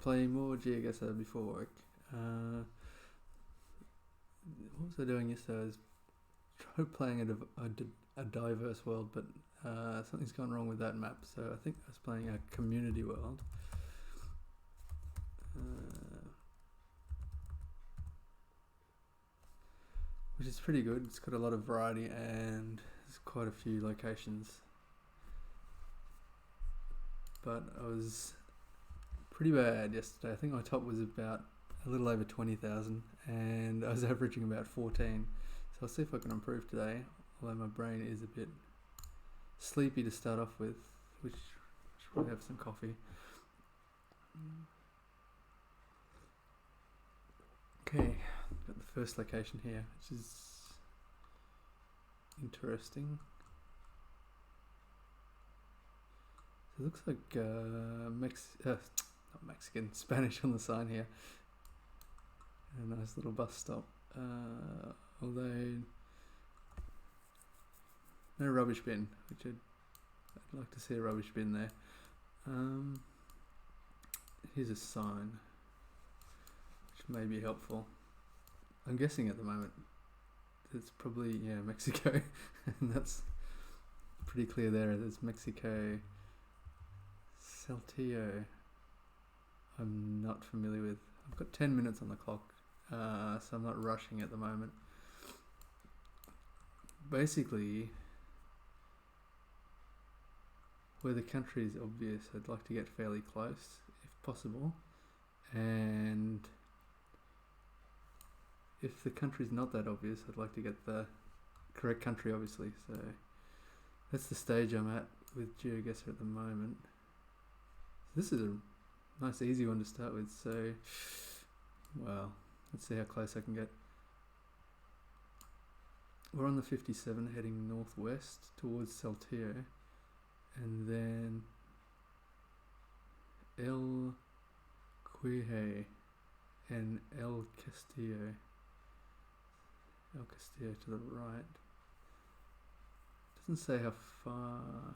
play more Geoguessr before work. What was I doing yesterday? I was playing a diverse world, but something's gone wrong with that map, so I think I was playing a community world. Which is pretty good. It's got a lot of variety and there's quite a few locations. But I was pretty bad yesterday. I think my top was about a little over 20,000 and I was averaging about 14. So I'll see if I can improve today, although my brain is a bit sleepy to start off with, which I should probably have some coffee. Okay, got the first location here, which is interesting. So it looks like not Mexican, Spanish on the sign here. A nice little bus stop. Although no rubbish bin, which I'd like to see a rubbish bin there. Here's a sign, which may be helpful. I'm guessing at the moment it's probably, yeah, Mexico. And that's pretty clear there. There's Mexico. Saltillo, I'm not familiar with. I've got 10 minutes on the clock, so I'm not rushing at the moment. Basically, where the country is obvious, I'd like to get fairly close, if possible. And if the country's not that obvious, I'd like to get the correct country, obviously. So that's the stage I'm at with Geoguessr at the moment. This is a nice easy one to start with, so well, let's see how close I can get. We're on the 57 heading northwest towards Saltillo, and then El Quiche and El Castillo to the right. Doesn't say how far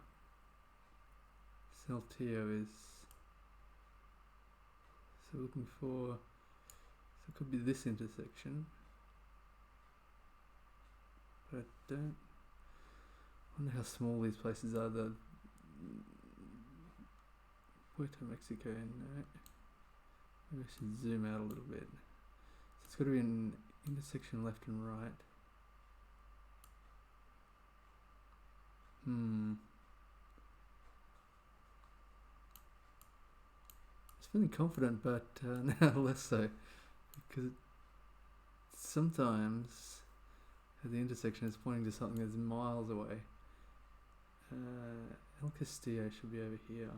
Saltillo is. So looking for, so it could be this intersection, but I wonder how small these places are. The Puerto Mexico, no. Maybe I should zoom out a little bit. So it's got to be an intersection left and right. Feeling confident, but now less so, because sometimes the intersection is pointing to something that's miles away. El Castillo should be over here.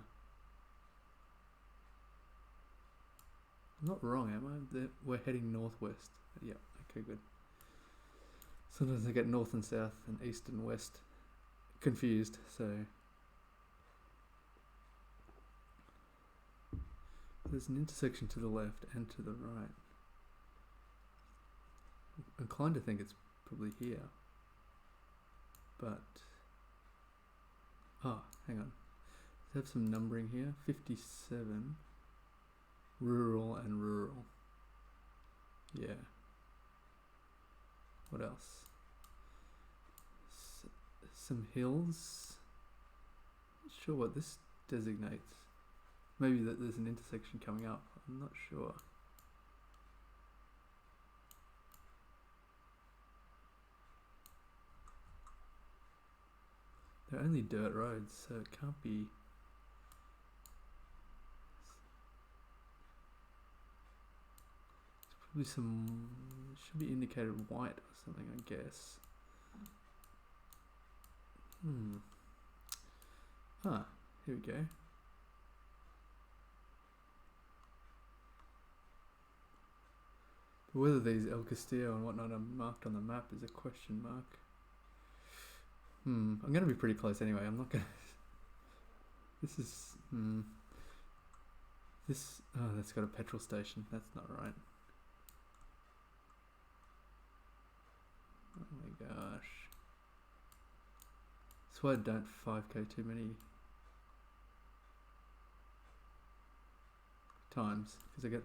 I'm not wrong, am I? We're heading northwest. Yeah, okay, good. Sometimes I get north and south and east and west confused, so there's an intersection to the left and to the right. I'm inclined to think it's probably here, but hang on. Let's have some numbering here. 57, rural and rural. Yeah. What else? Some hills. Not sure what this designates. Maybe that there's an intersection coming up. I'm not sure. They're only dirt roads, so it can't be. It's probably some. Should be indicated white or something, I guess. Here we go. Whether these El Castillo and whatnot are marked on the map is a question mark. I'm going to be pretty close anyway. I'm not going to... This is... This... Oh, that's got a petrol station. That's not right. Oh my gosh. That's why I don't 5k too many times because I get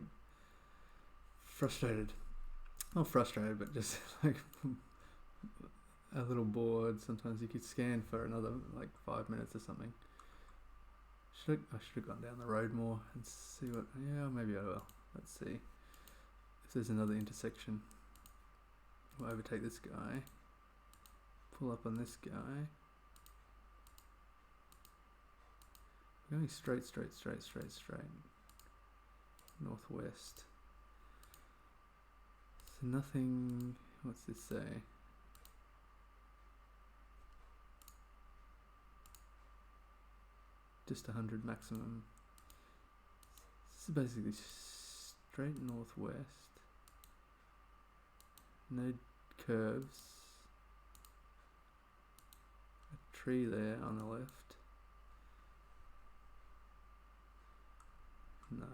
frustrated. Not frustrated, but just like a little bored. Sometimes you could scan for another like 5 minutes or something. I should have gone down the road more and see what. Yeah, maybe I will. Let's see if there's another intersection. We'll overtake this guy. Pull up on this guy. Going straight. Northwest. So nothing. What's this say? Just 100 maximum. This is basically straight northwest. No curves. A tree there on the left. No.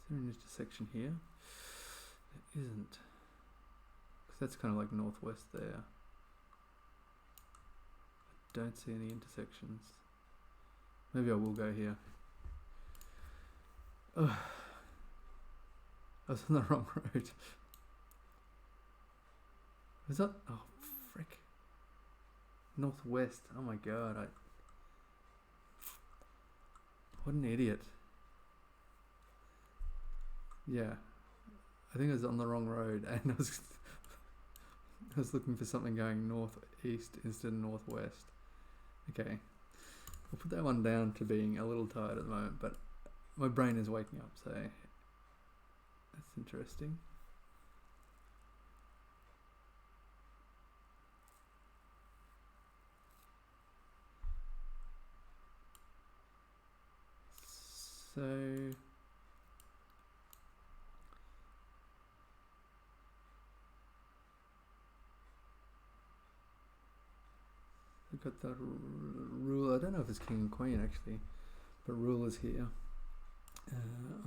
Is there an intersection here? There isn't. Because that's kind of like northwest there. I don't see any intersections. Maybe I will go here. Oh, I was on the wrong road. Was that? Oh, frick. Northwest. Oh my god. What an idiot. Yeah. I think I was on the wrong road and I was looking for something going northeast instead of northwest. Okay. I'll put that one down to being a little tired at the moment, but my brain is waking up, so that's interesting. So we've got the rule. I don't know if it's king and queen actually, but rule is here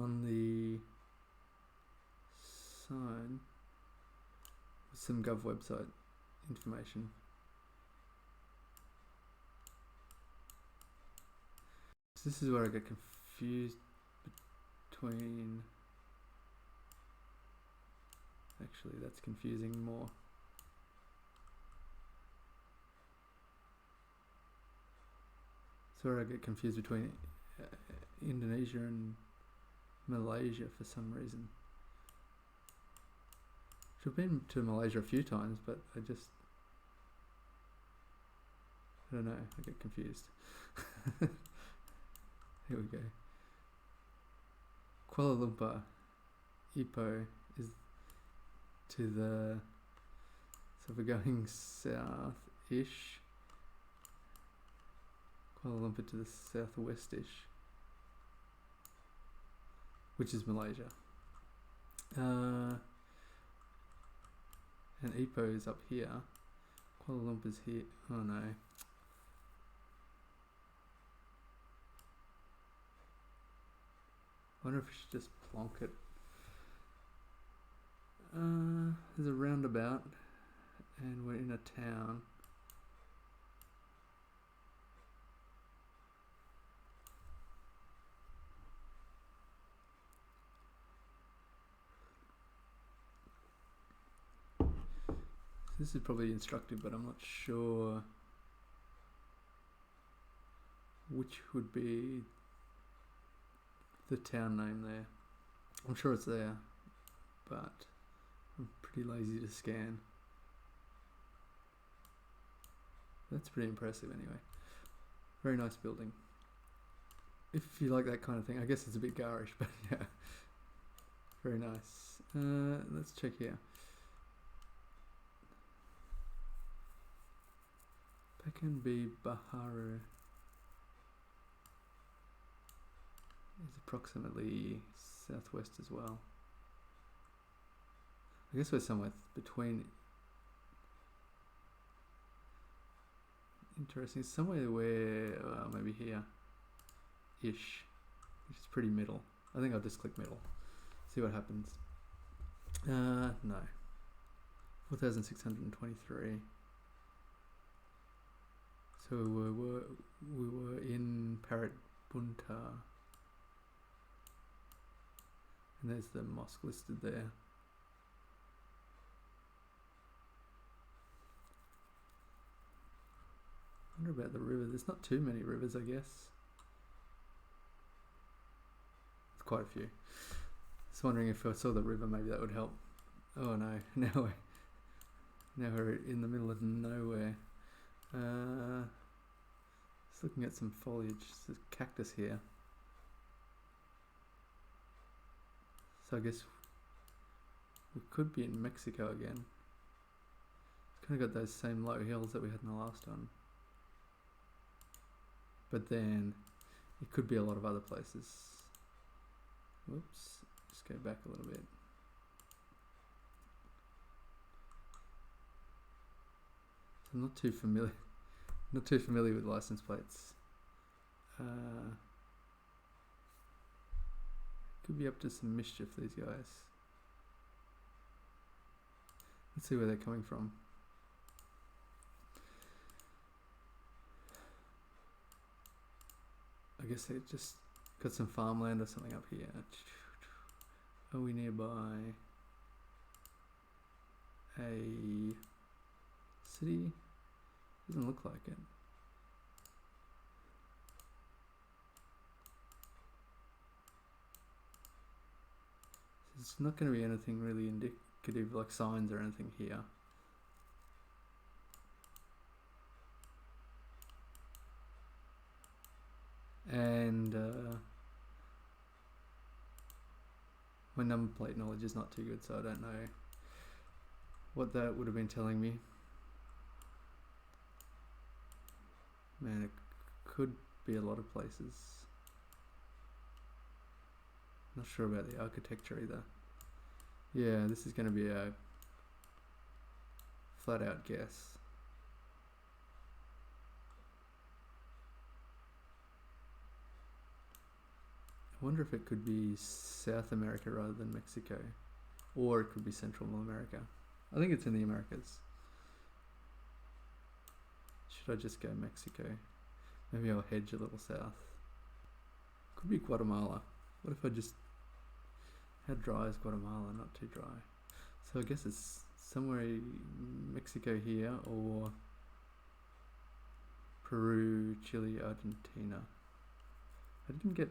on the sign with some gov website information. So this is where I get confused between. Actually, that's confusing more. So where I get confused between Indonesia and Malaysia for some reason. I've been to Malaysia a few times, but I don't know, I get confused. Here we go. Kuala Lumpur, Ipoh is to the, so if we're going south-ish, Kuala Lumpur to the southwest-ish, which is Malaysia. And Ipoh is up here. Kuala Lumpur's here. Oh no. I wonder if we should just plonk it. There's a roundabout and we're in a town. This is probably instructive, but I'm not sure which would be the town name there. I'm sure it's there, but I'm pretty lazy to scan. That's pretty impressive anyway. Very nice building. If you like that kind of thing. I guess it's a bit garish, but yeah. Very nice. Let's check here. Pekan B Baharu is approximately southwest as well. I guess we're somewhere between. Interesting. Somewhere where maybe here ish, which is pretty middle. I think I'll just click middle. See what happens. No. 4,623. So we were And there's the mosque listed there. I wonder about the river. There's not too many rivers, I guess. There's quite a few. Just wondering if I saw the river, maybe that would help. Oh no, now we're in the middle of nowhere. Just looking at some foliage. There's a cactus here. So I guess we could be in Mexico again. It's kind of got those same low hills that we had in the last one. But then it could be a lot of other places. Whoops, just go back a little bit. I'm not too familiar with license plates. Could be up to some mischief, these guys. Let's see where they're coming from. I guess they just got some farmland or something up here. Are we nearby a city? Doesn't look like it. There's not going to be anything really indicative like signs or anything here. And my number plate knowledge is not too good, so I don't know what that would have been telling me. Man, it could be a lot of places. Not sure about the architecture either. Yeah, this is going to be a flat out guess. I wonder if it could be South America rather than Mexico, or it could be Central America. I think it's in the Americas. Should I just go Mexico? Maybe I'll hedge a little south. Could be Guatemala. What if I just... How dry is Guatemala? Not too dry. So I guess it's somewhere in Mexico here, or Peru, Chile, Argentina. I didn't get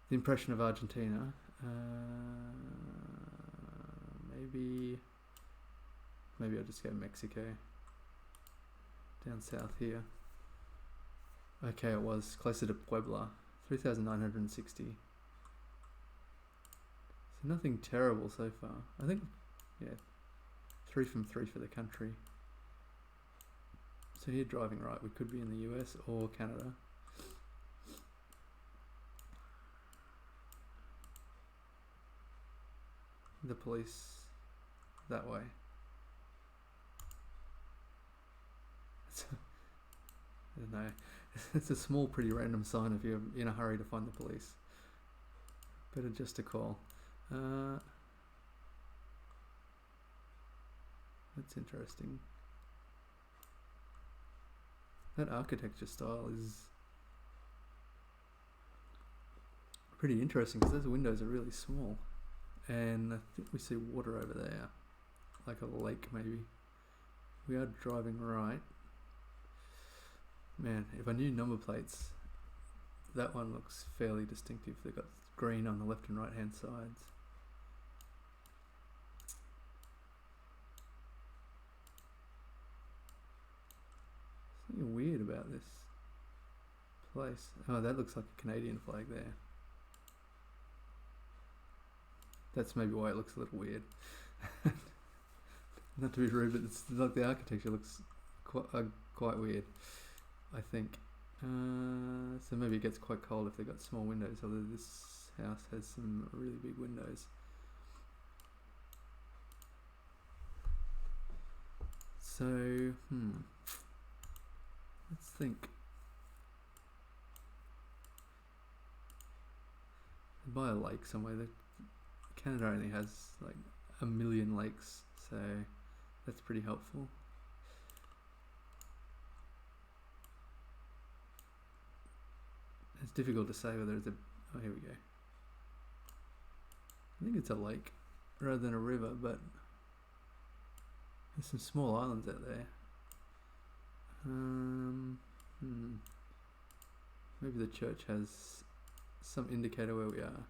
the impression of Argentina. Maybe I'll just go Mexico. Down south here. Okay, it was closer to Puebla. 3,960. So nothing terrible so far. I think, yeah, 3 from 3 for the country. So here, driving right, we could be in the US or Canada. The police that way. I don't know. It's a small, pretty random sign if you're in a hurry to find the police. Better just to call. That's interesting. That architecture style is pretty interesting because those windows are really small. And I think we see water over there, like a lake maybe. We are driving right. Man, if I knew number plates, that one looks fairly distinctive. They've got green on the left and right hand sides. Something weird about this place. Oh, that looks like a Canadian flag there. That's maybe why it looks a little weird. Not to be rude, but it's like the architecture looks quite weird, I think. So maybe it gets quite cold if they've got small windows, although this house has some really big windows. So, let's think. By a lake somewhere. Canada only has like 1 million lakes, so that's pretty helpful. It's difficult to say whether it's a... Oh, here we go. I think it's a lake rather than a river, but there's some small islands out there. Maybe the church has some indicator where we are.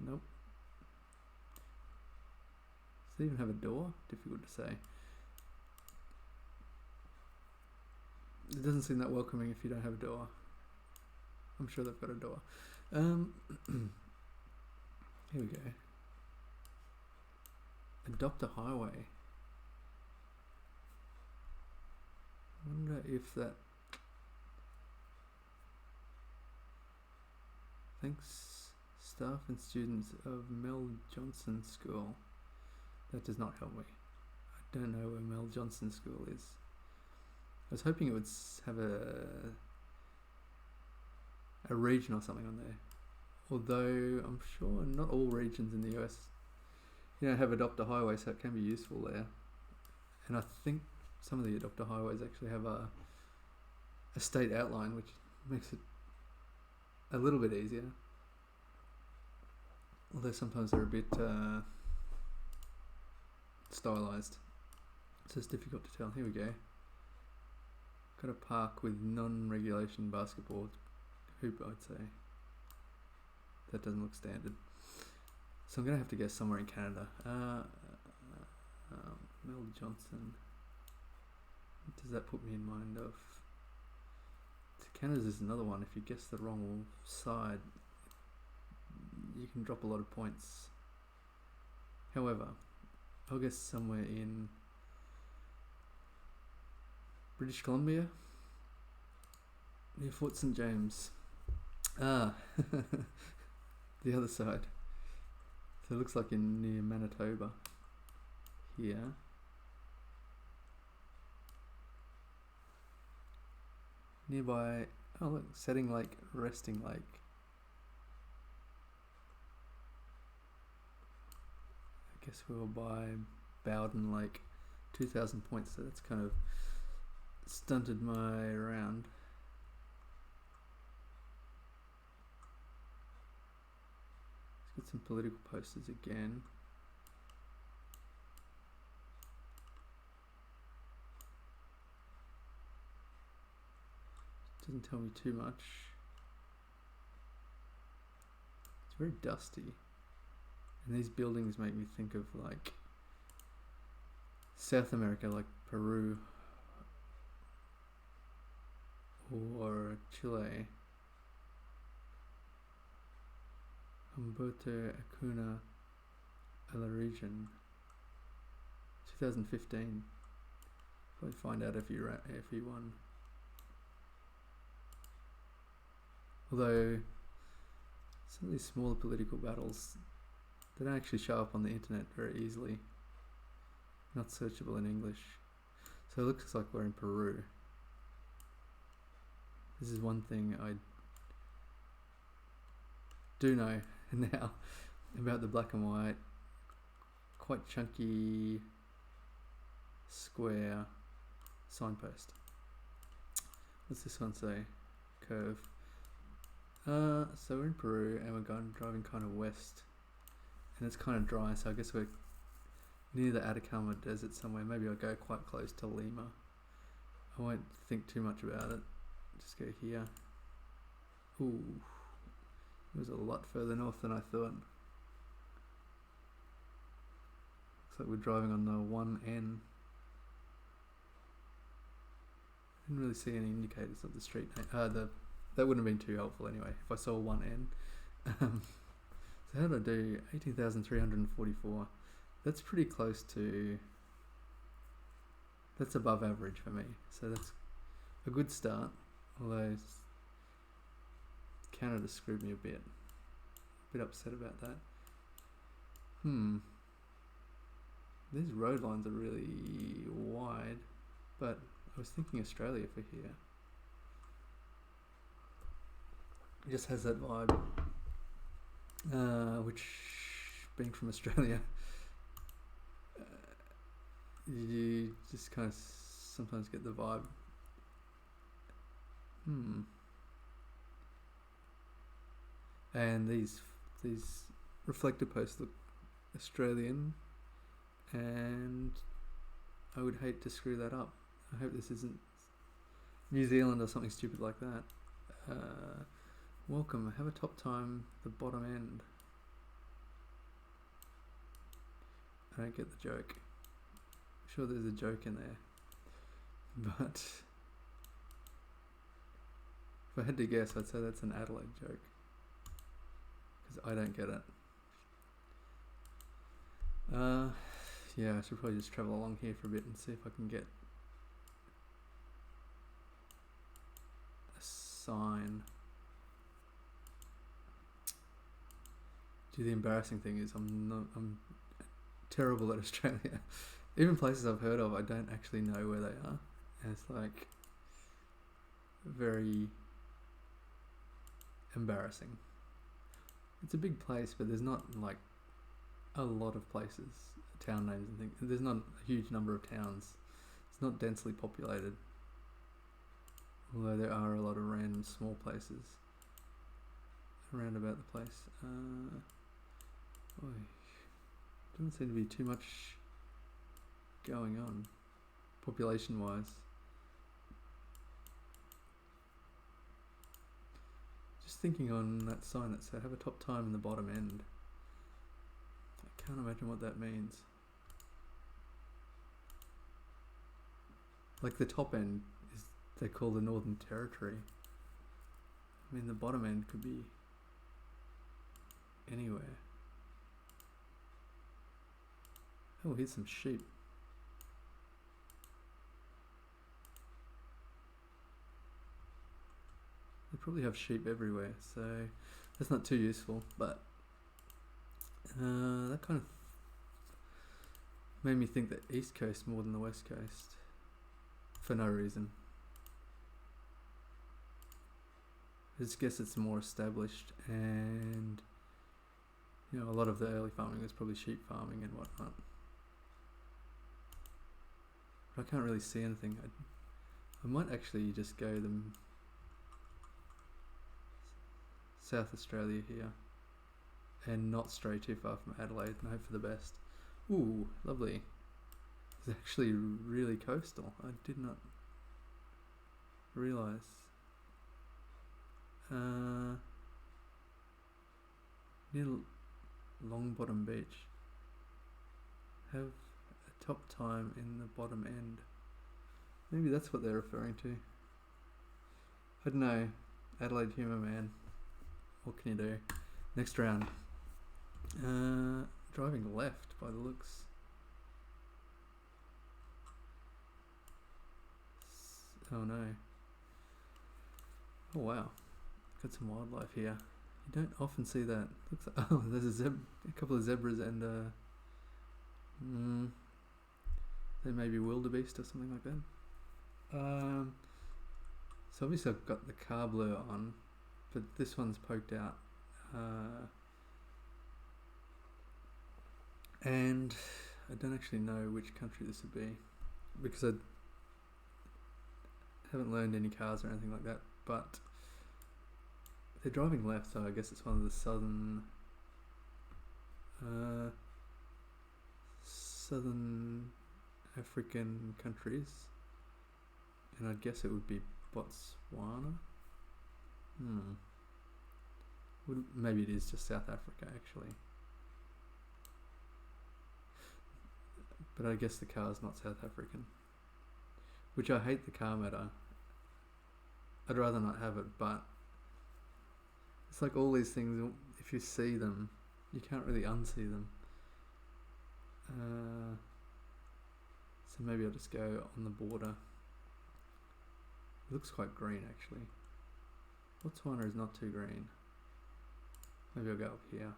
Nope. Does it even have a door? Difficult to say. It doesn't seem that welcoming if you don't have a door. I'm sure they've got a door. Here we go. Adopt a highway. I wonder if that... Thanks, staff and students of Mel Johnson School. That does not help me. I don't know where Mel Johnson School is. I was hoping it would have a region or something on there. Although I'm sure not all regions in the US, have adopt a highway, so it can be useful there. And I think some of the adopt a highways actually have a state outline, which makes it a little bit easier. Although sometimes they're a bit stylized, so it's difficult to tell. Here we go. Got a park with non-regulation basketball hoop, I'd say. That doesn't look standard. So I'm going to have to guess somewhere in Canada. Mel Johnson. What does that put me in mind of? Canada's is another one. If you guess the wrong side, you can drop a lot of points. However, I'll guess somewhere in British Columbia, near Fort St. James. The other side. So it looks like near Manitoba. Here. Nearby, oh look, Setting Lake, Resting Lake. I guess we were by Bowden Lake, 2,000 points, so that's kind of stunted my round. Let's get some political posters again. Doesn't tell me too much. It's very dusty. And these buildings make me think of like South America, like Peru or Chile. Humberto Acuna a la region. 2015. Probably find out if you won. Although some of these smaller political battles, they don't actually show up on the internet very easily. Not searchable in English. So it looks like we're in Peru. This is one thing I do know now about the black and white, quite chunky square signpost. What's this one say? Curve. So we're in Peru and we're driving kind of west, and it's kind of dry, so I guess we're near the Atacama Desert somewhere. Maybe I'll go quite close to Lima. I won't think too much about it. Just go here. Ooh, it was a lot further north than I thought. Looks like we're driving on the 1N. Didn't really see any indicators of the street name. That wouldn't have been too helpful anyway, if I saw 1N. So how did I do? 18,344. That's pretty close to... That's above average for me. So that's a good start. Although Canada screwed me a bit. A bit upset about that. These road lines are really wide. But I was thinking Australia for here. It just has that vibe, which, being from Australia, you just kind of sometimes get the vibe. And these reflector posts look Australian, and I would hate to screw that up. I hope this isn't New Zealand or something stupid like that. Welcome, have a top time, the bottom end. I don't get the joke. I'm sure there's a joke in there. But if I had to guess, I'd say that's an Adelaide joke. Because I don't get it. Yeah, I should probably just travel along here for a bit and see if I can get a sign. Gee, the embarrassing thing is I'm terrible at Australia. Even places I've heard of, I don't actually know where they are. And it's like very embarrassing. It's a big place, but there's not like a lot of places, town names and things. There's not a huge number of towns. It's not densely populated. Although there are a lot of random small places around about the place. Doesn't seem to be too much going on, population-wise. Just thinking on that sign that said, have a top time in the bottom end. I can't imagine what that means. Like the top end is, they call the Northern Territory. I mean, the bottom end could be anywhere. Oh, here's some sheep. They probably have sheep everywhere, so that's not too useful, but that kind of made me think the East Coast more than the West Coast, for no reason. I just guess it's more established, and you know, a lot of the early farming was probably sheep farming and whatnot. But I can't really see anything. I might actually just go them South Australia here and not stray too far from Adelaide and hope for the best. Ooh, lovely. It's actually really coastal. I did not realise. Near Longbottom Beach. Have a top time in the bottom end. Maybe that's what they're referring to. I don't know. Adelaide humour, man. What can you do? Next round. Driving left by the looks. Oh no. Oh wow. Got some wildlife here. You don't often see that. Looks like, oh, there's a couple of zebras and they may be wildebeest or something like that. So obviously I've got the car blur on, but this one's poked out. And I don't actually know which country this would be because I haven't learned any cars or anything like that, but they're driving left, so I guess it's one of the southern African countries, and I'd guess it would be Botswana. Maybe it is just South Africa actually, but I guess the car's not South African, which I hate the car matter. I'd rather not have it, but it's like all these things, if you see them, you can't really unsee them. So maybe I'll just go on the border. It looks quite green actually. Botswana is not too green. Maybe I'll go up here.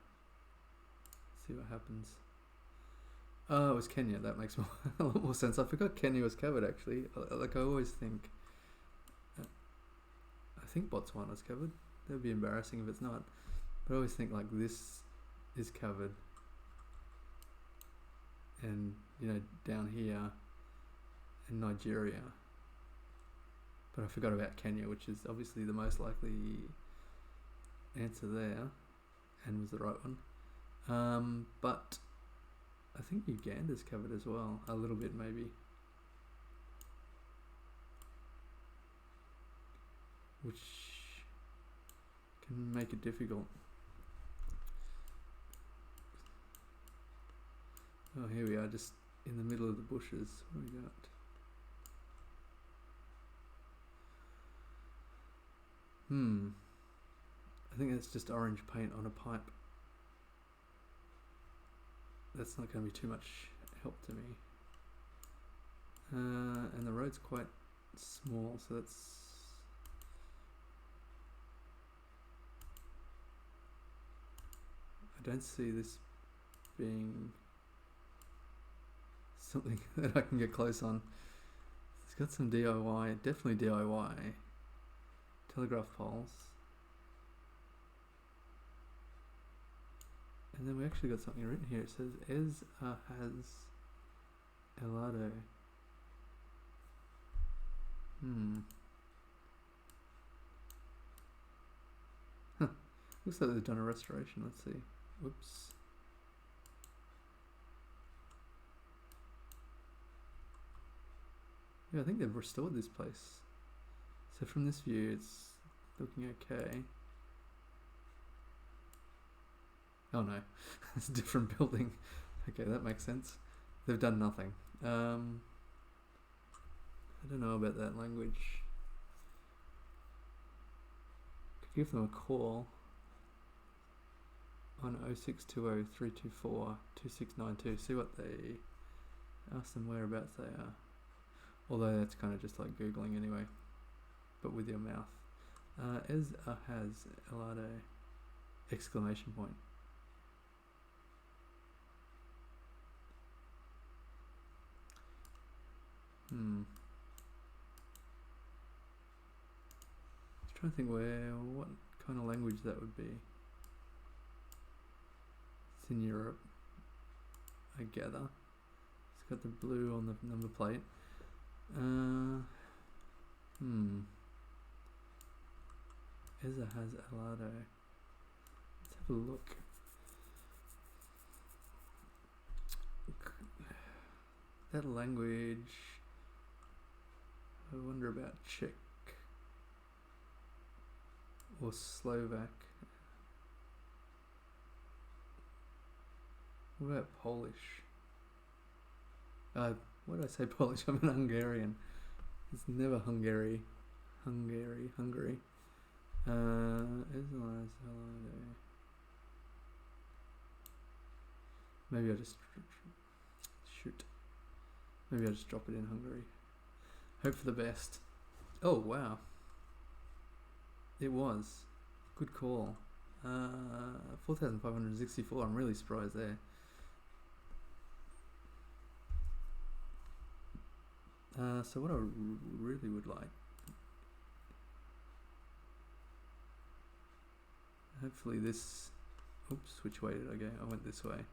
See what happens. Oh, it was Kenya. That makes a lot more sense. I forgot Kenya was covered actually. Like I always think. I think Botswana's covered. That would be embarrassing if it's not. But I always think like this is covered. And, you know, down here in Nigeria. But I forgot about Kenya, which is obviously the most likely answer there. And was the right one. But I think Uganda's covered as well, a little bit maybe. Which can make it difficult. Oh, here we are, just in the middle of the bushes. What do we got? I think that's just orange paint on a pipe. That's not going to be too much help to me. And the road's quite small, so that's... I don't see this being something that I can get close on. It's got some DIY, definitely DIY. Telegraph poles. And then we actually got something written here. It says, has helado. Huh. Looks like they've done a restoration. Let's see. Whoops. Yeah, I think they've restored this place. So from this view, it's looking okay. Oh no, it's a different building. Okay, that makes sense. They've done nothing. I don't know about that language. Could give them a call on 0620 324 2692. See what they... ask them whereabouts they are. Although that's kind of just like Googling anyway, but with your mouth. Has helado exclamation point. Just trying to think what kind of language that would be. It's in Europe, I gather. It's got the blue on the number plate. Eza has helado. Let's have a look. That language, I wonder about Czech or Slovak. What about Polish? What did I say Polish? I'm an Hungarian. It's never Hungary. Hungary. Maybe I just shoot. Maybe I'll just drop it in Hungary. Hope for the best. Oh wow. It was. Good call. 4,564. I'm really surprised there. So what I really would like, hopefully this, oops, which way did I go? I went this way.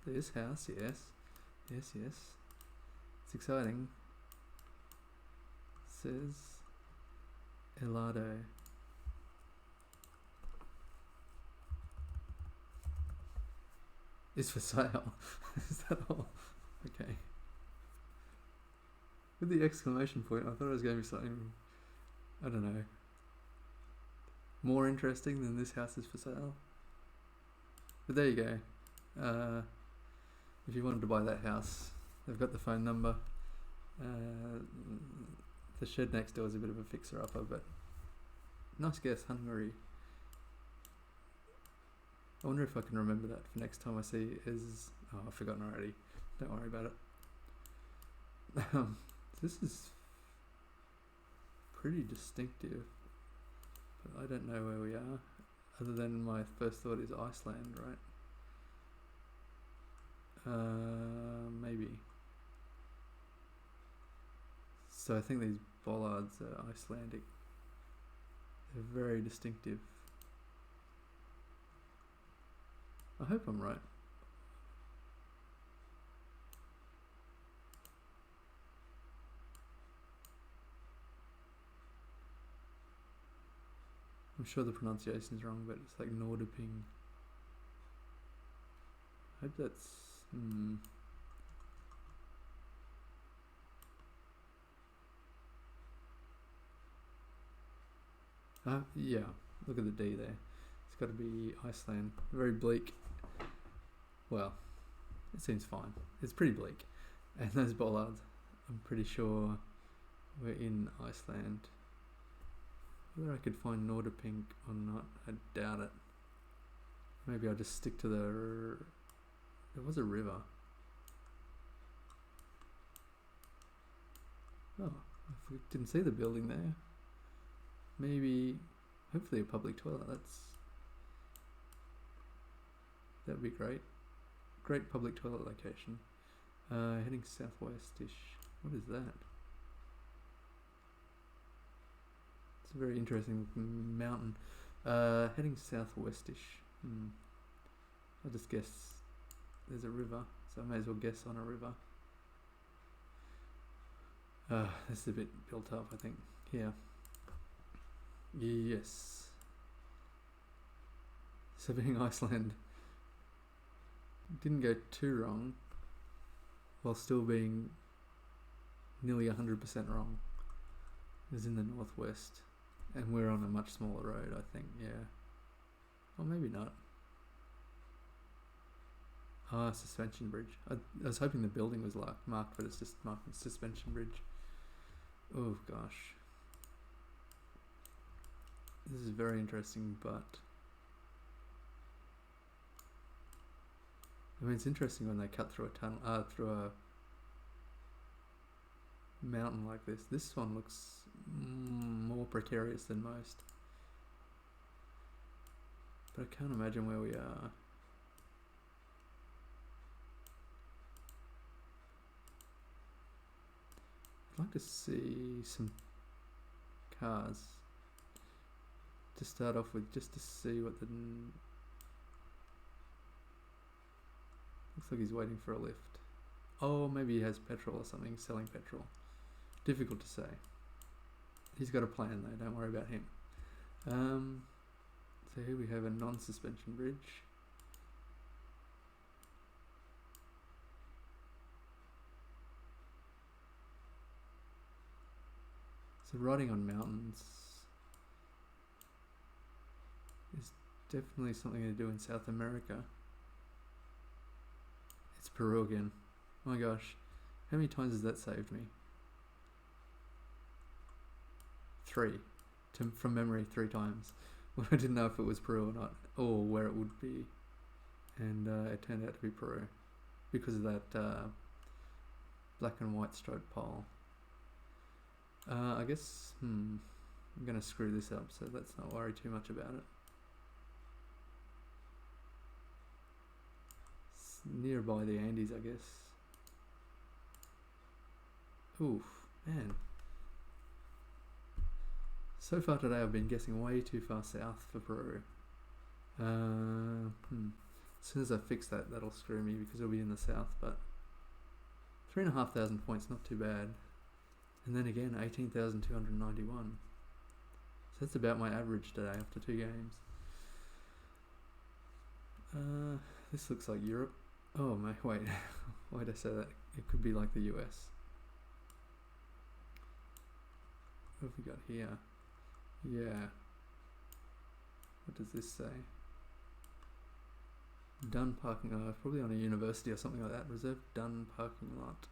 This house, yes. It's exciting. It says helado. Is for sale. Is that all? Okay. With the exclamation point, I thought it was going to be something, I don't know, more interesting than this house is for sale. But there you go. If you wanted to buy that house, they've got the phone number. The shed next door is a bit of a fixer-upper, but nice guess, Hungary. I wonder if I can remember that for next time I see is... Oh, I've forgotten already. Don't worry about it. This is pretty distinctive, but I don't know where we are, other than my first thought is Iceland, right? Maybe. So I think these bollards are Icelandic. They're very distinctive. I hope I'm right. I'm sure the pronunciation's wrong, but it's like Nordiping. I hope that's... yeah, look at the D there. It's got to be Iceland. Very bleak. Well, it seems fine. It's pretty bleak. And those bollards, I'm pretty sure we're in Iceland. Whether I could find Nordipink or not, I doubt it. Maybe I'll just stick to the... There was a river. Oh, I didn't see the building there. Maybe, hopefully a public toilet. That'd be great. Great public toilet location. Heading southwest-ish. What is that? It's a very interesting mountain. Heading southwest-ish. I'll just guess there's a river, so I may as well guess on a river. This is a bit built up, I think. Here. Yes. So being Iceland didn't go too wrong, while still being nearly 100% wrong. It was in the northwest, and we're on a much smaller road, I think. Yeah. Or maybe not. Suspension bridge. I was hoping the building was like marked, but it's just marked as suspension bridge. Oh gosh. This is very interesting, but I mean, it's interesting when they cut through a tunnel, through a mountain like this. This one looks more precarious than most, but I can't imagine where we are. I'd like to see some cars to start off with, just to see what the... Looks like he's waiting for a lift. Oh, maybe he has petrol or something, selling petrol. Difficult to say. He's got a plan though, don't worry about him. So here we have a non-suspension bridge. So riding on mountains is definitely something to do in South America. It's Peru again. Oh my gosh. How many times has that saved me? 3. From memory, 3 times. Well, I didn't know if it was Peru or not, or where it would be. And it turned out to be Peru. Because of that black and white striped pole. I guess, I'm going to screw this up, so let's not worry too much about it. It's nearby the Andes, I guess. Oof, man. So far today I've been guessing way too far south for Peru. As soon as I fix that, that'll screw me because it'll be in the south, but 3,500 points, not too bad. And then again, 18,291. So that's about my average today after 2 games. This looks like Europe. Oh my, wait. Why'd I say that? It could be like the US. What have we got here? Yeah. What does this say? Done parking lot. Probably on a university or something like that. Reserved done parking lot.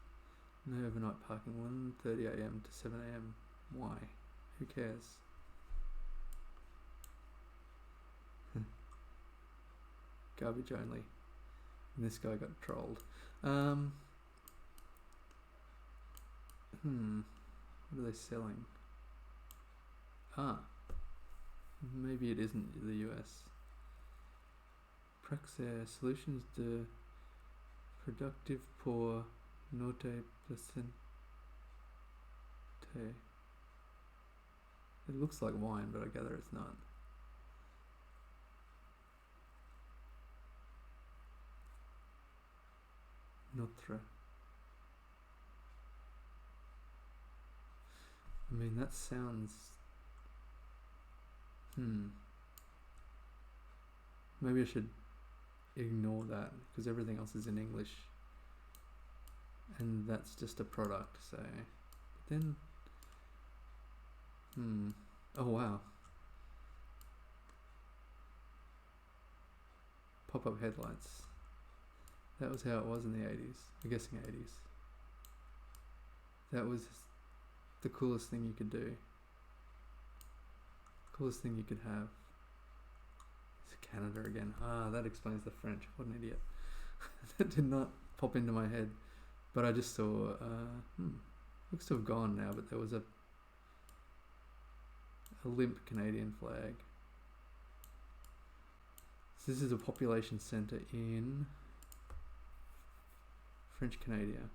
No overnight parking, 1:30 AM to 7 AM. Why? Who cares? Garbage only. And this guy got trolled. What are they selling? Maybe it isn't the US. Praxair Solutions de Productive pour Norte Placenta tea. It looks like wine, but I gather it's not. Notre. I mean, that sounds... Maybe I should ignore that, because everything else is in English. And that's just a product, so... But then... Oh, wow. Pop-up headlights. That was how it was in the 80s. I'm guessing 80s. That was the coolest thing you could do. Coolest thing you could have. It's Canada again. Ah, that explains the French. What an idiot. That did not pop into my head. But I just saw, looks to have gone now, but there was a limp Canadian flag. So this is a population centre in French Canada.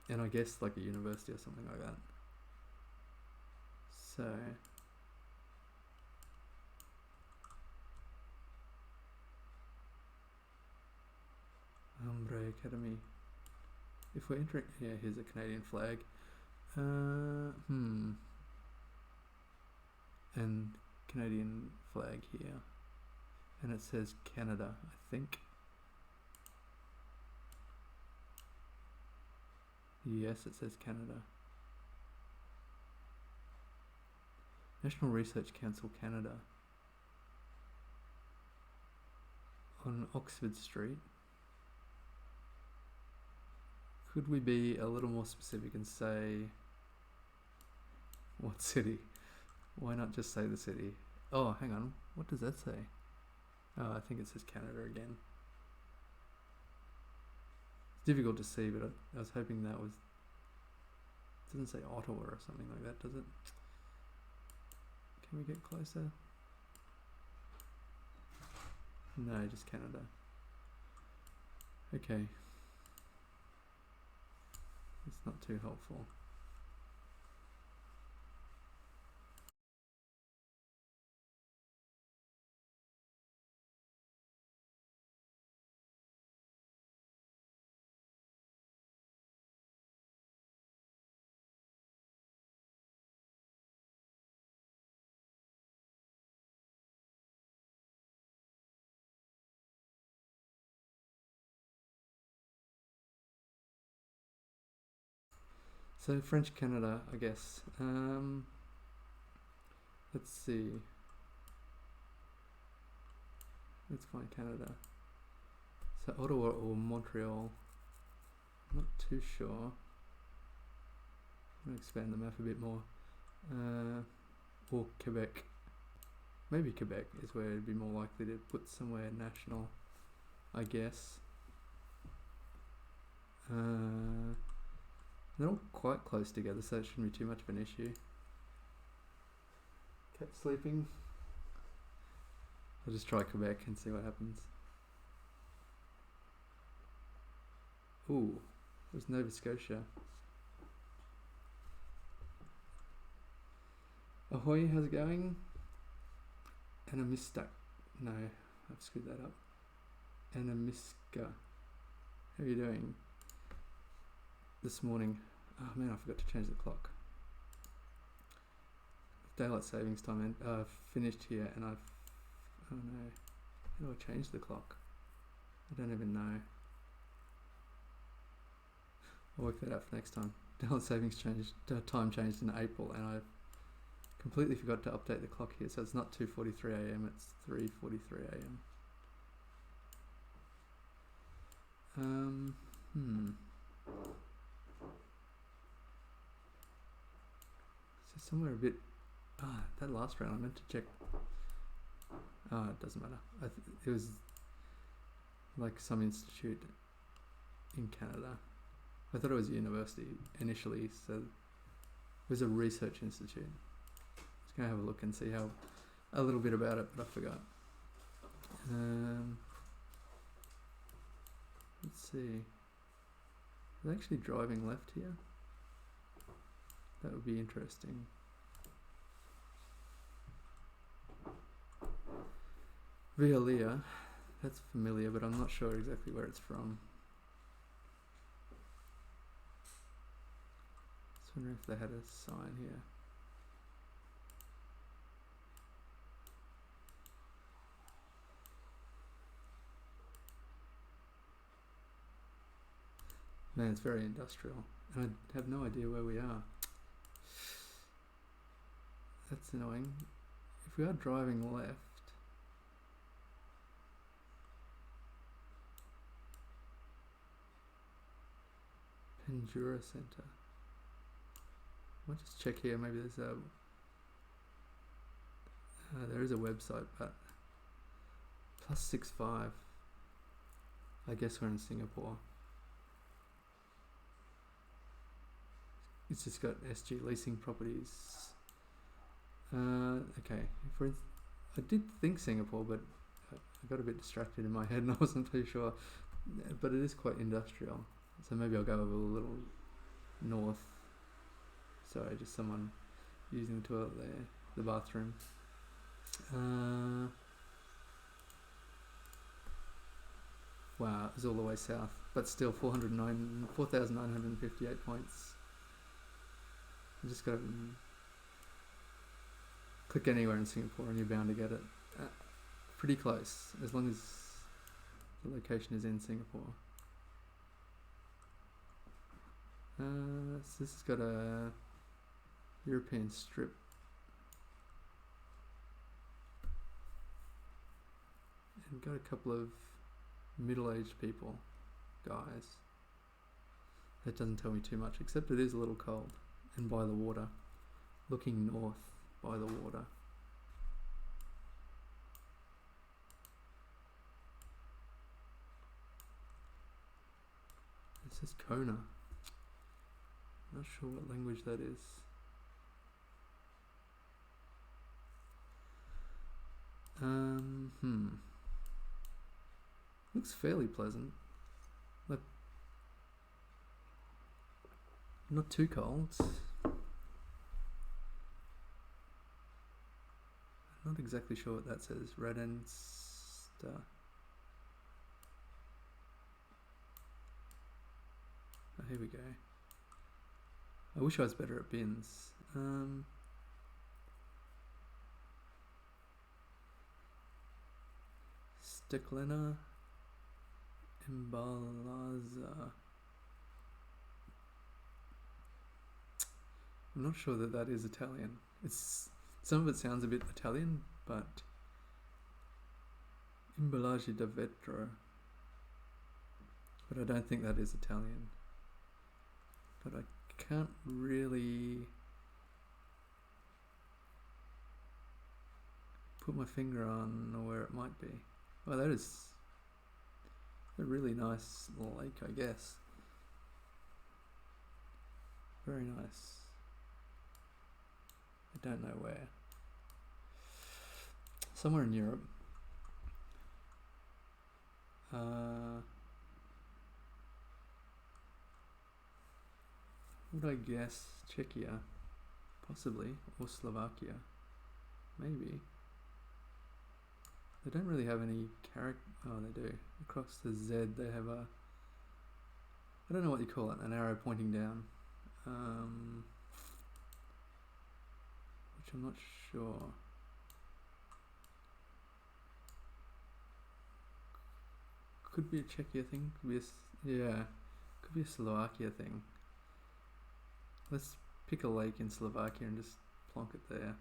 And I guess like a university or something like that. So... Umbre Academy. If we're entering... Yeah, here's a Canadian flag. And Canadian flag here. And it says Canada, I think. Yes, it says Canada. National Research Council Canada. On Oxford Street. Could we be a little more specific and say what city? Why not just say the city? Oh, hang on. What does that say? Oh, I think it says Canada again. It's difficult to see, but I was hoping that was... It doesn't say Ottawa or something like that, does it? Can we get closer? No, just Canada. Okay. It's not too helpful. So French Canada, I guess. Let's see. Let's find Canada. So Ottawa or Montreal. I'm not too sure. I'm going to expand the map a bit more. Or Quebec. Maybe Quebec is where it'd be more likely to put somewhere national, I guess. They're all quite close together, so it shouldn't be too much of an issue. Cat sleeping. I'll just try Quebec and see what happens. Ooh, there's Nova Scotia. Ahoy, how's it going? Anamiska. No, I've screwed that up. Anamiska. How are you doing? This morning. Oh man, I forgot to change the clock. Daylight savings time finished here, and I've... Oh no. How do I change the clock? I don't even know. I'll work that out for next time. Daylight savings time changed in April, and I completely forgot to update the clock here, so it's not 2:43 AM, it's 3:43 AM. So somewhere a bit... that last round I meant to check... it doesn't matter. It was like some institute in Canada. I thought it was a university initially, so it was a research institute. I was going to have a look and see a little bit about it, but I forgot. Let's see. Is it actually driving left here? That would be interesting. Vialia, that's familiar, but I'm not sure exactly where it's from. Just wondering if they had a sign here. Man, it's very industrial, and I have no idea where we are. That's annoying. If we are driving left, Pendura Center. I'll just check here. Maybe there's a there is a website, but +65. I guess we're in Singapore. It's just got SG leasing properties. Okay, I did think Singapore, but I got a bit distracted in my head and I wasn't too sure. But it is quite industrial, so maybe I'll go over a little north. Sorry, just someone using the toilet there, the bathroom. Wow, it was all the way south, but still 4,958 points. I just got to click anywhere in Singapore and you're bound to get it. Pretty close, as long as the location is in Singapore. So this has got a European strip. And got a couple of middle-aged people, guys. That doesn't tell me too much, except it is a little cold and by the water, looking north by the water. It says Kona. Not sure what language that is. Looks fairly pleasant. Like, not too cold. I'm not exactly sure what that says. Radensta. Oh, here we go. I wish I was better at bins. Steklina Imbalaza. I'm not sure that is Italian. Some of it sounds a bit Italian, but Imballaggi da vetro. But I don't think that is Italian. But I can't really put my finger on where it might be. Well, that is a really nice lake, I guess. Very nice. I don't know where. Somewhere in Europe. Would I guess Czechia? Possibly. Or Slovakia. Maybe. They don't really have any character. Oh, they do. Across the Z, they have a. I don't know what you call it. An arrow pointing down. Which I'm not sure. Could be a Czechia thing. Could be a Could be a Slovakia thing. Let's pick a lake in Slovakia and just plonk it there.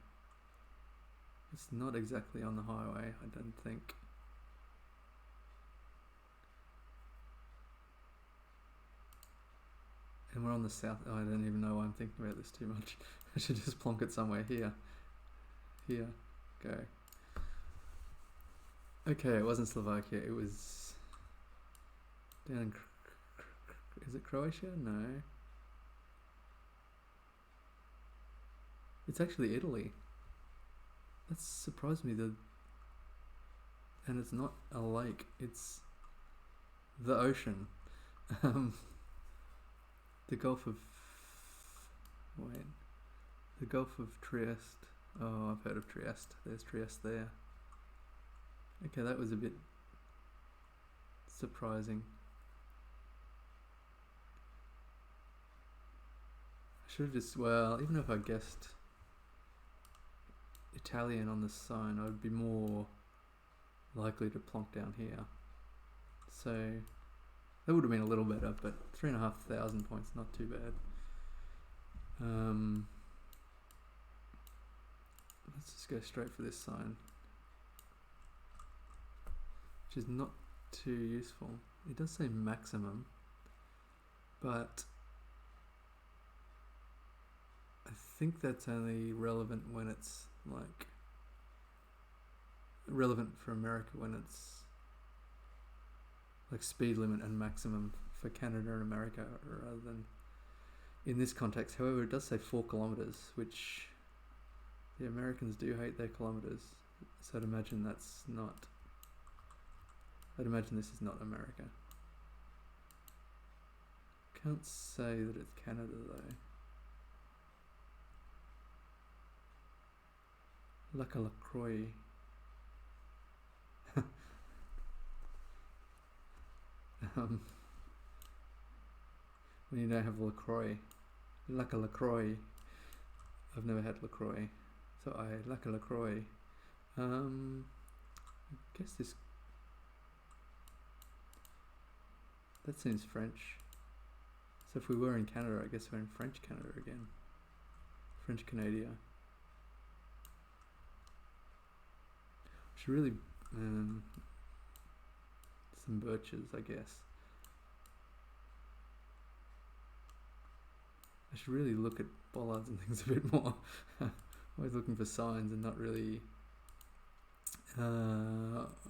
It's not exactly on the highway, I don't think. And we're on the south. Oh, I don't even know why I'm thinking about this too much. I should just plonk it somewhere here. Here. Go. Okay, it wasn't Slovakia. It was down in... Is it Croatia? No. It's actually Italy. That surprised me. And it's not a lake. It's the ocean. The Gulf of... Wait. The Gulf of Trieste. Oh, I've heard of Trieste. There's Trieste there. Okay, that was a bit surprising. I should have just, well, even if I guessed Italian on the sign, I would be more likely to plonk down here. So that would have been a little better, but 3,500 points, not too bad. Let's just go straight for this sign, which is not too useful. It does say maximum, but I think that's only relevant when it's like relevant for America when it's like speed limit and maximum for Canada and America rather than in this context. However, it does say 4 kilometers, which the Americans do hate their kilometers, so I'd imagine that's not, I'd imagine this is not America. Can't say that it's Canada though. LaCroix. When you don't have LaCroix. LaCroix. I've never had LaCroix, so I LaCroix. I guess this, that seems French. So if we were in Canada, I guess we're in French Canada again. French Canada. Should really some birches, I guess. I should really look at bollards and things a bit more. Always looking for signs and not really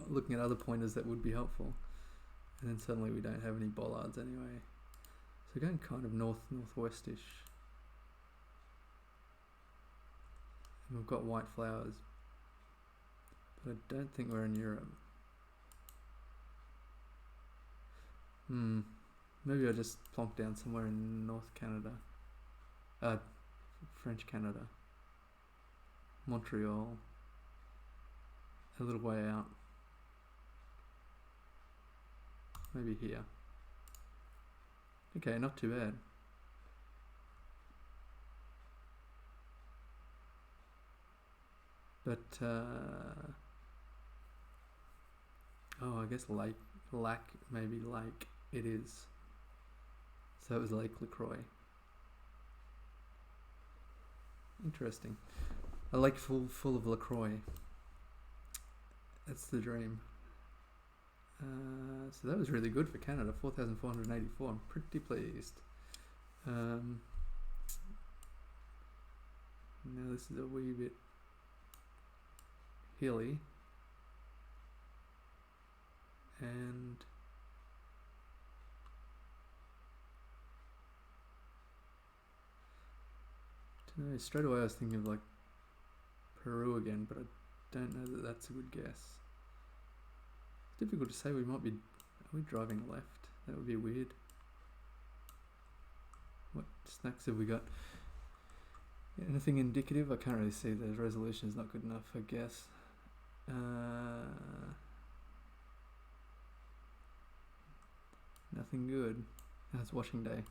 looking at other pointers that would be helpful. And then suddenly we don't have any bollards anyway. So going kind of northwestish. And we've got white flowers. But I don't think we're in Europe. Maybe I just plonked down somewhere in North Canada. French Canada. Montreal. A little way out. Maybe here. Okay, not too bad. But, oh, I guess maybe lake it is. So it was Lake LaCroix. Interesting. A lake full of LaCroix. That's the dream. So that was really good for Canada, 4,484. I'm pretty pleased. Now this is a wee bit hilly. And no, straight away I was thinking of like Peru again, but I don't know that that's a good guess. It's difficult to say. We might be, are we driving left? That would be weird. What snacks have we got? Anything indicative? I can't really see. The resolution is not good enough, I guess. Nothing good. That's washing day.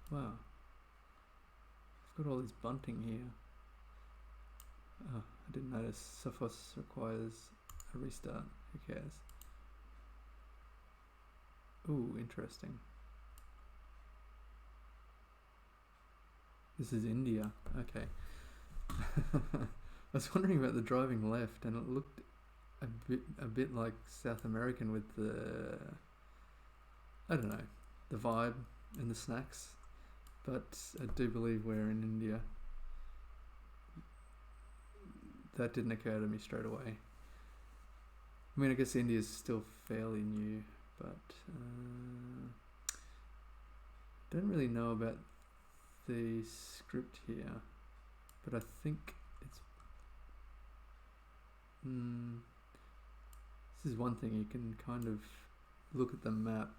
Wow. I've got all this bunting here. Oh, I didn't notice. Sophos requires a restart. Who cares? Ooh, interesting. This is India. Okay. I was wondering about the driving left, and it looked a bit like South American with the, I don't know, the vibe and the snacks. But I do believe we're in India. That didn't occur to me straight away. I mean, I guess India is still fairly new, but don't really know about the script here. But I think it's this is one thing, you can kind of look at the map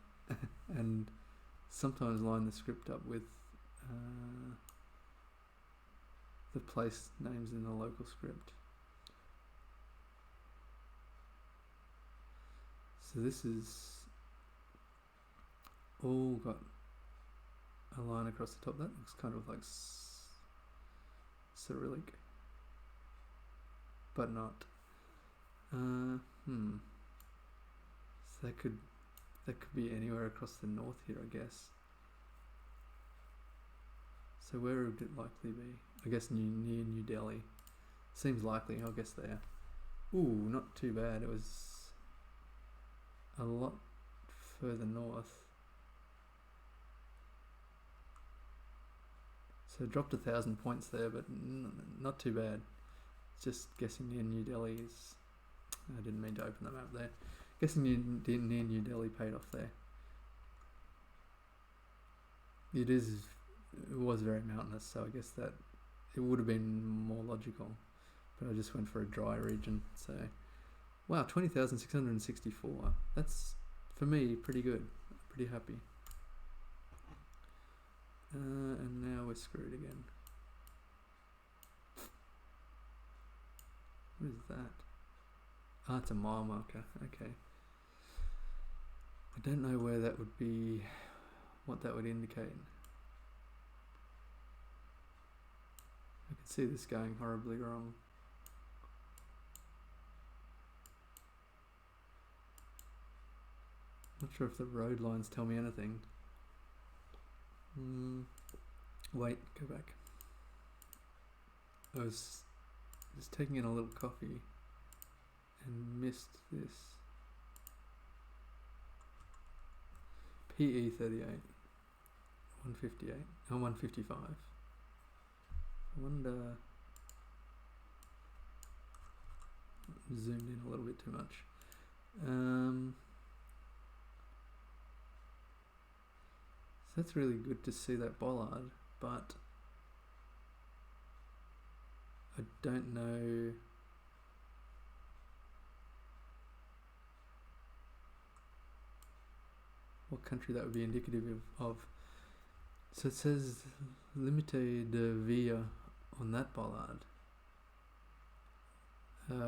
and sometimes line the script up with the place names in the local script. So this is all got a line across the top. That looks kind of like Cyrillic, but not. So that could be anywhere across the north here, I guess. So where would it likely be? I guess near New Delhi. Seems likely, I guess there. Ooh, not too bad. It was a lot further north. So it dropped 1,000 points there, but not too bad. Just guessing near New Delhi is... I didn't mean to open the map there. Guessing near New Delhi paid off there. It was very mountainous, so I guess that it would have been more logical. But I just went for a dry region, so... Wow, 20,664. That's, for me, pretty good. Pretty happy. And now we're screwed again. What is that? Ah, it's a mile marker. Okay. I don't know where that would be, what that would indicate. I can see this going horribly wrong. Not sure if the road lines tell me anything. Wait, go back. I was just taking in a little coffee and missed this. PE 38, 158, oh 155. I wonder, zoomed in a little bit too much. So that's really good to see that bollard, but I don't know what country that would be indicative of. So it says limited via on that bollard,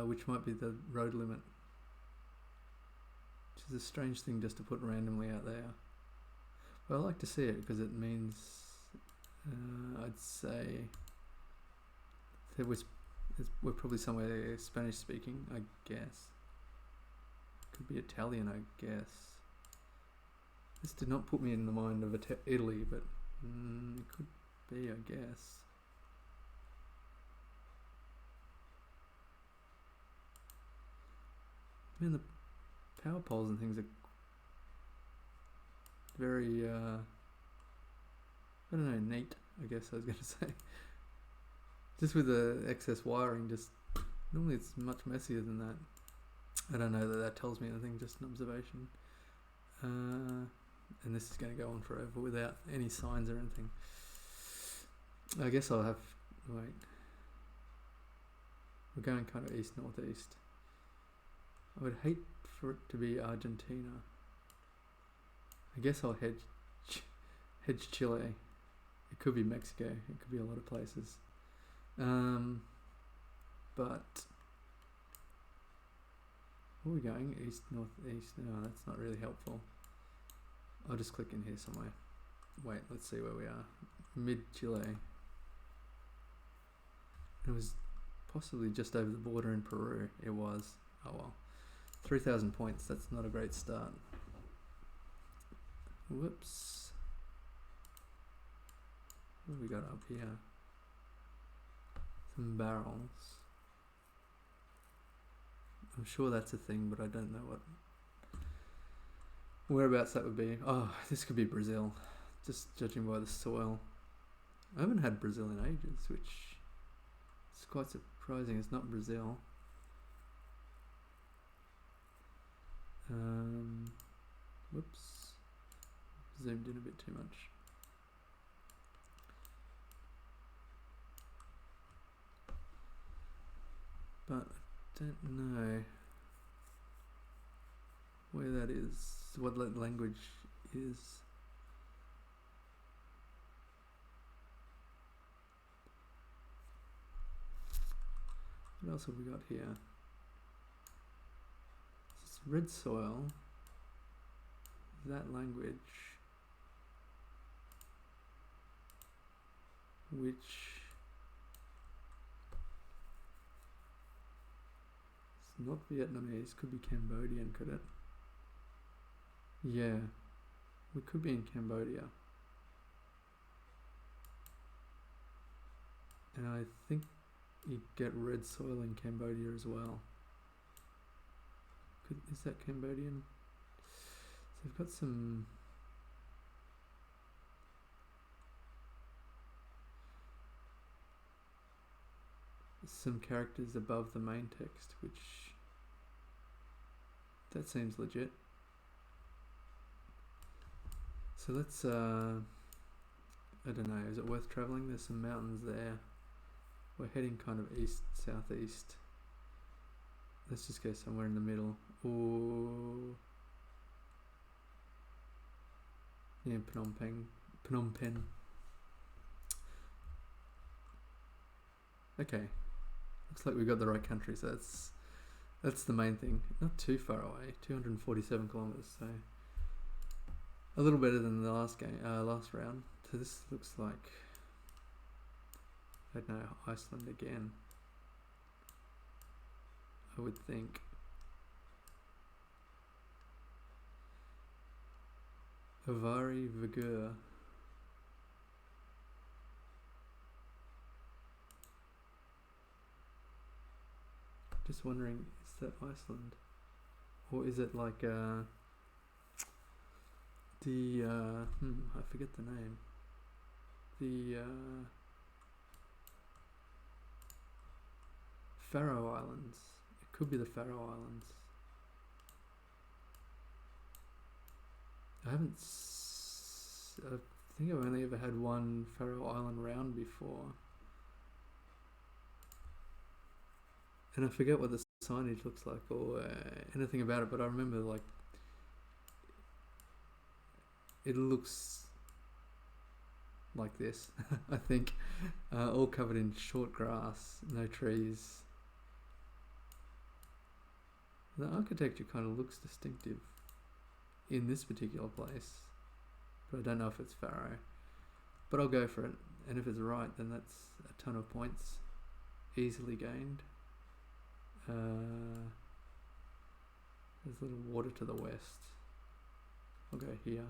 which might be the road limit, which is a strange thing just to put randomly out there. But I like to see it because it means, I'd say, we're probably somewhere Spanish speaking, I guess. Could be Italian, I guess. This did not put me in the mind of Italy, but it could be, I guess. I mean, the power poles and things are very, I don't know, neat, I guess I was going to say. Just with the excess wiring, just, normally it's much messier than that. I don't know that that tells me anything, just an observation. And this is going to go on forever without any signs or anything. I guess I'll have, wait. We're going kind of east-northeast. I would hate for it to be Argentina. I guess I'll hedge Chile. It could be Mexico. It could be a lot of places. But where are we going? East, northeast. No, that's not really helpful. I'll just click in here somewhere. Wait, let's see where we are. Mid-Chile. It was possibly just over the border in Peru. It was. Oh well. 3,000 points. That's not a great start. Whoops. What have we got up here? Some barrels. I'm sure that's a thing, but I don't know what. Whereabouts that would be. Oh, this could be Brazil. Just judging by the soil. I haven't had Brazil in ages, which is quite surprising. It's not Brazil. Whoops. Zoomed in a bit too much. But I don't know where that is, what that language is. What else have we got here? It's red soil. Is that language? Which it's not Vietnamese, could be Cambodian, could it? Yeah, we could be in Cambodia. And I think you get red soil in Cambodia as well. Is that Cambodian? So we've got some characters above the main text, which that seems legit. So let's I don't know, is it worth travelling? There's some mountains there. We're heading kind of east southeast. Let's just go somewhere in the middle. Ooh. Yeah, Phnom Penh. Okay, looks like we got the right country, so that's the main thing. Not too far away, 247 kilometers, so a little better than the last round. So this looks like, I don't know, Iceland again, I would think. Avari Vigur. Just wondering, is that Iceland? Or is it like I forget the name. The Faroe Islands. It could be the Faroe Islands. I think I've only ever had one Faroe Island round before. And I forget what the signage looks like or anything about it, but I remember like it looks like this, I think, all covered in short grass, no trees. The architecture kind of looks distinctive in this particular place, but I don't know if it's Faroe. But I'll go for it, and if it's right, then that's a ton of points easily gained. There's a little water to the west. I'll go here.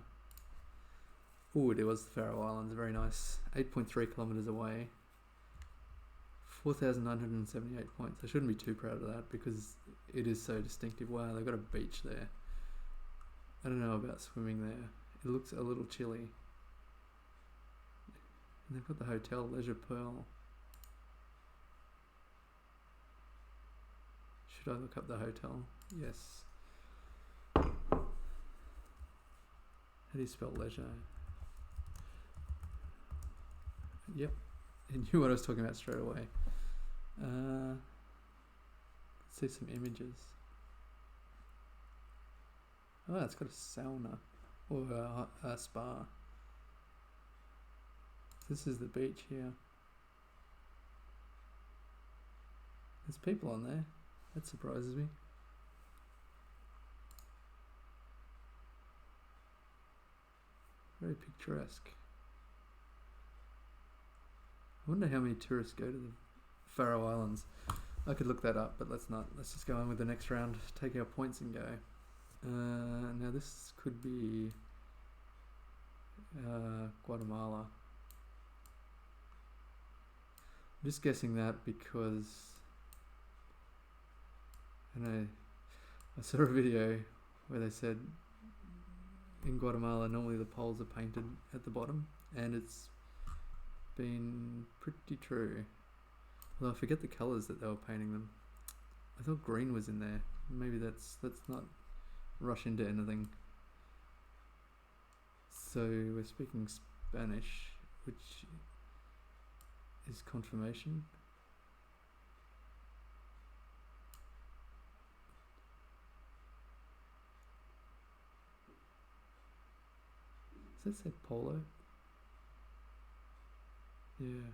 Ooh, there was the Faroe Islands, very nice. 8.3 kilometers away. 4,978 points. I shouldn't be too proud of that because it is so distinctive. Wow, they've got a beach there. I don't know about swimming there. It looks a little chilly. And they've got the hotel, Leisure Pearl. Should I look up the hotel? Yes. How do you spell leisure? Yep, I knew what I was talking about straight away. Let's see some images. Oh, it's got a sauna or a spa. This is the beach here. There's people on there. That surprises me. Very picturesque. I wonder how many tourists go to the Faroe Islands. I could look that up, but let's not. Let's just go on with the next round, take our points and go. Now this could be Guatemala. I'm just guessing that because I saw a video where they said in Guatemala normally the poles are painted at the bottom, and it's been pretty true. Although I forget the colours that they were painting them. I thought green was in there. Maybe let's not rush into anything. So we're speaking Spanish, which is confirmation. Does that say polo? Yeah.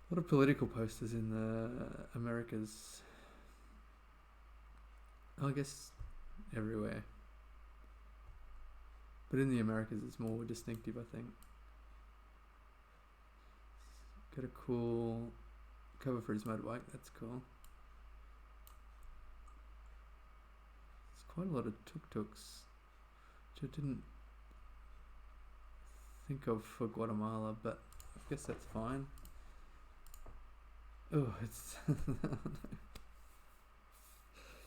A lot of political posters in the Americas. I guess everywhere. But in the Americas it's more distinctive, I think. Got a cool cover for his motorbike, that's cool. There's quite a lot of tuk-tuks, which I didn't think of for Guatemala, but I guess that's fine. Oh, it's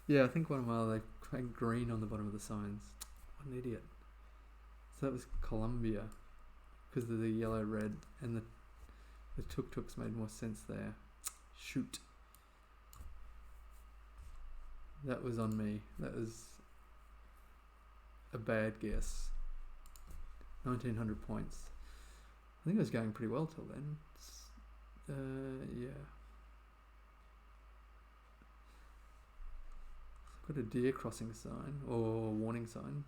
yeah, I think Guatemala, they paint green on the bottom of the signs. What an idiot. So that was Colombia, because of the yellow, red, and the tuk-tuks made more sense there. Shoot. That was on me. That was a bad guess. 1900 points. I think I was going pretty well till then. Yeah. Got a deer crossing sign, or warning sign.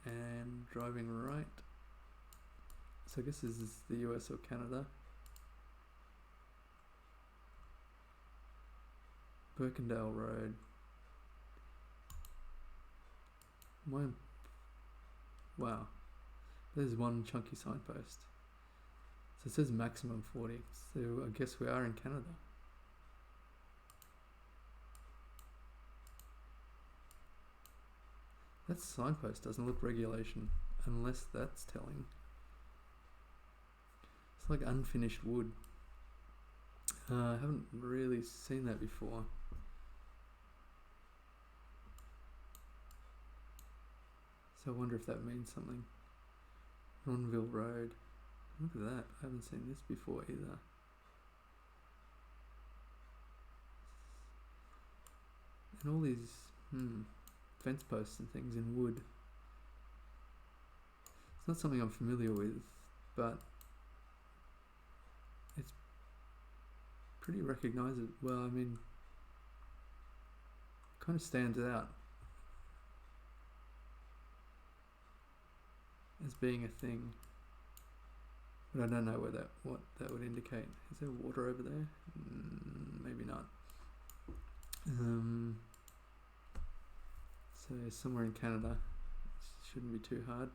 And driving right. So I guess this is the US or Canada. Birkendale Road. Wow. There's one chunky signpost. So it says maximum 40. So I guess we are in Canada. That signpost doesn't look regulation, unless that's telling. It's like unfinished wood. I haven't really seen that before. So I wonder if that means something. Ronville Road. Look at that. I haven't seen this before either. And all these fence posts and things in wood. It's not something I'm familiar with, but it's pretty recognizable. Well, I mean, kind of stands out as being a thing, but I don't know what that would indicate. Is there water over there? Maybe not. So somewhere in Canada. Shouldn't be too hard.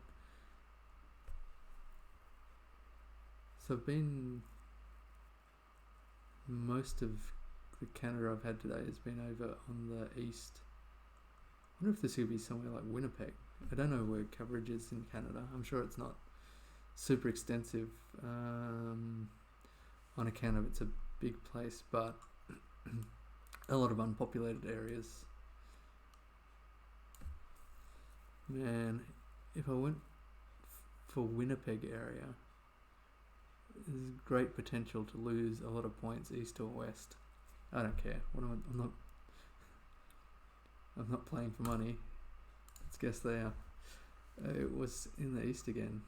So I've been, most of the Canada I've had today has been over on the east. I wonder if this could be somewhere like Winnipeg. I don't know where coverage is in Canada. I'm sure it's not super extensive on account of it's a big place, but a lot of unpopulated areas. Man, if I went for Winnipeg area, there's great potential to lose a lot of points east or west. I don't care. I'm not playing for money. Let's guess there. It was in the east again.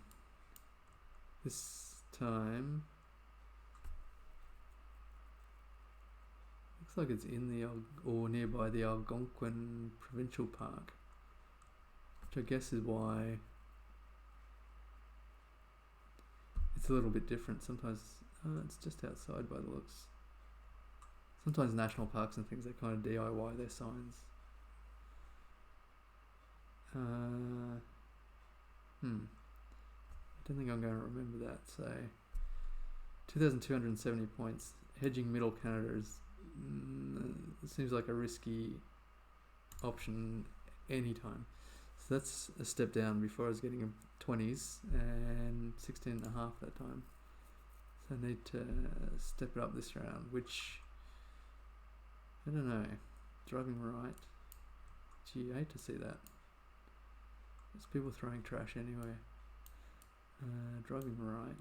This time looks like it's in the or nearby the Algonquin Provincial Park, which I guess is why it's a little bit different. Sometimes it's just outside by the looks. Sometimes national parks and things, they kind of DIY their signs. I don't think I'm going to remember that. So 2,270 points. Hedging middle Canada is seems like a risky option anytime. So that's a step down. Before I was getting 20s and 16.5 that time. So I need to step it up this round, which I don't know. Driving right. Gee, I hate to see that. There's people throwing trash anyway. Driving right.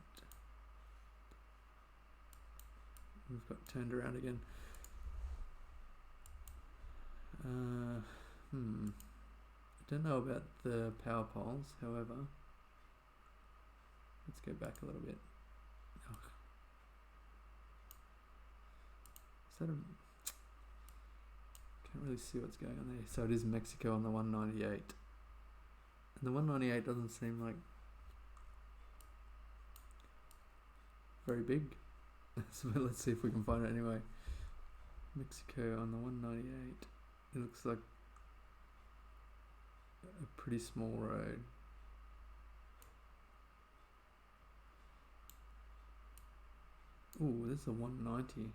We've got turned around again. I don't know about the power poles, however. Let's go back a little bit. Oh. Is that a... Can't really see what's going on there. So it is Mexico on the 198. And the 198 doesn't seem like very big. So let's see if we can find it anyway. Mexico on the 198. It looks like a pretty small road. Ooh, this is a 190.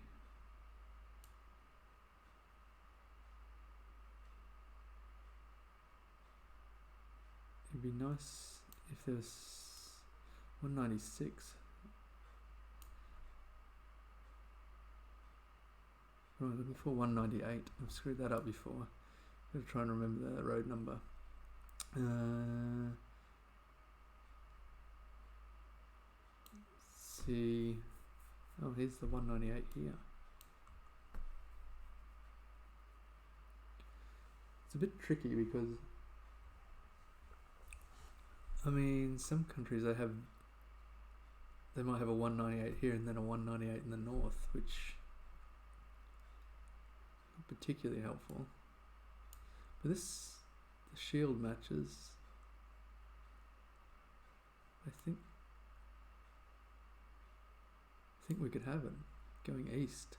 It'd be nice if there was 196. Oh, I'm looking for 198. I've screwed that up before. Gotta try and remember the road number. Let's see. Oh, here's the 198 here. It's a bit tricky because, I mean, some countries they might have a 198 here and then a 198 in the north, which not particularly helpful. But the shield matches. I think we could have it going east.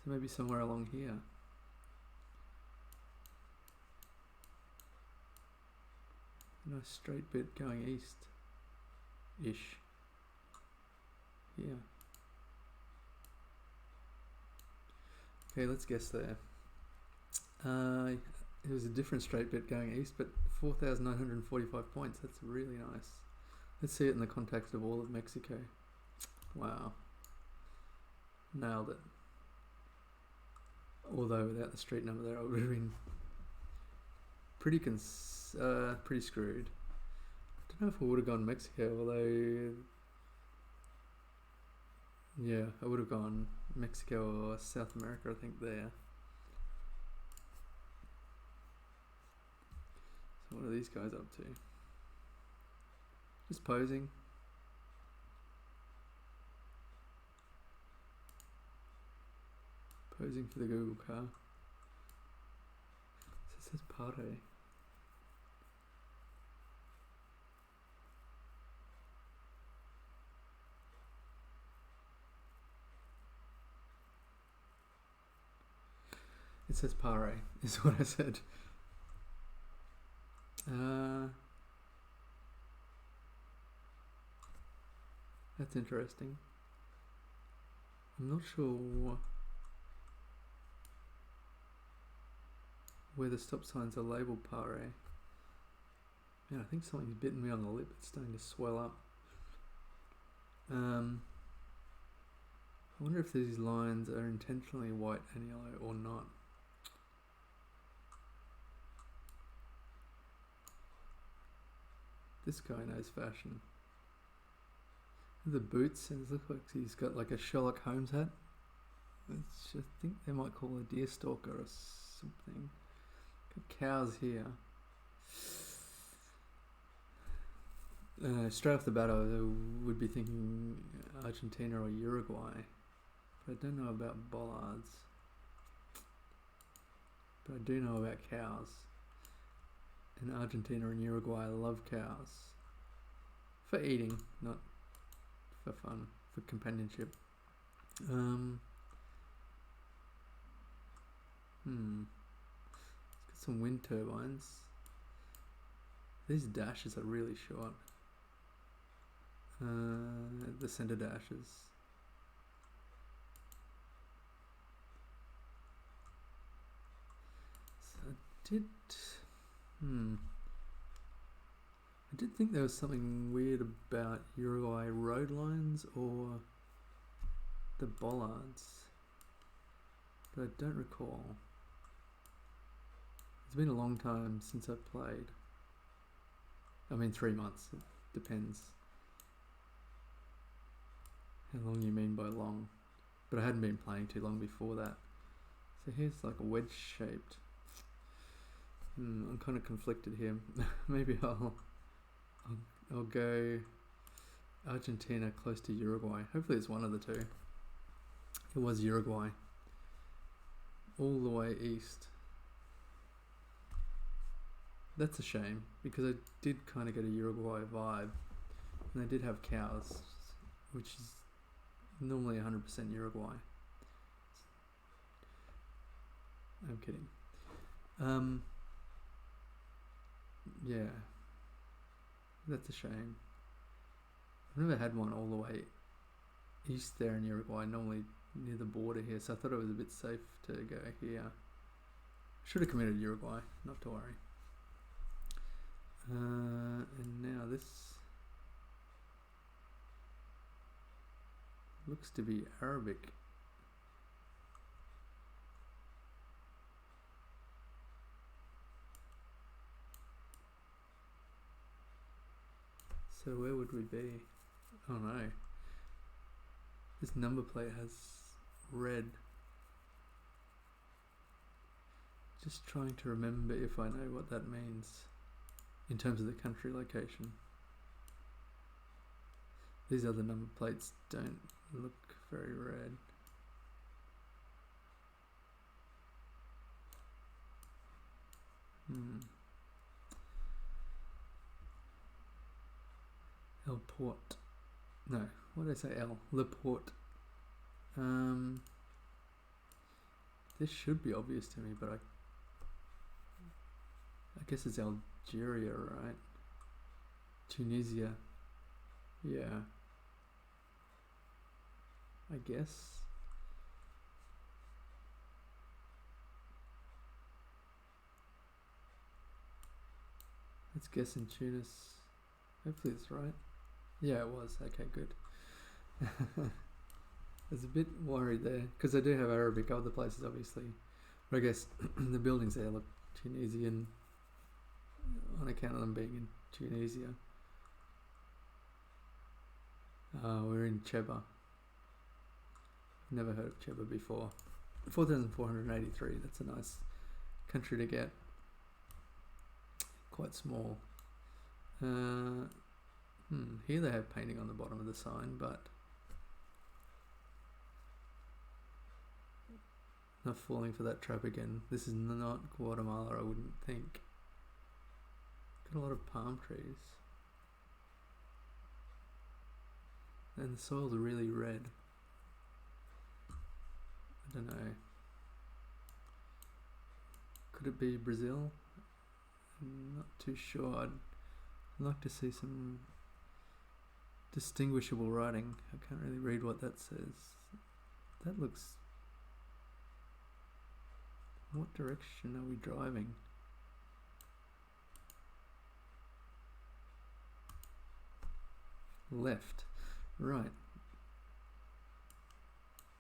So maybe somewhere along here. A nice straight bit going east-ish. Here. Okay, let's guess there. It was a different straight bit going east, but 4,945 points. That's really nice. Let's see it in the context of all of Mexico. Wow. Nailed it. Although without the street number there, I would have been pretty screwed. I don't know if I would have gone Mexico, although yeah, I would have gone Mexico or South America, I think there. So what are these guys up to? Just posing. Posing for the Google car. So it says Pare. It says Pare, is what I said. That's interesting. I'm not sure where the stop signs are labelled Pare. Man, I think something's bitten me on the lip. It's starting to swell up. I wonder if these lines are intentionally white and yellow or not. This guy knows fashion. The boots, and it looks like he's got like a Sherlock Holmes hat. I think they might call a deer stalker or something. Got cows here. Straight off the bat, I would be thinking Argentina or Uruguay, but I don't know about bollards. But I do know about cows. In Argentina and Uruguay, I love cows. For eating, not for fun, for companionship. It's got some wind turbines. These dashes are really short. The center dashes. So I did think there was something weird about Uruguay road lines or the bollards, but I don't recall. It's been a long time since I've played. I mean 3 months, it depends how long you mean by long. But I hadn't been playing too long before that. So here's like a wedge shaped. I'm kind of conflicted here. Maybe I'll go Argentina close to Uruguay. Hopefully it's one of the two. It was Uruguay. All the way east. That's a shame, because I did kind of get a Uruguay vibe. And they did have cows, which is Normally 100% Uruguay. I'm kidding. Yeah, that's a shame. I've never had one all the way east there in Uruguay, normally near the border here, so I thought it was a bit safe to go here. Should have committed Uruguay, not to worry. And now this looks to be Arabic. So where would we be? Oh no. This number plate has red. Just trying to remember if I know what that means in terms of the country location. These other number plates don't look very red. El Port. No, what did I say? Le Port. This should be obvious to me, but I guess it's Algeria, right? Tunisia. Yeah. I guess. Let's guess in Tunis. Hopefully it's right. Yeah, it was. Okay, good. I was a bit worried there, because I do have Arabic other places, obviously. But I guess the buildings there look Tunisian on account of them being in Tunisia. We're in Cheba. Never heard of Cheba before. 4,483, that's a nice country to get. Quite small. Here they have painting on the bottom of the sign, but not falling for that trap again. This is not Guatemala, I wouldn't think. Got a lot of palm trees. And the soil's really red. I don't know. Could it be Brazil? I'm not too sure. I'd like to see some distinguishable writing. I can't really read what that says. That looks... What direction are we driving? Left. Right.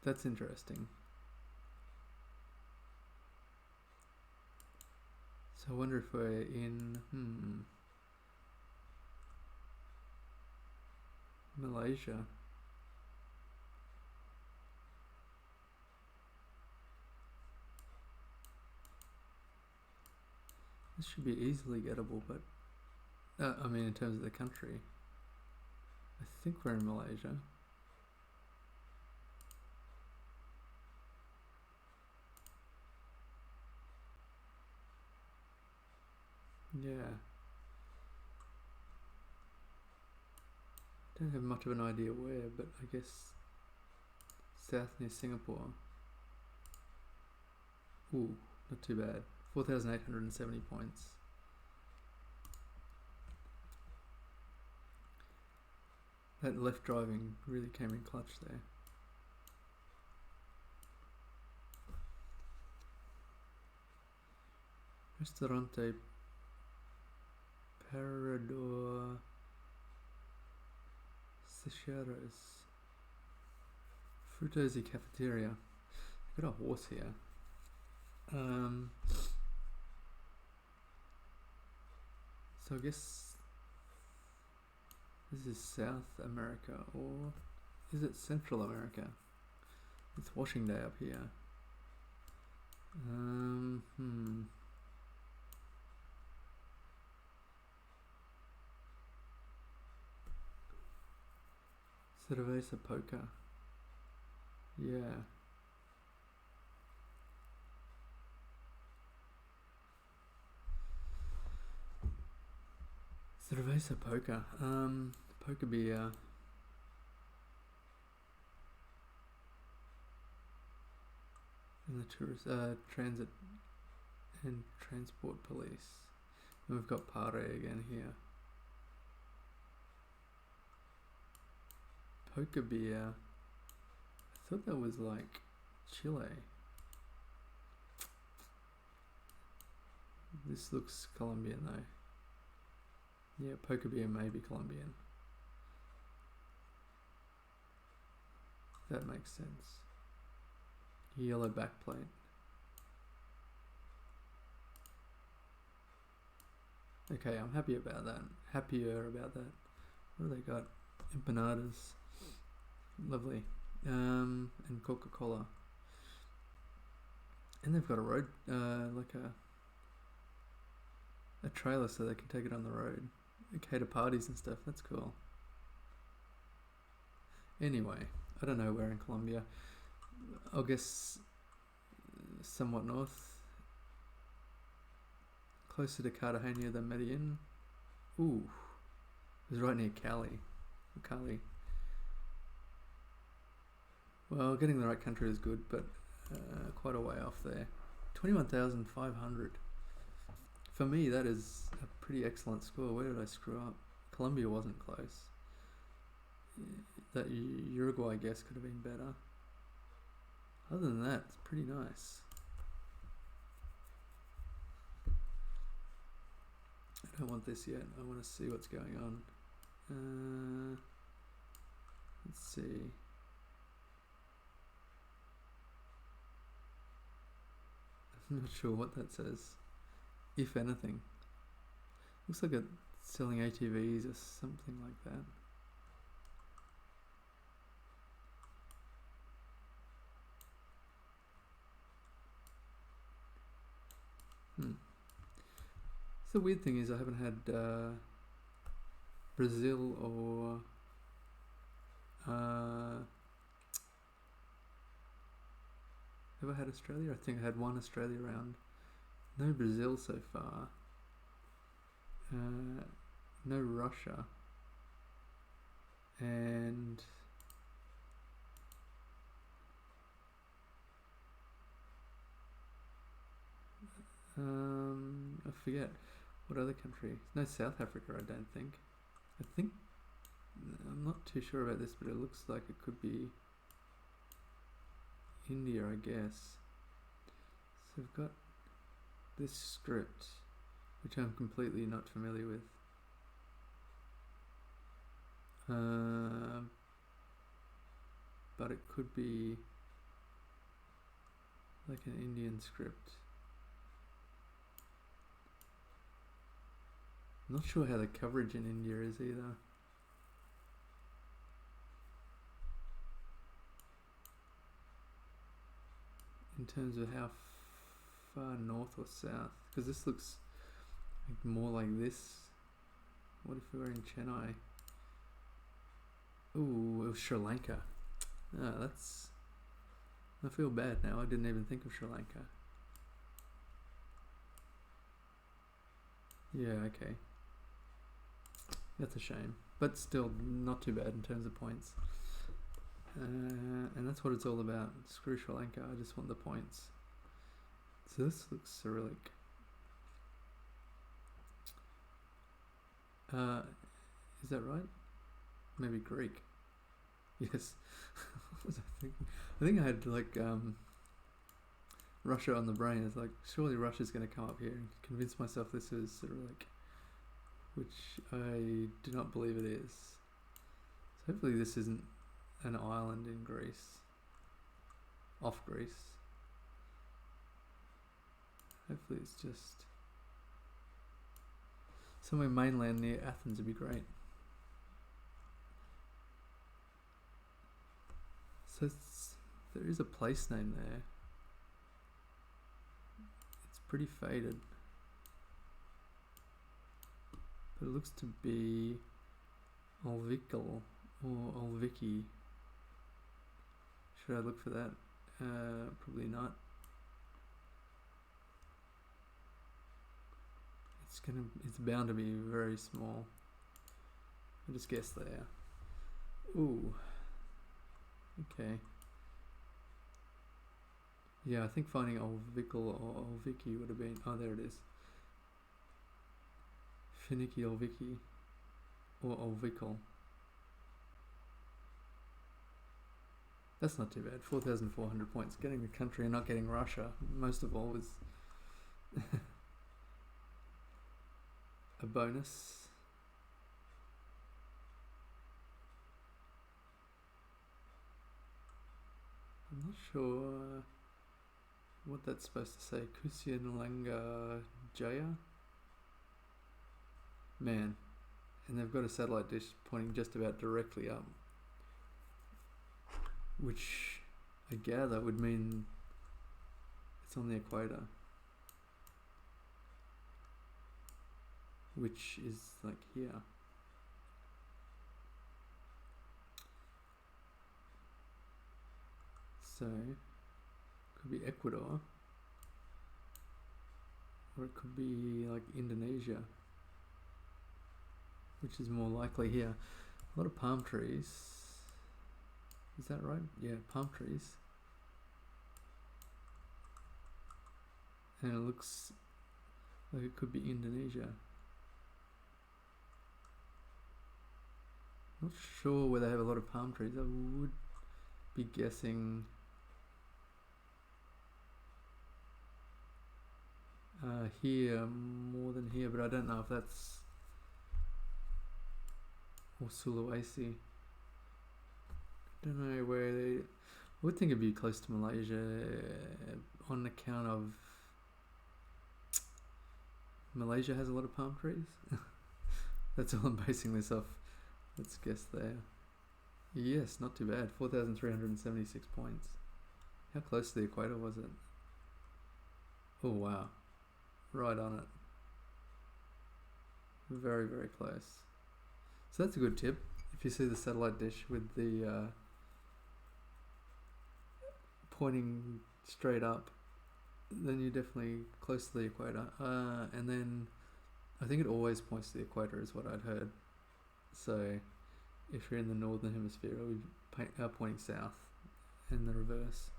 That's interesting. So I wonder if we're in Malaysia. This should be easily gettable, but I mean in terms of the country. I think we're in Malaysia. Yeah. Don't have much of an idea where, but I guess south near Singapore. Ooh, not too bad. 4,870 points. That left driving really came in clutch there. Restaurante Parador Seixeiros. Frutosi Cafeteria. Got a horse here. So I guess this is South America, or is it Central America? It's washing day up here. Cerveza Poker. Yeah. Cerveza Poker. Poker beer. and the tourist transit and transport police. And we've got Pare again here. Poker beer. I thought that was like Chile. This looks Colombian though. Yeah, poker beer may be Colombian. That makes sense. Yellow backplate. Okay, I'm happy about that. Happier about that. What do they got? Empanadas. Lovely. And Coca-Cola. And they've got a road, like a trailer so they can take it on the road. Cater parties and stuff. That's cool. Anyway, I don't know where in Colombia. I'll guess somewhat north. Closer to Cartagena than Medellin. Ooh. It was right near Cali. Well, getting the right country is good, but quite a way off there. 21,500. For me, that is a pretty excellent score. Where did I screw up? Colombia wasn't close. That Uruguay guess could have been better. Other than that, it's pretty nice. I don't want this yet. I want to see what's going on. Let's see. I'm not sure what that says. If anything. Looks like it's selling ATVs or something like that. So the weird thing is I haven't had Brazil or have I had Australia? I think I had one Australia round. No Brazil so far. No Russia. And I forget what other country. No South Africa, I don't think. I'm not too sure about this, but it looks like it could be India, I guess. So we've got this script, which I'm completely not familiar with. But it could be like an Indian script. I'm not sure how the coverage in India is either. In terms of how far north or south, because this looks like more like this. What if we were in Chennai? Ooh, it was Sri Lanka. Ah, that's... I feel bad now. I didn't even think of Sri Lanka. Yeah, okay. That's a shame. But still, not too bad in terms of points. And that's what it's all about. Screw Sri Lanka, I just want the points. So this looks Cyrillic. Is that right? Maybe Greek. Yes. What was I thinking? I think I had like Russia on the brain. It's like, surely Russia's going to come up here and convince myself this is Cyrillic, which I do not believe it is. So hopefully this isn't an island in Greece, off Greece. Hopefully it's just somewhere mainland near Athens would be great. So there is a place name there. It's pretty faded, but it looks to be Olvikal or Olviki. Should I look for that? Probably not. It's bound to be very small. I just guess there. Ooh. Okay. Yeah, I think finding Olvikal or Olviki would have been... Oh, there it is. Finiki Olviki or Olvikal. That's not too bad. 4,400 points. Getting the country and not getting Russia, most of all, was a bonus. I'm not sure what that's supposed to say. Kusianlanga Jaya? Man. And they've got a satellite dish pointing just about directly up. Which I gather would mean it's on the equator. Which is like here. So, could be Ecuador. Or it could be like Indonesia. Which is more likely here. A lot of palm trees. Is that right? Yeah, palm trees. And it looks like it could be Indonesia. Not sure where they have a lot of palm trees. I would be guessing here more than here, but I don't know if that's or Sulawesi. Don't know where they... I would think it'd be close to Malaysia on account of Malaysia has a lot of palm trees. That's all I'm basing this off. Let's guess there. Yes, not too bad. 4,376 points. How close to the equator was it? Oh wow. Right on it. Very, very close. So that's a good tip. If you see the satellite dish with the pointing straight up, then you're definitely close to the equator. And then I think it always points to the equator is what I'd heard. So if you're in the northern hemisphere, it'll be pointing south and the reverse.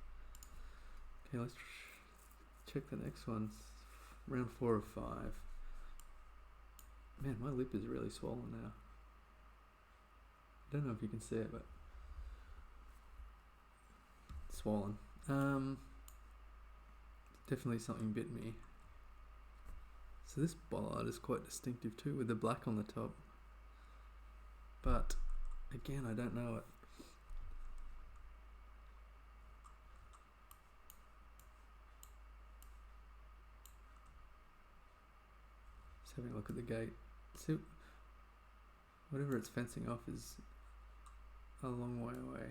Okay, let's check the next one. Round 4 of 5. Man, my lip is really swollen now. I don't know if you can see it, but it's swollen. Definitely something bit me. So this bollard is quite distinctive too, with the black on the top. But again, I don't know it. Just having a look at the gate. See, whatever it's fencing off is a long way away.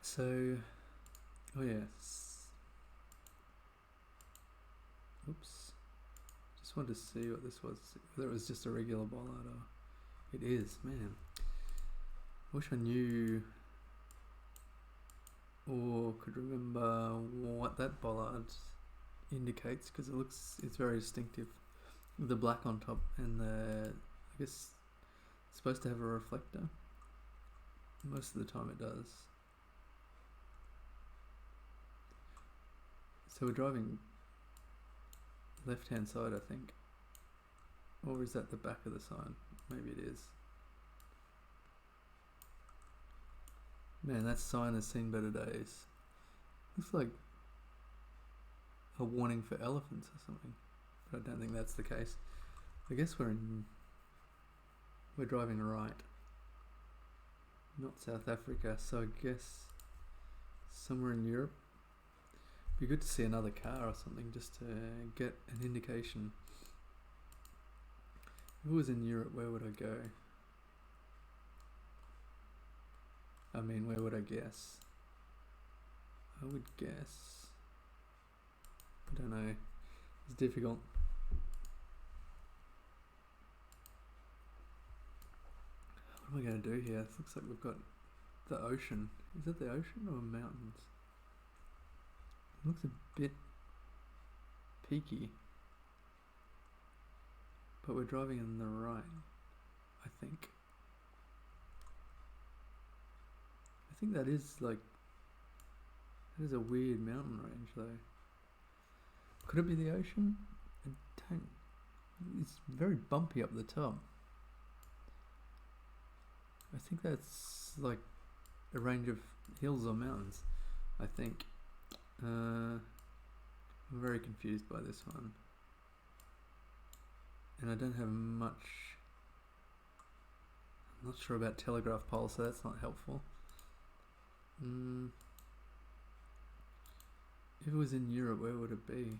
So, oh yes. Oops. Just wanted to see what this was, whether it was just a regular bollard or... It is, man. I wish I knew or could remember what that bollard indicates, because it's very distinctive. With the black on top and the, I guess it's supposed to have a reflector. Most of the time it does. So we're driving left hand side, I think. Or is that the back of the sign? Maybe it is. Man, that sign has seen better days. Looks like a warning for elephants or something, but I don't think that's the case. I guess we're driving right, not South Africa, so I guess somewhere in Europe. Be good to see another car or something just to get an indication. If it was in Europe, where would I go? I mean, where would I guess? I would guess... I don't know. It's difficult. What am I going to do here? It looks like we've got the ocean. Is that the ocean or mountains? It looks a bit peaky. But we're driving in the right. I think. I think that is like, that is a weird mountain range though. Could it be the ocean? I don't, it's very bumpy up the top. I think that's like a range of hills or mountains, I think. I'm very confused by this one. And I don't have much, I'm not sure about telegraph poles, so that's not helpful. If it was in Europe, where would it be?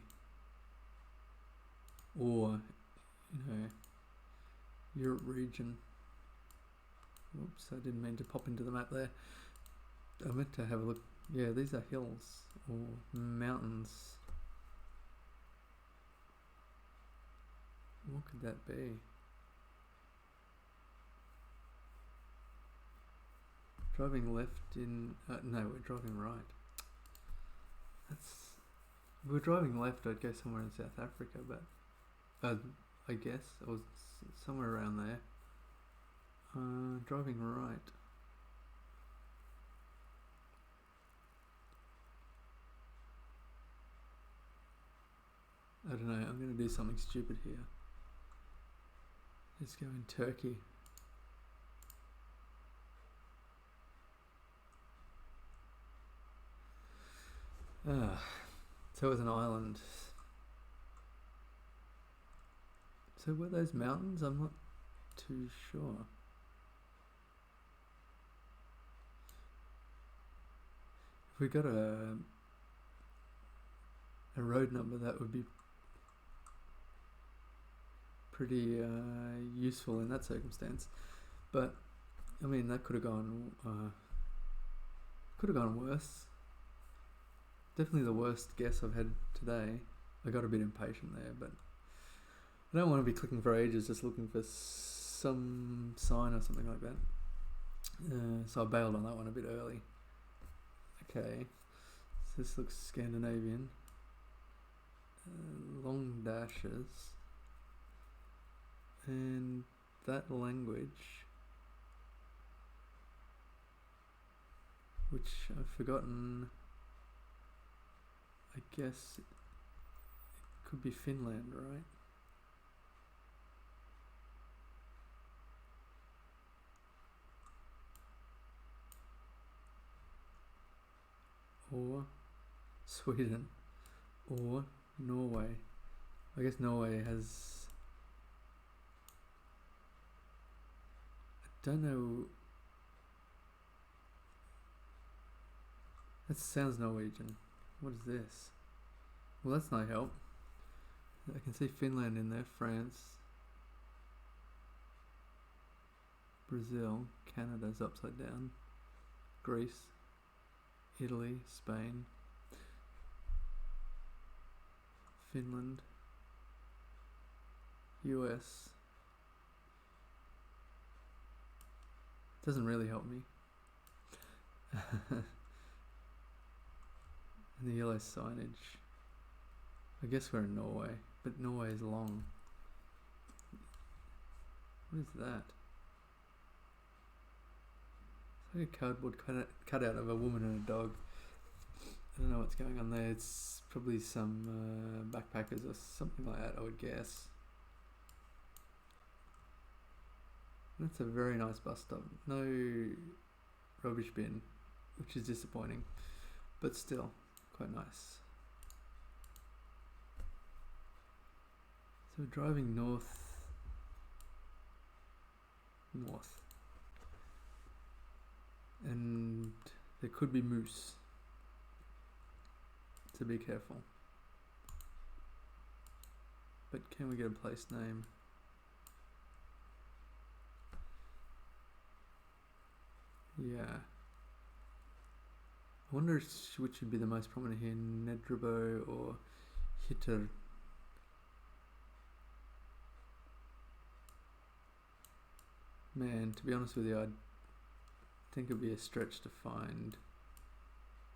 Or, you know, Europe region. Oops, I didn't mean to pop into the map there. I meant to have a look. Yeah, these are hills or mountains. What could that be? Driving left in... no, we're driving right. That's... If we're driving left, I'd go somewhere in South Africa, but... I guess, or somewhere around there. Driving right. I don't know, I'm going to do something stupid here. Let's go in Turkey. So it was an island. So were those mountains? I'm not too sure. If we got a road number, that would be pretty useful in that circumstance. But I mean, that could have gone worse. Definitely the worst guess I've had today. I got a bit impatient there, but I don't want to be clicking for ages just looking for some sign or something like that. So I bailed on that one a bit early. Okay, so this looks Scandinavian. Long dashes. And that language, which I've forgotten, I guess it could be Finland, right? Or Sweden, or Norway. I guess Norway has, I don't know, that sounds Norwegian. What is this? Well, that's no help. I can see Finland in there, France, Brazil, Canada's upside down, Greece, Italy, Spain, Finland, US. Doesn't really help me. And the yellow signage. I guess we're in Norway, but Norway is long. What is that? It's like a cardboard cutout of a woman and a dog. I don't know what's going on there. It's probably some backpackers or something like that, I would guess. That's a very nice bus stop. No rubbish bin, which is disappointing, but still quite nice. So we're driving north, and there could be moose, so be careful. But can we get a place name? Yeah. I wonder which would be the most prominent here, Nedrabo or Hitter. Man, to be honest with you, I think it'd be a stretch to find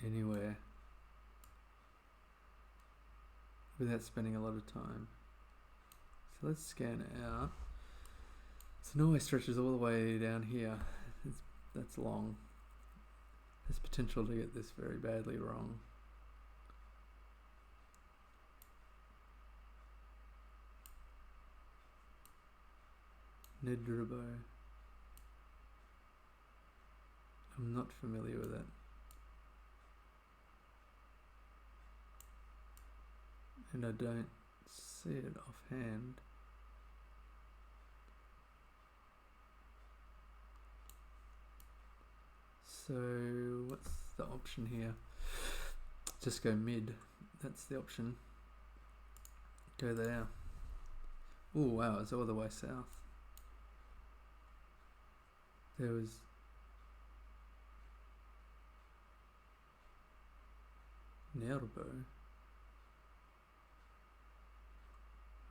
anywhere without spending a lot of time. So let's scan out. So Norway stretches all the way down here. That's long. There's potential to get this very badly wrong. Nedrebo. I'm not familiar with it. And I don't see it offhand. So what's the option here? Just go mid. That's the option. Go there. Oh wow, it's all the way south. There was Nerbo.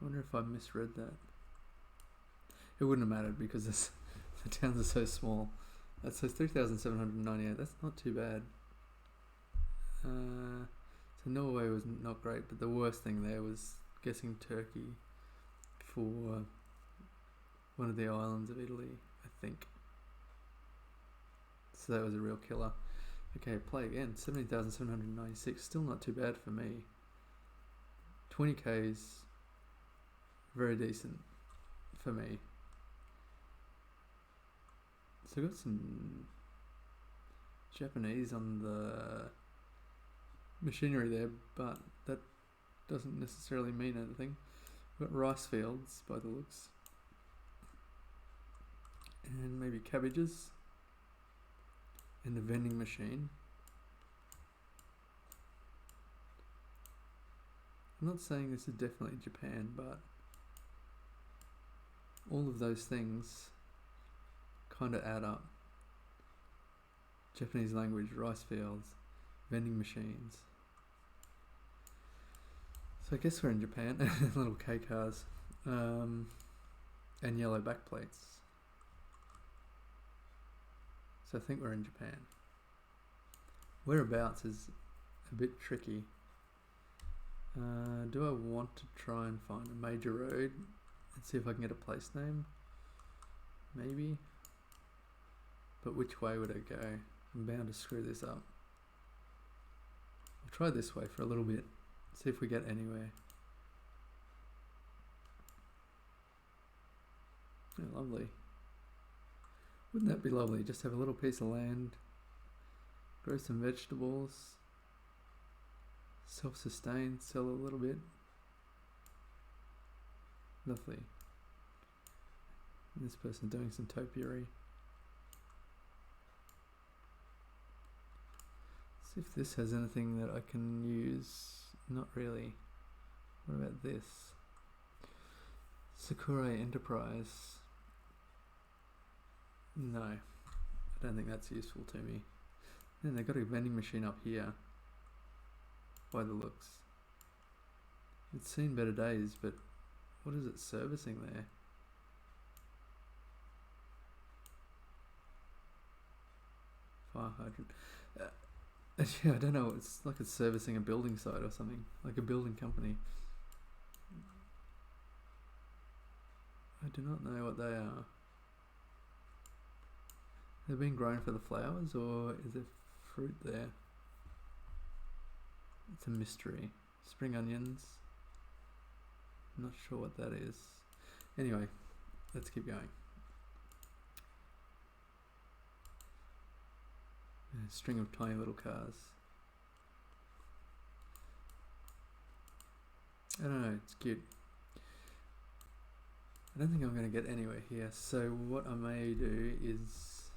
I wonder if I misread that. It wouldn't have mattered because the towns are so small. That says 3,798. That's not too bad. So Norway was not great, but the worst thing there was guessing Turkey for one of the islands of Italy, I think. So that was a real killer. Okay, play again. 17,796. Still not too bad for me. 20k's very decent for me. So I've got some Japanese on the machinery there, but that doesn't necessarily mean anything. We've got rice fields by the looks. And maybe cabbages. And a vending machine. I'm not saying this is definitely Japan, but all of those things kind of add up. Japanese language, rice fields, vending machines. So I guess we're in Japan. Little K cars. And yellow backplates. So I think we're in Japan. Whereabouts is a bit tricky. Do I want to try and find a major road and see if I can get a place name? Maybe. But which way would I go? I'm bound to screw this up. I'll try this way for a little bit. See if we get anywhere. Oh, lovely. Wouldn't that be lovely? Just have a little piece of land, grow some vegetables, self-sustain, sell a little bit. Lovely. And this person doing some topiary. See if this has anything that I can use. Not really. What about this? Sakura Enterprise. No, I don't think that's useful to me. Then they've got a vending machine up here, by the looks. It's seen better days, but what is it servicing there? Fire hydrant. Yeah, I don't know. It's like it's servicing a building site or something, like a building company. I do not know what they are. They're being grown for the flowers, or is there fruit there? It's a mystery. Spring onions. Not sure what that is. Anyway, let's keep going. A string of tiny little cars. I don't know, it's cute. I don't think I'm going to get anywhere here, so what I may do is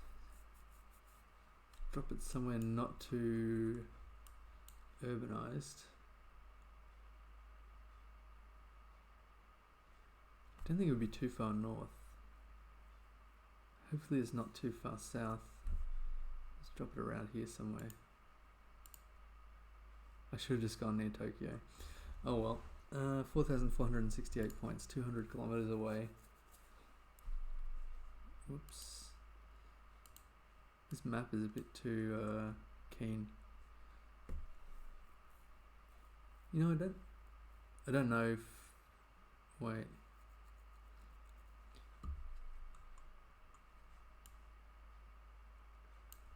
drop it somewhere not too urbanized. I don't think it would be too far north. Hopefully it's not too far south. Let's drop it around here somewhere. I should have just gone near Tokyo. Oh well. 4,468 points, 200 kilometers away. Whoops. This map is a bit too keen. You know, I don't know if... Wait.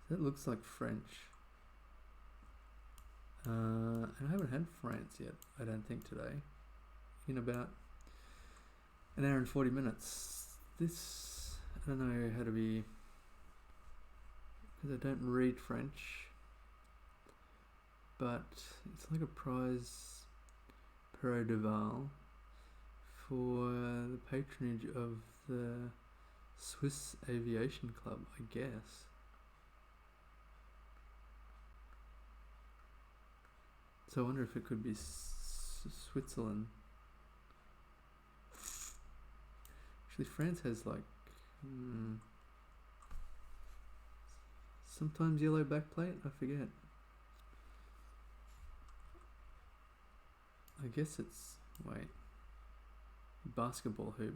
That looks like French. And I haven't had France yet, I don't think, today. In about an hour and 40 minutes. This, I don't know how to be, because I don't read French, but it's like a prize Perot de Val for the patronage of the Swiss Aviation Club, I guess. So I wonder if it could be Switzerland. Actually, France has like sometimes yellow backplate. I forget. I guess it's basketball hoop.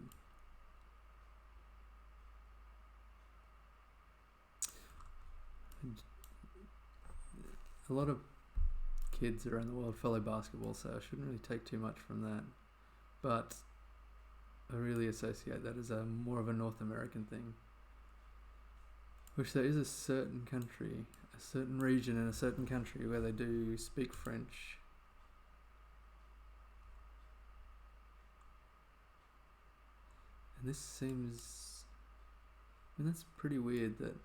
A lot of kids around the world follow basketball, so I shouldn't really take too much from that. But I really associate that as more of a North American thing. Which there is a certain country, a certain region in a certain country where they do speak French. And this seems, I mean, that's pretty weird that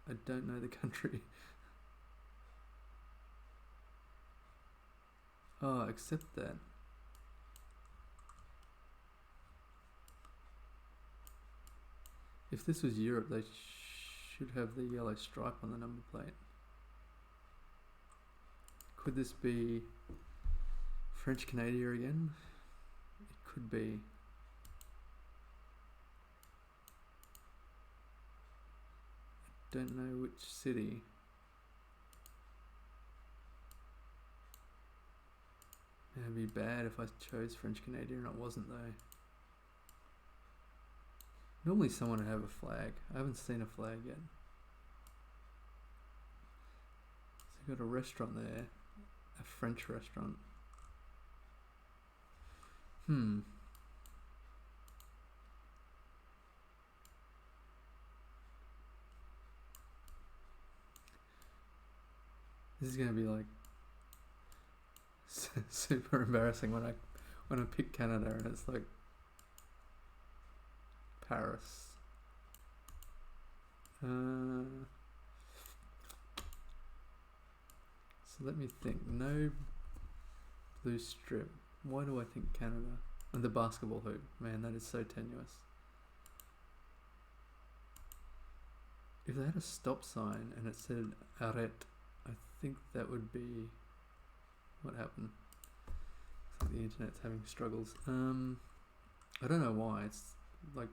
I don't know the country. Oh, accept that. If this was Europe, they should have the yellow stripe on the number plate. Could this be French Canada again? It could be. I don't know which city. It'd be bad if I chose French Canada and it wasn't though. Normally someone would have a flag. I haven't seen a flag yet. So you've got a restaurant there. A French restaurant. This is gonna be like super embarrassing when I pick Canada and it's like Paris. So let me think. No blue strip. Why do I think Canada? And the basketball hoop. Man, that is so tenuous. If they had a stop sign and it said arrête, I think that would be what happened. Looks like the internet's having struggles. I don't know why. It's like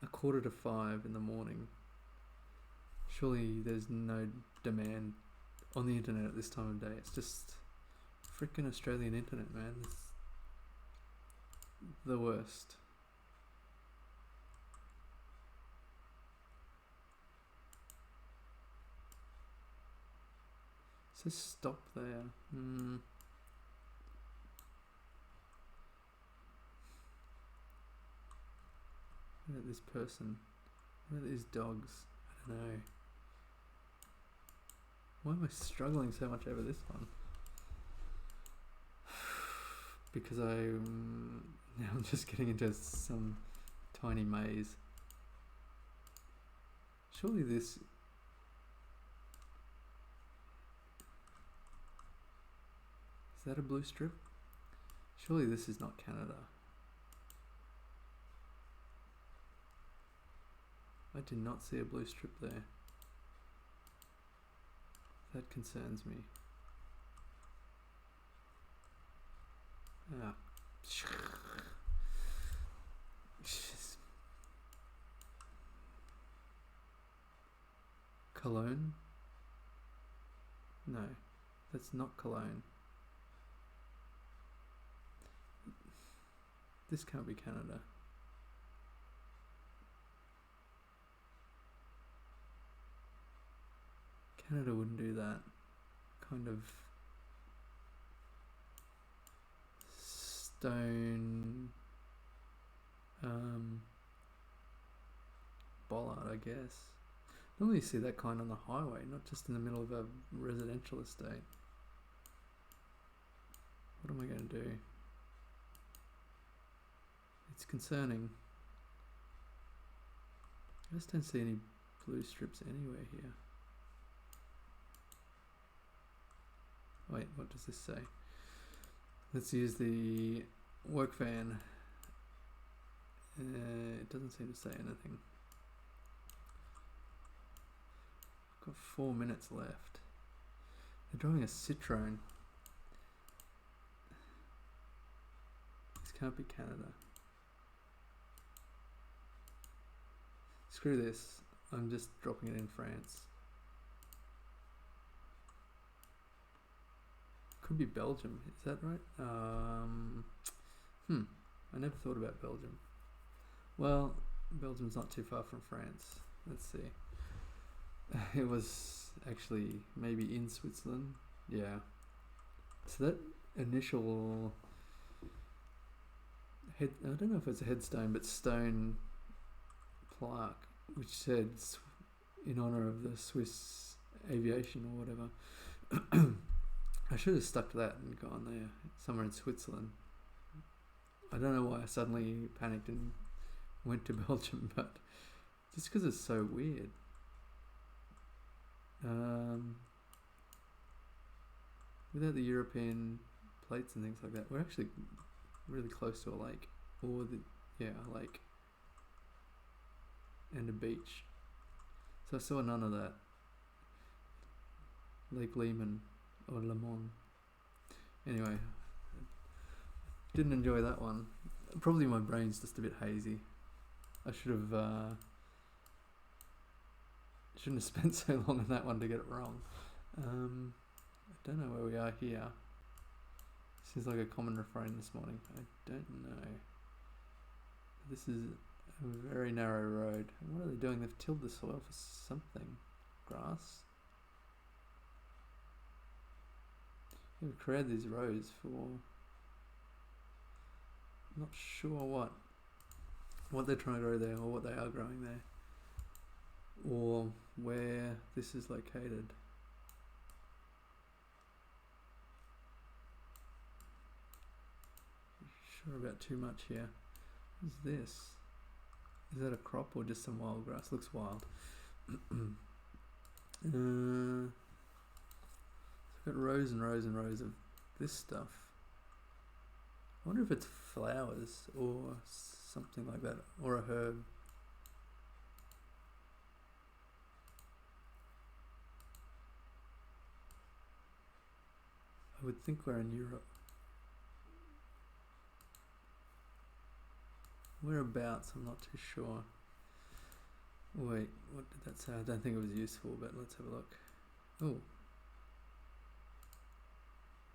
4:45 in the morning. Surely there's no demand on the internet at this time of day. It's just freaking Australian internet, man. It's the worst. It says stop there. What about this person? What about these dogs? I don't know. Why am I struggling so much over this one? Because now I'm just getting into some tiny maze. Surely this... Is that a blue strip? Surely this is not Canada. I did not see a blue strip there. That concerns me. Ah. Cologne? No, that's not Cologne. This can't be Canada. Canada wouldn't do that. Kind of stone bollard, I guess. Normally you see that kind on the highway, not just in the middle of a residential estate. What am I going to do? It's concerning. I just don't see any blue strips anywhere here. Wait, what does this say? Let's use the work van. It doesn't seem to say anything. I've got 4 minutes left. They're driving a Citroen. This can't be Canada. Screw this. I'm just dropping it in France. Could be Belgium. Is that right? I never thought about Belgium. Well, Belgium's not too far from France. Let's see. It was actually maybe in Switzerland. Yeah. So that initial head, I don't know if it's a headstone, but stone plaque, which said in honor of the Swiss aviation or whatever. I should have stuck to that and gone there, somewhere in Switzerland. I don't know why I suddenly panicked and went to Belgium, but just because it's so weird. Without the European plates and things like that, we're actually really close to a lake, or a lake and a beach. So I saw none of that. Lake Lehman or Le Mans. Anyway, didn't enjoy that one. Probably my brain's just a bit hazy. I shouldn't have spent so long on that one to get it wrong. I don't know where we are here. Seems like a common refrain this morning. I don't know. This is a very narrow road. What are they doing? They've tilled the soil for something. Grass? They've created these rows for... not sure what they're trying to grow there, or what they are growing there, or where this is located. Sure about too much here. What's this? Is that a crop or just some wild grass? Looks wild. It's got rows and rows and rows of this stuff. I wonder if it's flowers or something like that, or a herb. I would think we're in Europe. Whereabouts, I'm not too sure. Wait, what did that say? I don't think it was useful, but let's have a look. Oh.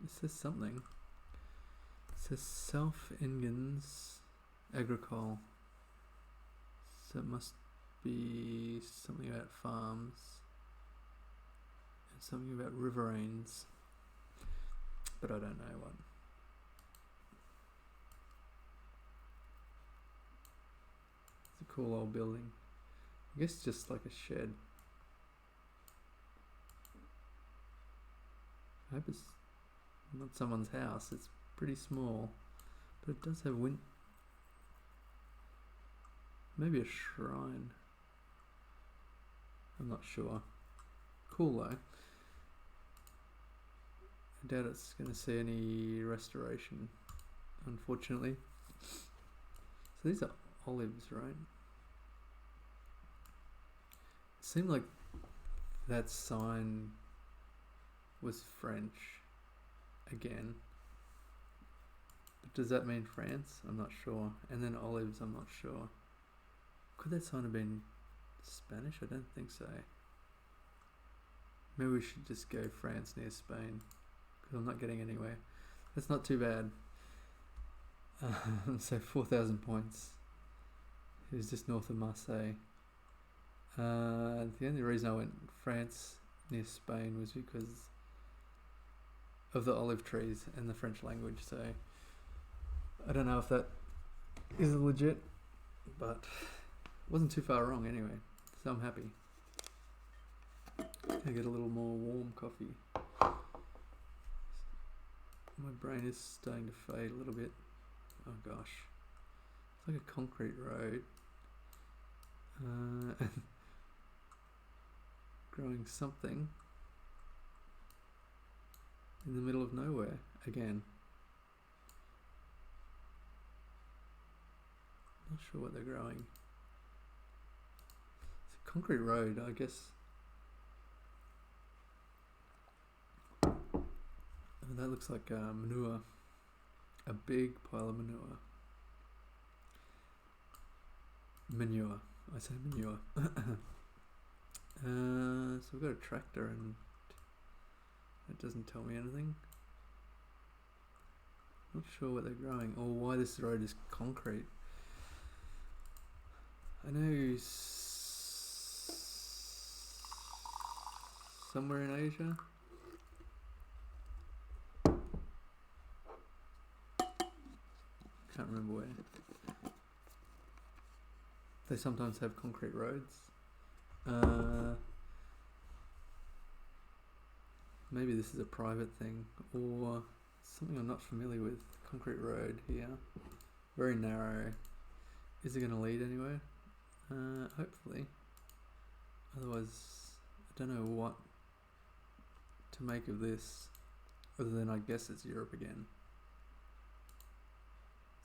It says something. It says South Engens Agricole. So it must be something about farms. And something about riverains. But I don't know what. It's a cool old building. I guess just like a shed. I hope it's not someone's house. It's pretty small, but it does have maybe a shrine. I'm not sure. Cool though. I doubt it's going to see any restoration, unfortunately. So these are olives, right? It seemed like that sign was French again. But does that mean France? I'm not sure. And then olives, I'm not sure. Could that sign have been Spanish? I don't think so. Maybe we should just go France near Spain, because I'm not getting anywhere. That's not too bad. So 4,000 points. It was just north of Marseille. The only reason I went France near Spain was because of the olive trees and the French language. So I don't know if that is legit, but it wasn't too far wrong anyway. So I'm happy. I get a little more warm coffee. My brain is starting to fade a little bit. Oh gosh. It's like a concrete road. Growing something in the middle of nowhere again. Not sure what they're growing. It's a concrete road, I guess. Oh, that looks like manure. A big pile of manure. Manure. I say manure. So we've got a tractor and it doesn't tell me anything. Not sure what they're growing or why this road is concrete. I know somewhere in Asia. Can't remember where. They sometimes have concrete roads. Maybe this is a private thing or something I'm not familiar with. Concrete road here. Very narrow. Is it going to lead anywhere? Hopefully. Otherwise, I don't know what to make of this. Other than I guess it's Europe again.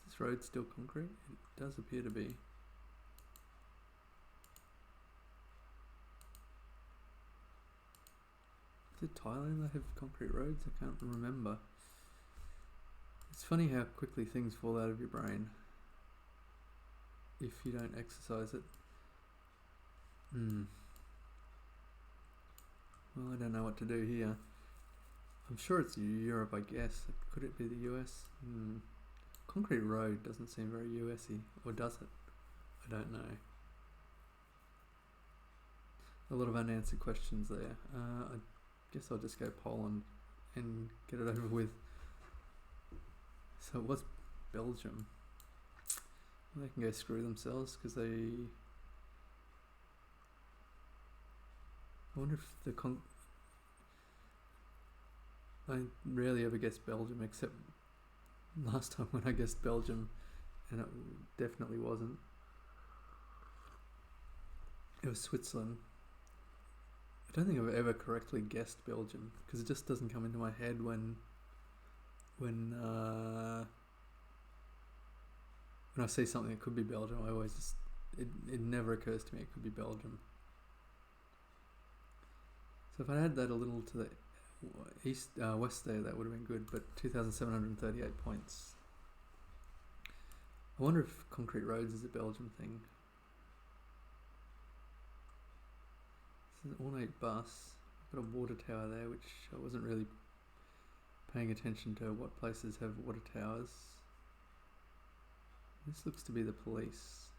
Is this road still concrete? It does appear to be. Is it Thailand that have concrete roads? I can't remember. It's funny how quickly things fall out of your brain if you don't exercise it. Well, I don't know what to do here. I'm sure it's Europe, I guess. Could it be the US? Concrete road doesn't seem very US-y, or does it? I don't know. A lot of unanswered questions there. I guess I'll just go Poland and get it over with. So what's Belgium? Well, they can go screw themselves because they... I wonder if the I rarely ever guess Belgium except last time when I guessed Belgium and it definitely wasn't. It was Switzerland. I don't think I've ever correctly guessed Belgium because it just doesn't come into my head when I see something that could be Belgium. I always just it never occurs to me it could be Belgium. So if I add that a little to the west there, that would have been good, but 2,738 points. I wonder if concrete roads is a Belgium thing. This is an ornate bus. Got a water tower there, which I wasn't really paying attention to what places have water towers. This looks to be the police.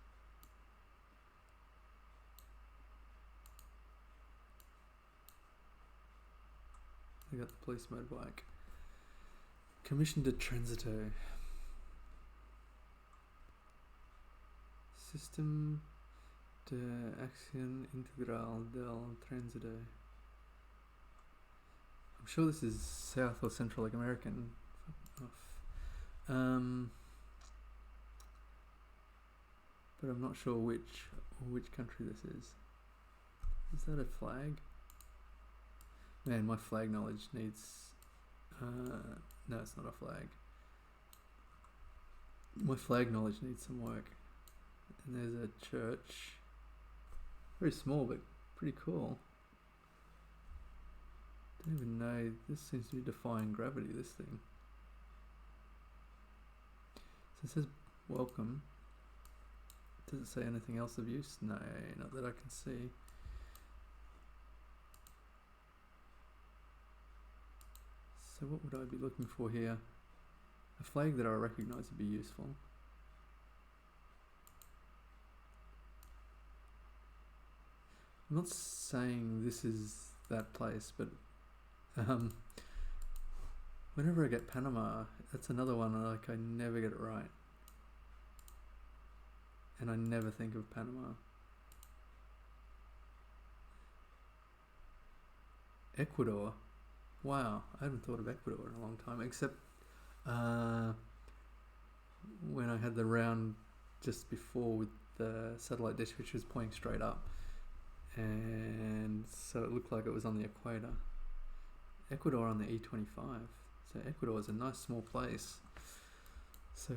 They got the police motorbike. Commission de Transito. System de Acción Integral del Tránsito. I'm sure this is South or Central American. But I'm not sure which country this is. Is that a flag? Man, my flag knowledge needs... no, it's not a flag. My flag knowledge needs some work. And there's a church. Very small, but pretty cool. Don't even know. This seems to be defying gravity, this thing. So it says welcome. Does it say anything else of use? No, not that I can see. So what would I be looking for here? A flag that I recognise would be useful. I'm not saying this is that place, but whenever I get Panama, that's another one like I never get it right. And I never think of Panama. Ecuador. Wow, I haven't thought of Ecuador in a long time, except when I had the round just before with the satellite dish, which was pointing straight up, and so it looked like it was on the equator. Ecuador on the E25, so Ecuador is a nice small place, so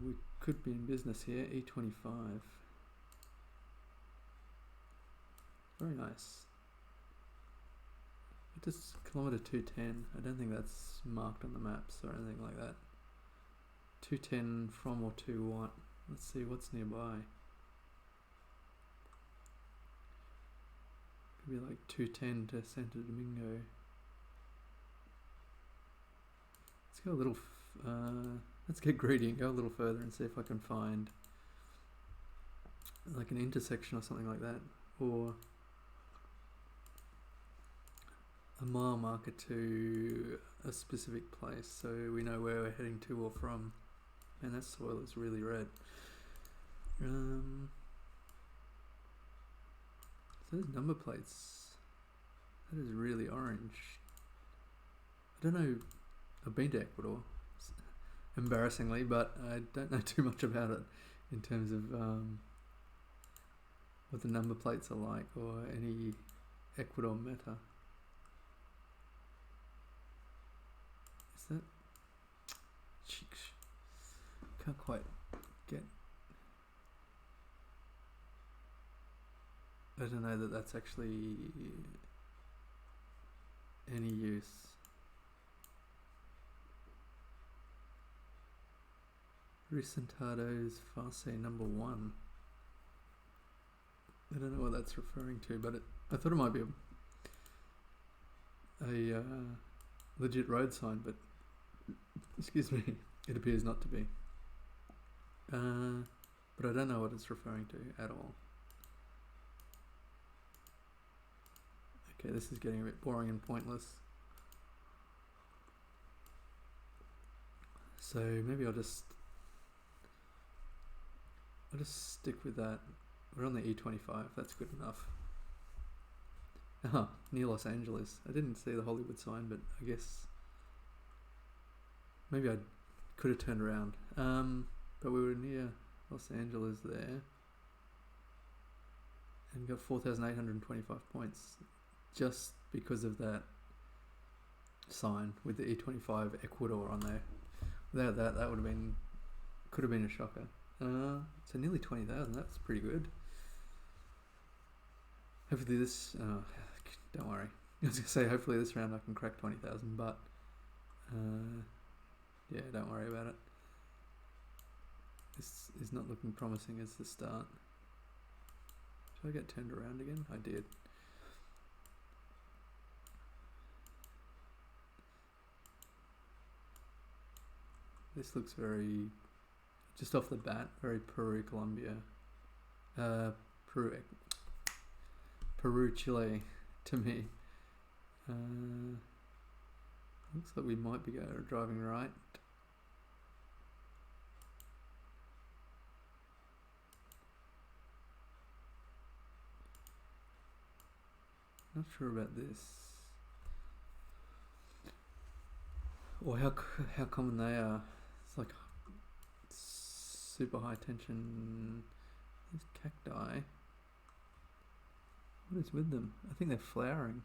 we could be in business here. E25, very nice. It is kilometer 210. I don't think that's marked on the maps or anything like that. 210 from or to what? Let's see what's nearby. Could be like 210 to Santo Domingo. Let's go a little, let's get greedy and go a little further and see if I can find like an intersection or something like that, or a mile marker to a specific place so we know where we're heading to or from. And that soil is really red. So those number plates, that is really orange. I don't know, I've been to Ecuador, embarrassingly, but I don't know too much about it in terms of what the number plates are like or any Ecuador meta. Is that? Can't quite get. I don't know that that's actually any use. Recentados Farce number 1. I don't know what that's referring to, but I thought it might be a legit road sign, but excuse me, it appears not to be. But I don't know what it's referring to at all. Okay, this is getting a bit boring and pointless. So maybe I'll just stick with that. We're on the E25, that's good enough. Near Los Angeles. I didn't see the Hollywood sign, but I guess maybe I could have turned around. But we were near Los Angeles there and got 4,825 points just because of that sign with the E25 Ecuador on there. Without that, that could have been a shocker. So nearly 20,000, that's pretty good. Hopefully this, don't worry. I was going to say hopefully this round I can crack 20,000, but yeah, don't worry about it. This is not looking promising as the start. Should I get turned around again? I did. This looks very, just off the bat, very Peru, Colombia. Peru, Chile to me. Looks like we might be driving right. Not sure about this, or how common they are. It's like super high tension. These cacti. What is with them? I think they're flowering.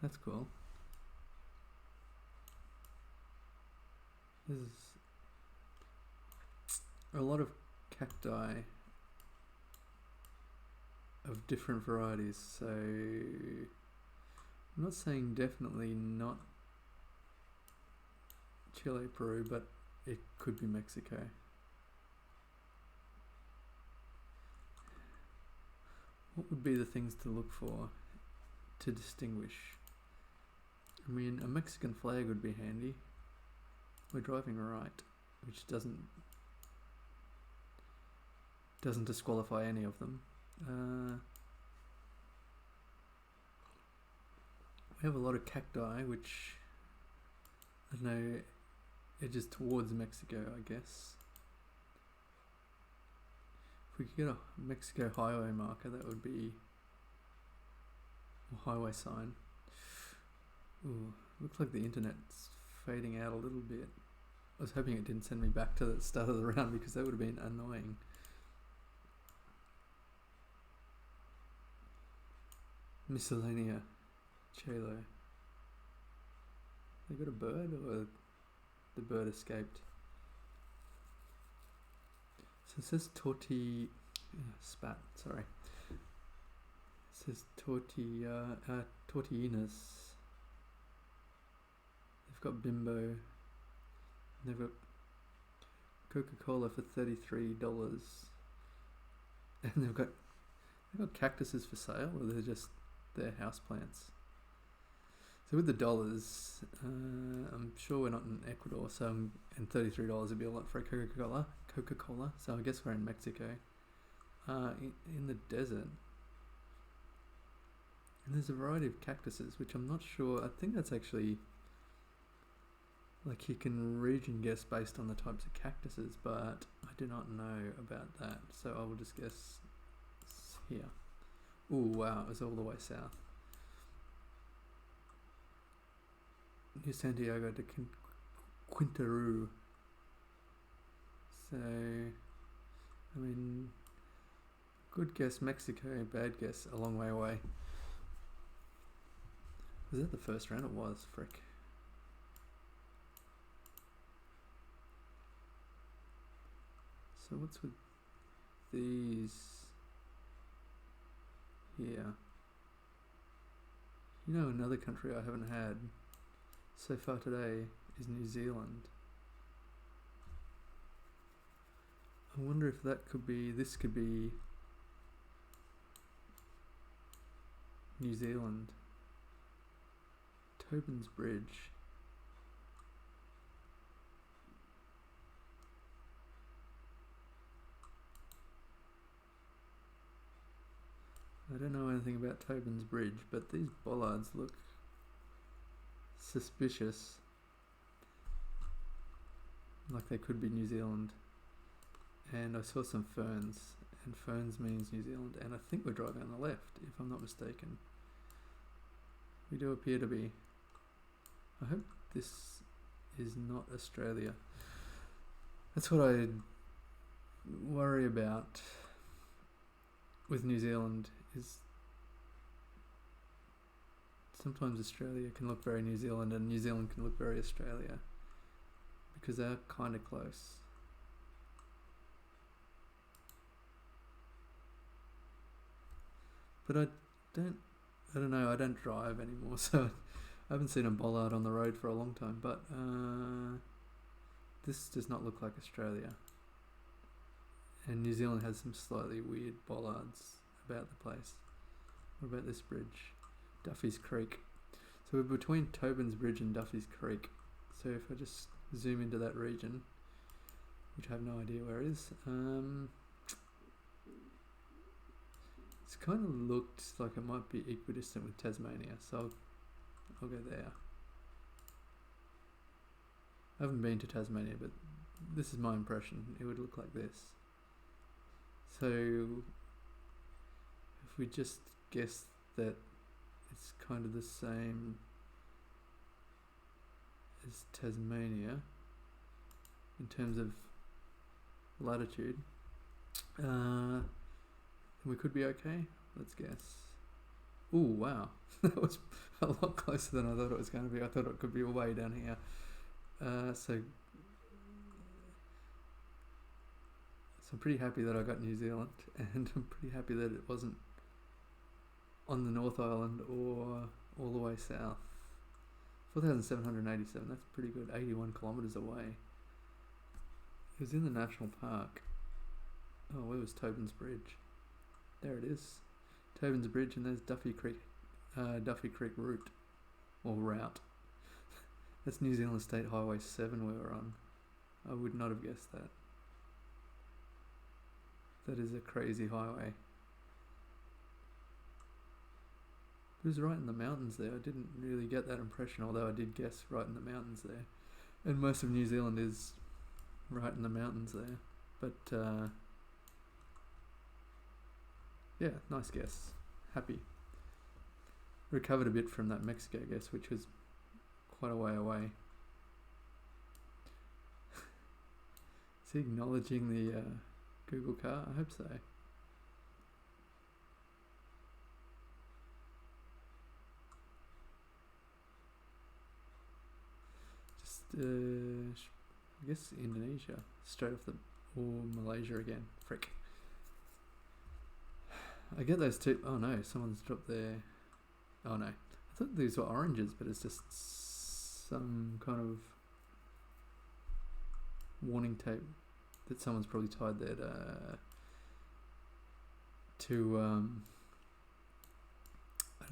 That's cool. There's a lot of cacti of different varieties, so I'm not saying definitely not Chile, Peru, but it could be Mexico. What would be the things to look for to distinguish? I mean, a Mexican flag would be handy. We're driving right, which doesn't disqualify any of them. We have a lot of cacti, which I don't know, edges towards Mexico, I guess. If we could get a Mexico highway marker, that would be a highway sign. Ooh, looks like the internet's fading out a little bit. I was hoping it didn't send me back to the start of the round because that would have been annoying. Miscellanea. Chelo. They got a bird or the bird escaped? So it says spat, sorry. It says tortillinas. They've got Bimbo. They've got Coca-Cola for $33. And they've got cactuses for sale, or they're just their houseplants. So with the dollars, I'm sure we're not in Ecuador, and $33 would be a lot for a Coca-Cola. So I guess we're in Mexico, in the desert. And there's a variety of cactuses, which I'm not sure. I think that's actually, like, you can region guess based on the types of cactuses, but I do not know about that. So I will just guess here. Ooh, wow, it was all the way south. New Santiago de Quintaru. So, I mean, good guess Mexico, bad guess a long way away. Was that the first round? It was, frick. So what's with these here? You know, another country I haven't had so far today is New Zealand. I wonder if that could be, this could be New Zealand. Tobin's Bridge. I don't know anything about Tobin's Bridge, but these bollards look suspicious. Like they could be New Zealand. And I saw some ferns, and ferns means New Zealand, and I think we're driving on the left, if I'm not mistaken. We do appear to be. I hope this is not Australia. That's what I worry about with New Zealand, is sometimes Australia can look very New Zealand and New Zealand can look very Australia, because they're kind of close. But I don't know, I don't drive anymore, so I haven't seen a bollard on the road for a long time, but this does not look like Australia. And New Zealand has some slightly weird bollards about the place. What about this bridge? Duffy's Creek. So we're between Tobin's Bridge and Duffy's Creek. So if I just zoom into that region, which I have no idea where it is, it's kind of looked like it might be equidistant with Tasmania, so I'll go there. I haven't been to Tasmania, but this is my impression. It would look like this. So if we just guess that it's kind of the same as Tasmania in terms of latitude, we could be okay. Let's guess. Ooh, wow. That was a lot closer than I thought it was going to be. I thought it could be way down here. So I'm pretty happy that I got New Zealand, and I'm pretty happy that it wasn't on the North Island or all the way south. 4,787, that's pretty good. 81 kilometres away. It was in the national park. Oh, where was Tobin's Bridge? There it is. Tobin's Bridge, and there's Duffy Creek route, or route. That's New Zealand State Highway 7 we were on. I would not have guessed that. That is a crazy highway. It was right in the mountains there. I didn't really get that impression, although I did guess right in the mountains there. And most of New Zealand is right in the mountains there. But yeah, nice guess. Happy. Recovered a bit from that Mexico guess, which was quite a way away. Is he acknowledging the Google car? I hope so. Just, I guess Indonesia, straight off the, or Malaysia again. Frick. I get those two. Oh no, someone's dropped their. Oh no, I thought these were oranges, but it's just some kind of warning tape that someone's probably tied there to I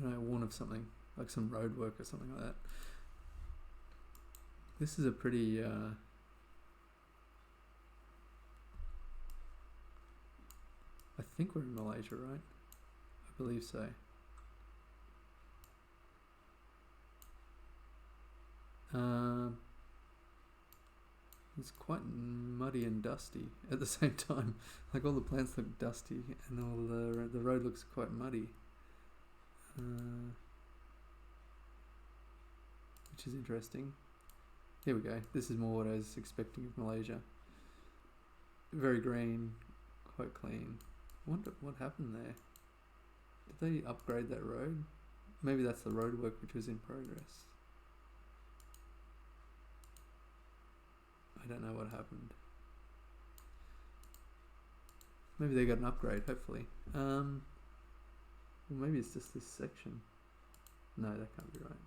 don't know, warn of something, like some road work or something like that. This is a pretty I think we're in Malaysia, right? I believe so. It's quite muddy and dusty at the same time. Like all the plants look dusty and all the road looks quite muddy. Which is interesting. Here we go. This is more what I was expecting of Malaysia. Very green, quite clean. I wonder what happened there. Did they upgrade that road? Maybe that's the road work which was in progress. I don't know what happened. Maybe they got an upgrade, hopefully. Well, maybe it's just this section. No, that can't be right.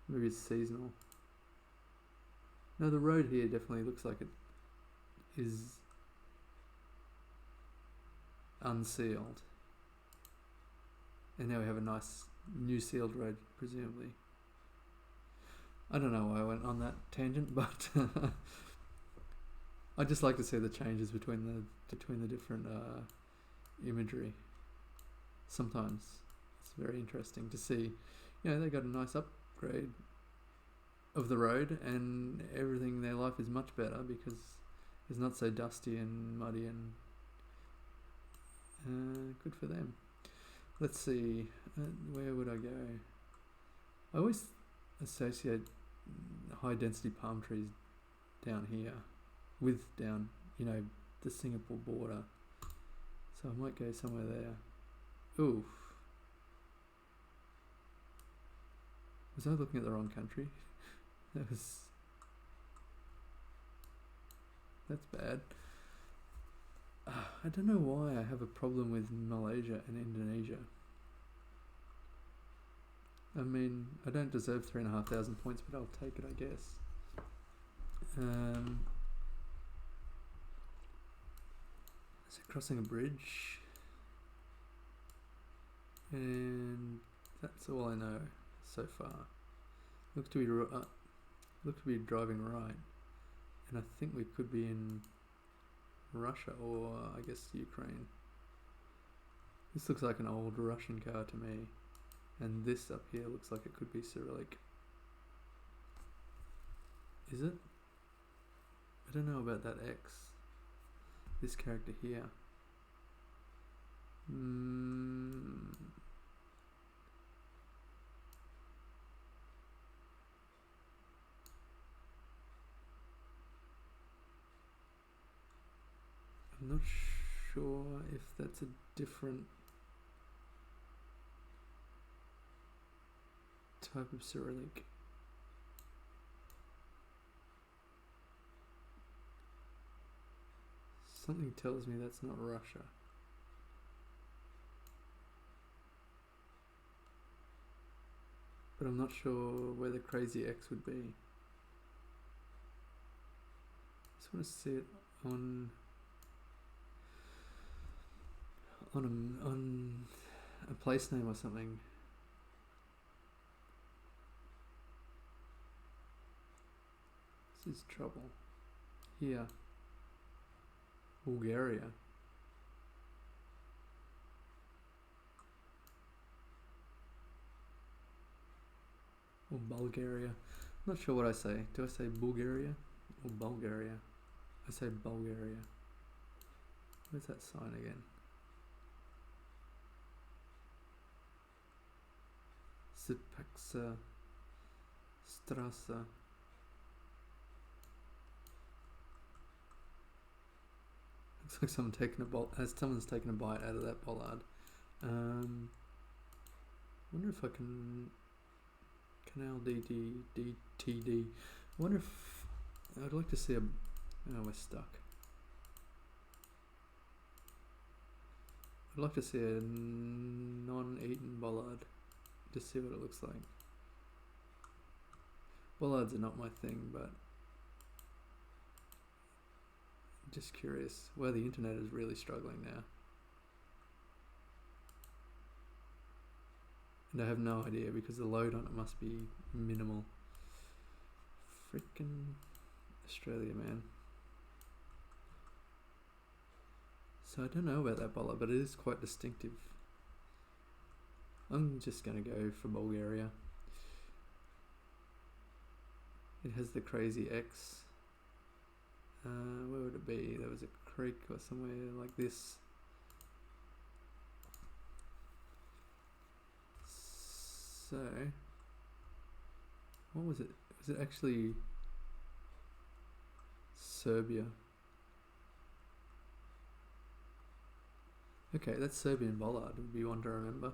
Maybe it's seasonal. No, the road here definitely looks like it is unsealed. And now we have a nice new sealed road, presumably. I don't know why I went on that tangent, but I just like to see the changes between the different imagery. Sometimes it's very interesting to see. You know, they got a nice upgrade of the road, and everything in their life is much better because it's not so dusty and muddy, and good for them. Let's see, where would I go? I always associate high density palm trees down here with down, you know, the Singapore border. So I might go somewhere there. Oof. Was I looking at the wrong country? That's bad. I don't know why I have a problem with Malaysia and Indonesia. I mean, I don't deserve 3,500 points, but I'll take it, I guess. So crossing a bridge, and that's all I know so far. Look to be driving right, and I think we could be in Russia or I guess Ukraine. This looks like an old Russian car to me, and this up here looks like it could be Cyrillic. Is it? I don't know about that X. This character here. I'm not sure if that's a different type of Cyrillic. Something tells me that's not Russia. But I'm not sure where the crazy X would be. Just want to see it on a place name or something. This is trouble. Here. Bulgaria. Or Bulgaria. I'm not sure what I say. Do I say Bulgaria or Bulgaria? I say Bulgaria. Where's that sign again? Strasse. Looks like someone's taken a bite out of that bollard. Wonder if I can canal DTD. Wonder if I'd like to see a. Oh, we're stuck. I'd like to see a non-eaten bollard. Just see what it looks like. Bollards are not my thing, but just curious. Well, the internet is really struggling now. And I have no idea because the load on it must be minimal. Freaking Australia, man. So I don't know about that bollard, but it is quite distinctive. I'm just going to go for Bulgaria. It has the crazy X. Where would it be? There was a creek or somewhere like this. So, what was it? Was it actually Serbia? Okay, that's Serbian bollard, would be one to remember.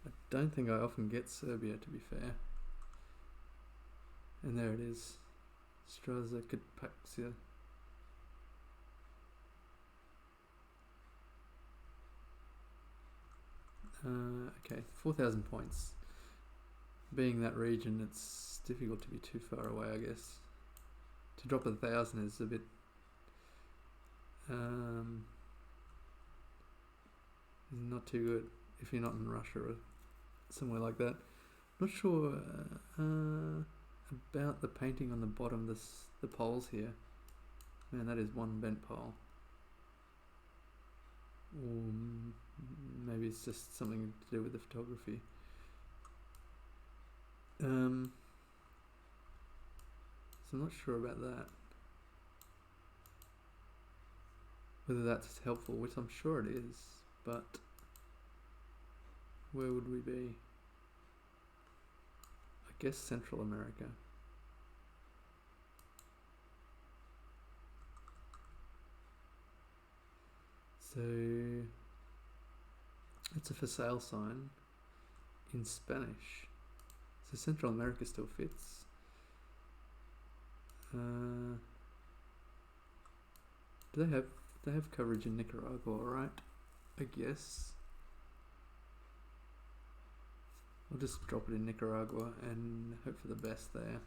I don't think I often get Serbia, to be fair. And there it is. Straza Katpaxia. Okay, 4,000 points. Being that region, it's difficult to be too far away, I guess. To drop 1,000 is a bit... not too good if you're not in Russia or somewhere like that. Not sure about the painting on the bottom, the poles here. Man, that is one bent pole. Or maybe it's just something to do with the photography. So I'm not sure about that. Whether that's helpful, which I'm sure it is, but where would we be? I guess Central America. So it's a for sale sign in Spanish. So Central America still fits. Do they have coverage in Nicaragua, right? I guess. I'll just drop it in Nicaragua and hope for the best there.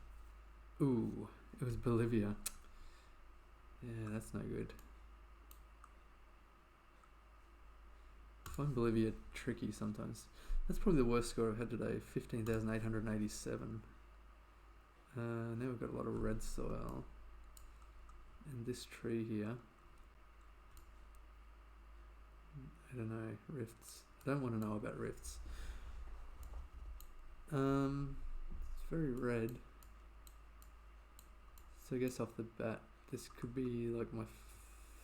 Ooh, it was Bolivia. Yeah, that's no good. I find Bolivia tricky sometimes. That's probably the worst score I've had today, 15,887. Now we've got a lot of red soil. And this tree here. I don't know, rifts. I don't want to know about rifts. It's very red. So I guess off the bat, this could be like my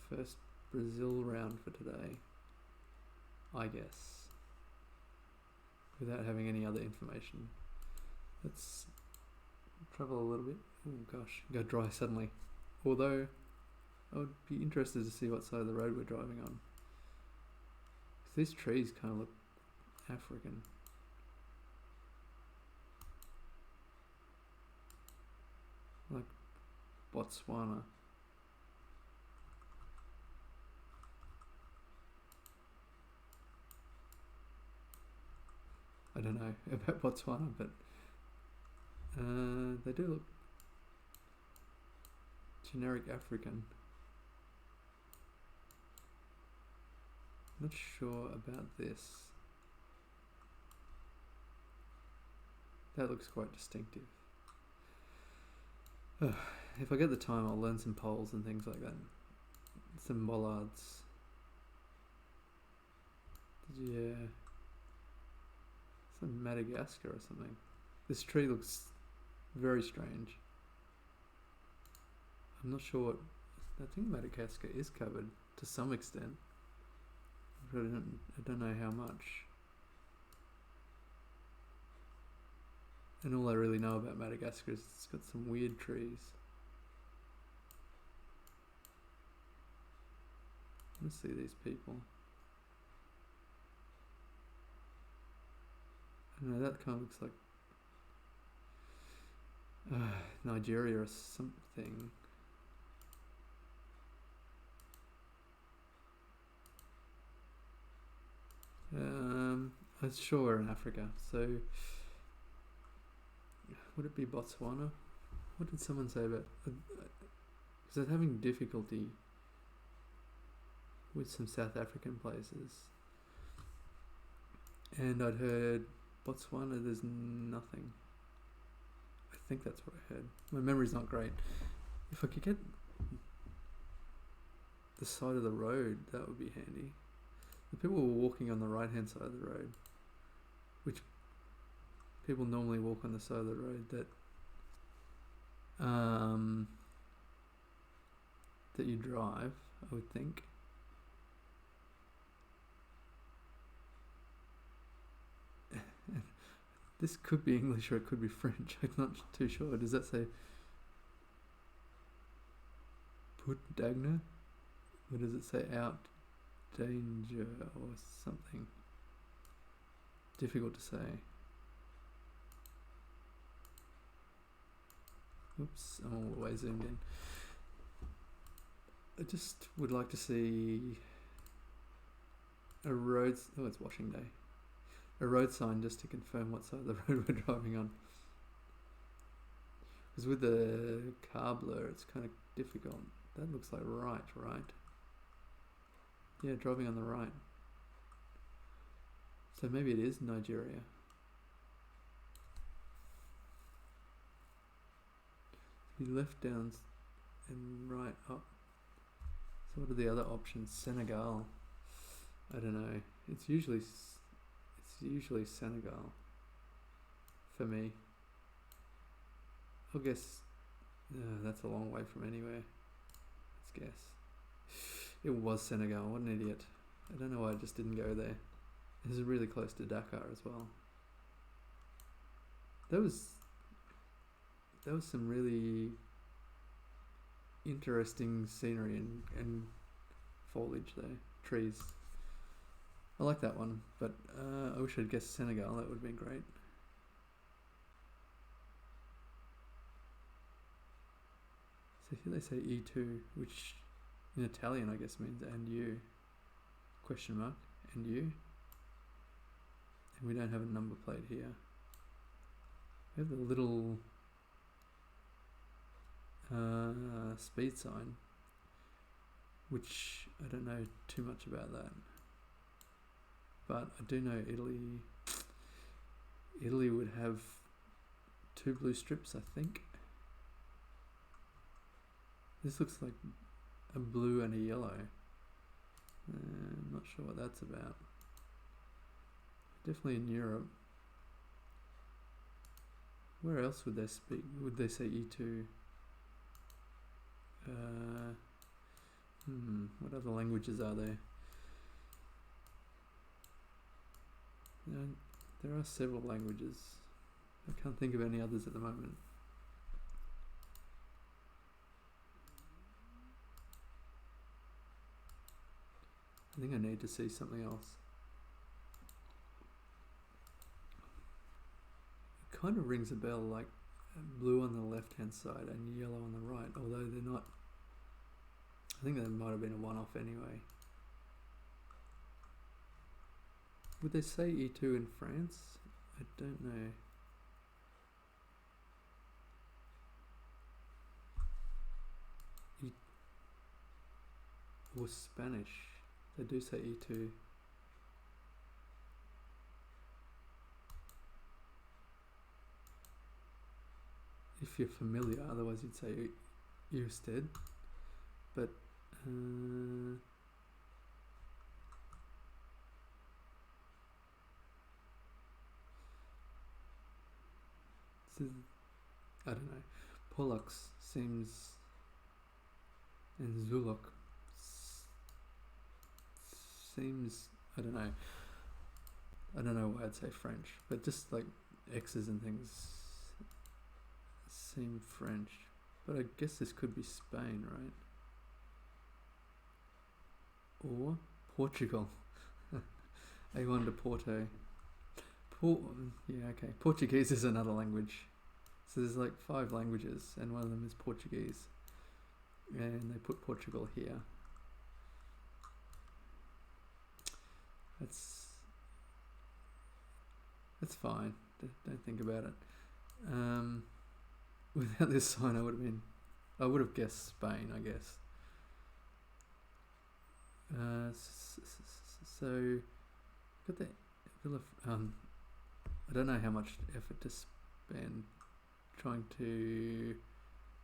first Brazil round for today. I guess. Without having any other information. Let's travel a little bit. Oh gosh, go dry suddenly. Although, I would be interested to see what side of the road we're driving on. Because these trees kind of look African. Like Botswana. I don't know about Botswana, but they do look generic African. Not sure about this. That looks quite distinctive. If I get the time, I'll learn some poles and things like that. Some bollards. Yeah. Some Madagascar or something. This tree looks very strange. I'm not sure what... I think Madagascar is covered to some extent. But I don't know how much. And all I really know about Madagascar is it's got some weird trees. Let's see these people. I don't know, that kind of looks like Nigeria or something. I'm sure we're in Africa, so would it be Botswana? What did someone say about? Because I'm having difficulty with some South African places, and I'd heard Botswana. There's nothing. I think that's what I heard. My memory's not great. If I could get the side of the road, that would be handy. The people were walking on the right-hand side of the road, which people normally walk on the side of the road that that you drive, I would think. This could be English or it could be French. I'm not too sure. Does that say put Dagna? Or does it say out danger or something? Difficult to say. Oops, I'm all the way zoomed in. I just would like to see a road. Oh, it's washing day. A road sign just to confirm what side of the road we're driving on. Because with the car blur, it's kind of difficult. That looks like right? Yeah, driving on the right. So maybe it is Nigeria. You left down and right up. So what are the other options? Senegal. I don't know. It's usually Senegal for me. I guess that's a long way from anywhere. Let's guess. It was Senegal. What an idiot. I don't know why I just didn't go there. This is really close to Dakar as well. There was some really interesting scenery and foliage there. Trees. I like that one, but I wish I'd guessed Senegal. That would have been great. So here they say E2, which in Italian I guess means and you, question mark, and you. And we don't have a number plate here. We have the little speed sign, which I don't know too much about that. But I do know Italy would have 2 blue strips, I think. This looks like a blue and a yellow. I'm not sure what that's about. Definitely in Europe. Where else would they speak? Would they say E2? What other languages are there? There are several languages. I can't think of any others at the moment. I think I need to see something else. It kind of rings a bell, like blue on the left hand side and yellow on the right, although they're not. I think that might have been a one-off anyway. Would they say E2 in France? I don't know. Or Spanish. They do say E2. If you're familiar, otherwise you'd say Usted. But I don't know. Pollux seems, and Zuluk seems, I don't know why I'd say French, but just like X's and things seem French, but I guess this could be Spain, right? Or Portugal. A1 to Porto. Yeah, okay. Portuguese is another language. So there's like 5 languages, and one of them is Portuguese. And they put Portugal here. That's fine. Don't think about it. Without this sign, I would have guessed Spain, I guess. So got the I don't know how much effort to spend trying to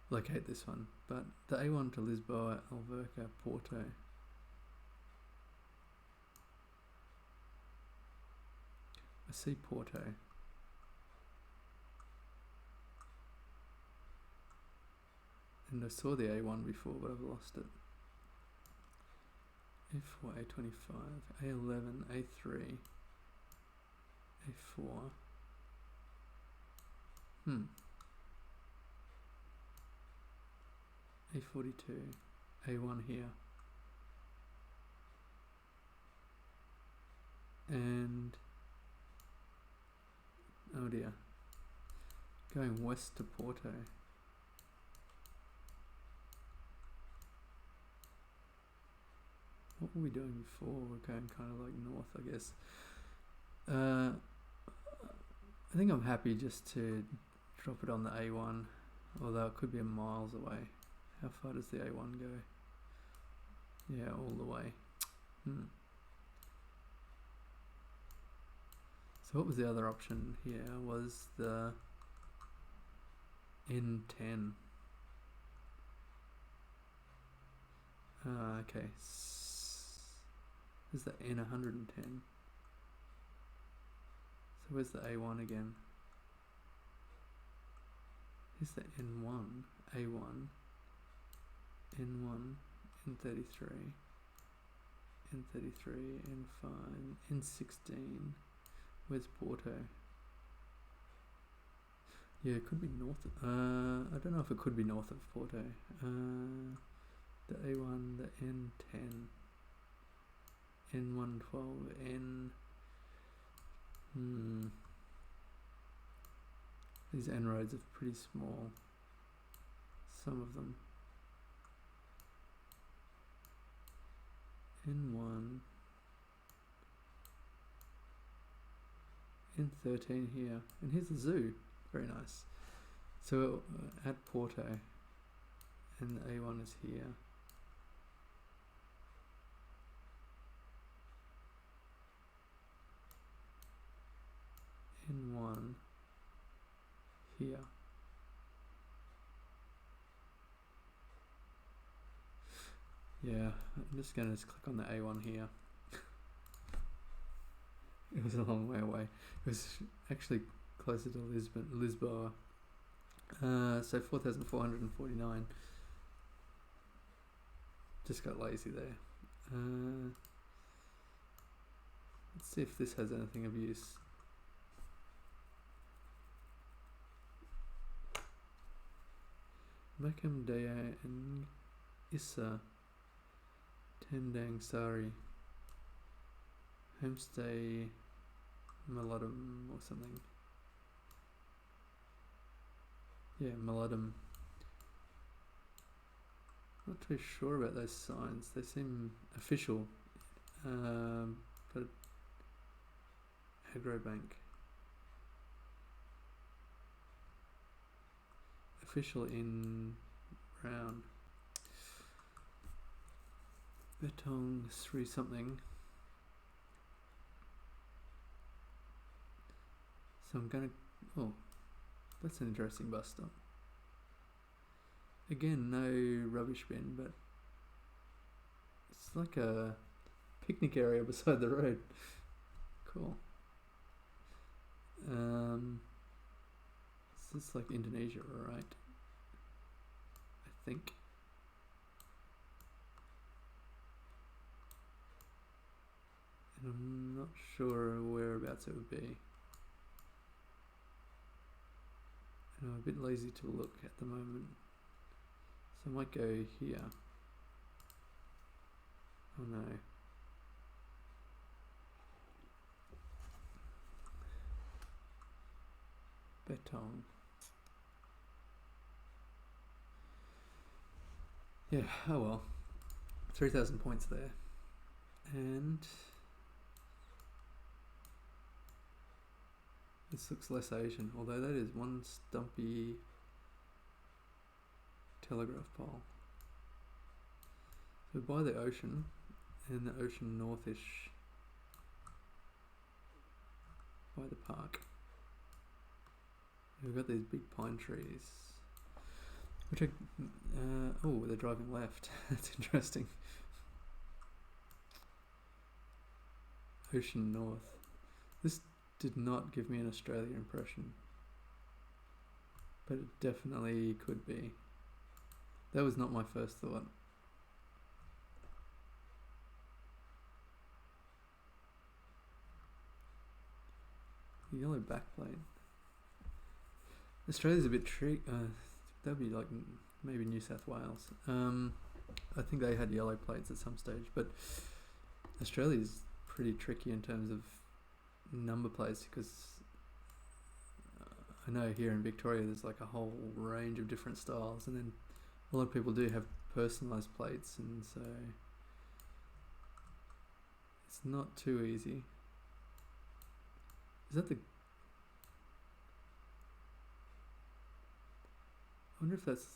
locate this one, but the A1 to Lisboa, Alverca, Porto. I see Porto. And I saw the A1 before, but I've lost it. A4, A25, A11, A3, A4. A42, A1 here. And oh dear, going west to Porto. What were we doing before? We're going kind of like north, I guess. I think I'm happy just to drop it on the A1, although it could be miles away. How far does the A1 go? Yeah, all the way. So what was the other option here? Was the N10. Okay. Is the N110? So where's the A1 again? Here's the N1, A1, N1, N33, N33, N5, N16. Where's Porto? Yeah, it could be north. I don't know if it could be north of Porto. The A1, the N10, N112, N. These N roads are pretty small. Some of them. N1. N13 here. And here's the zoo. Very nice. So at Porto. And the A1 is here. N1 here. Yeah, I'm just going to click on the A1 here. It was a long way away. It was actually closer to Lisboa. So 4,449. Just got lazy there. Let's see if this has anything of use. Makam Daya and Issa Tendang Sari Homestay Melodum or something. Yeah, Melodum. Not too sure about those signs. They seem official, but Agrobank. Official in brown. Betong 3 something. So I'm gonna. Oh, that's an interesting bus stop. Again, no rubbish bin, but it's like a picnic area beside the road. Cool. This is like Indonesia, right? I think. And I'm not sure whereabouts it would be. And I'm a bit lazy to look at the moment, so I might go here. Oh no. Beton. Yeah, oh well. 3,000 points there. And this looks less Asian, although that is one stumpy telegraph pole. So by the ocean, and the ocean northish, by the park, we've got these big pine trees, which are, oh, they're driving left. That's interesting. Ocean north. This did not give me an Australia impression, but it definitely could be. That was not my first thought. The yellow backplate. Australia's a bit tricky. That'd be like maybe New South Wales. I think they had yellow plates at some stage, but Australia's pretty tricky in terms of number plates, because I know here in Victoria there's like a whole range of different styles, and then a lot of people do have personalised plates, and so it's not too easy. Is that the... I wonder if that's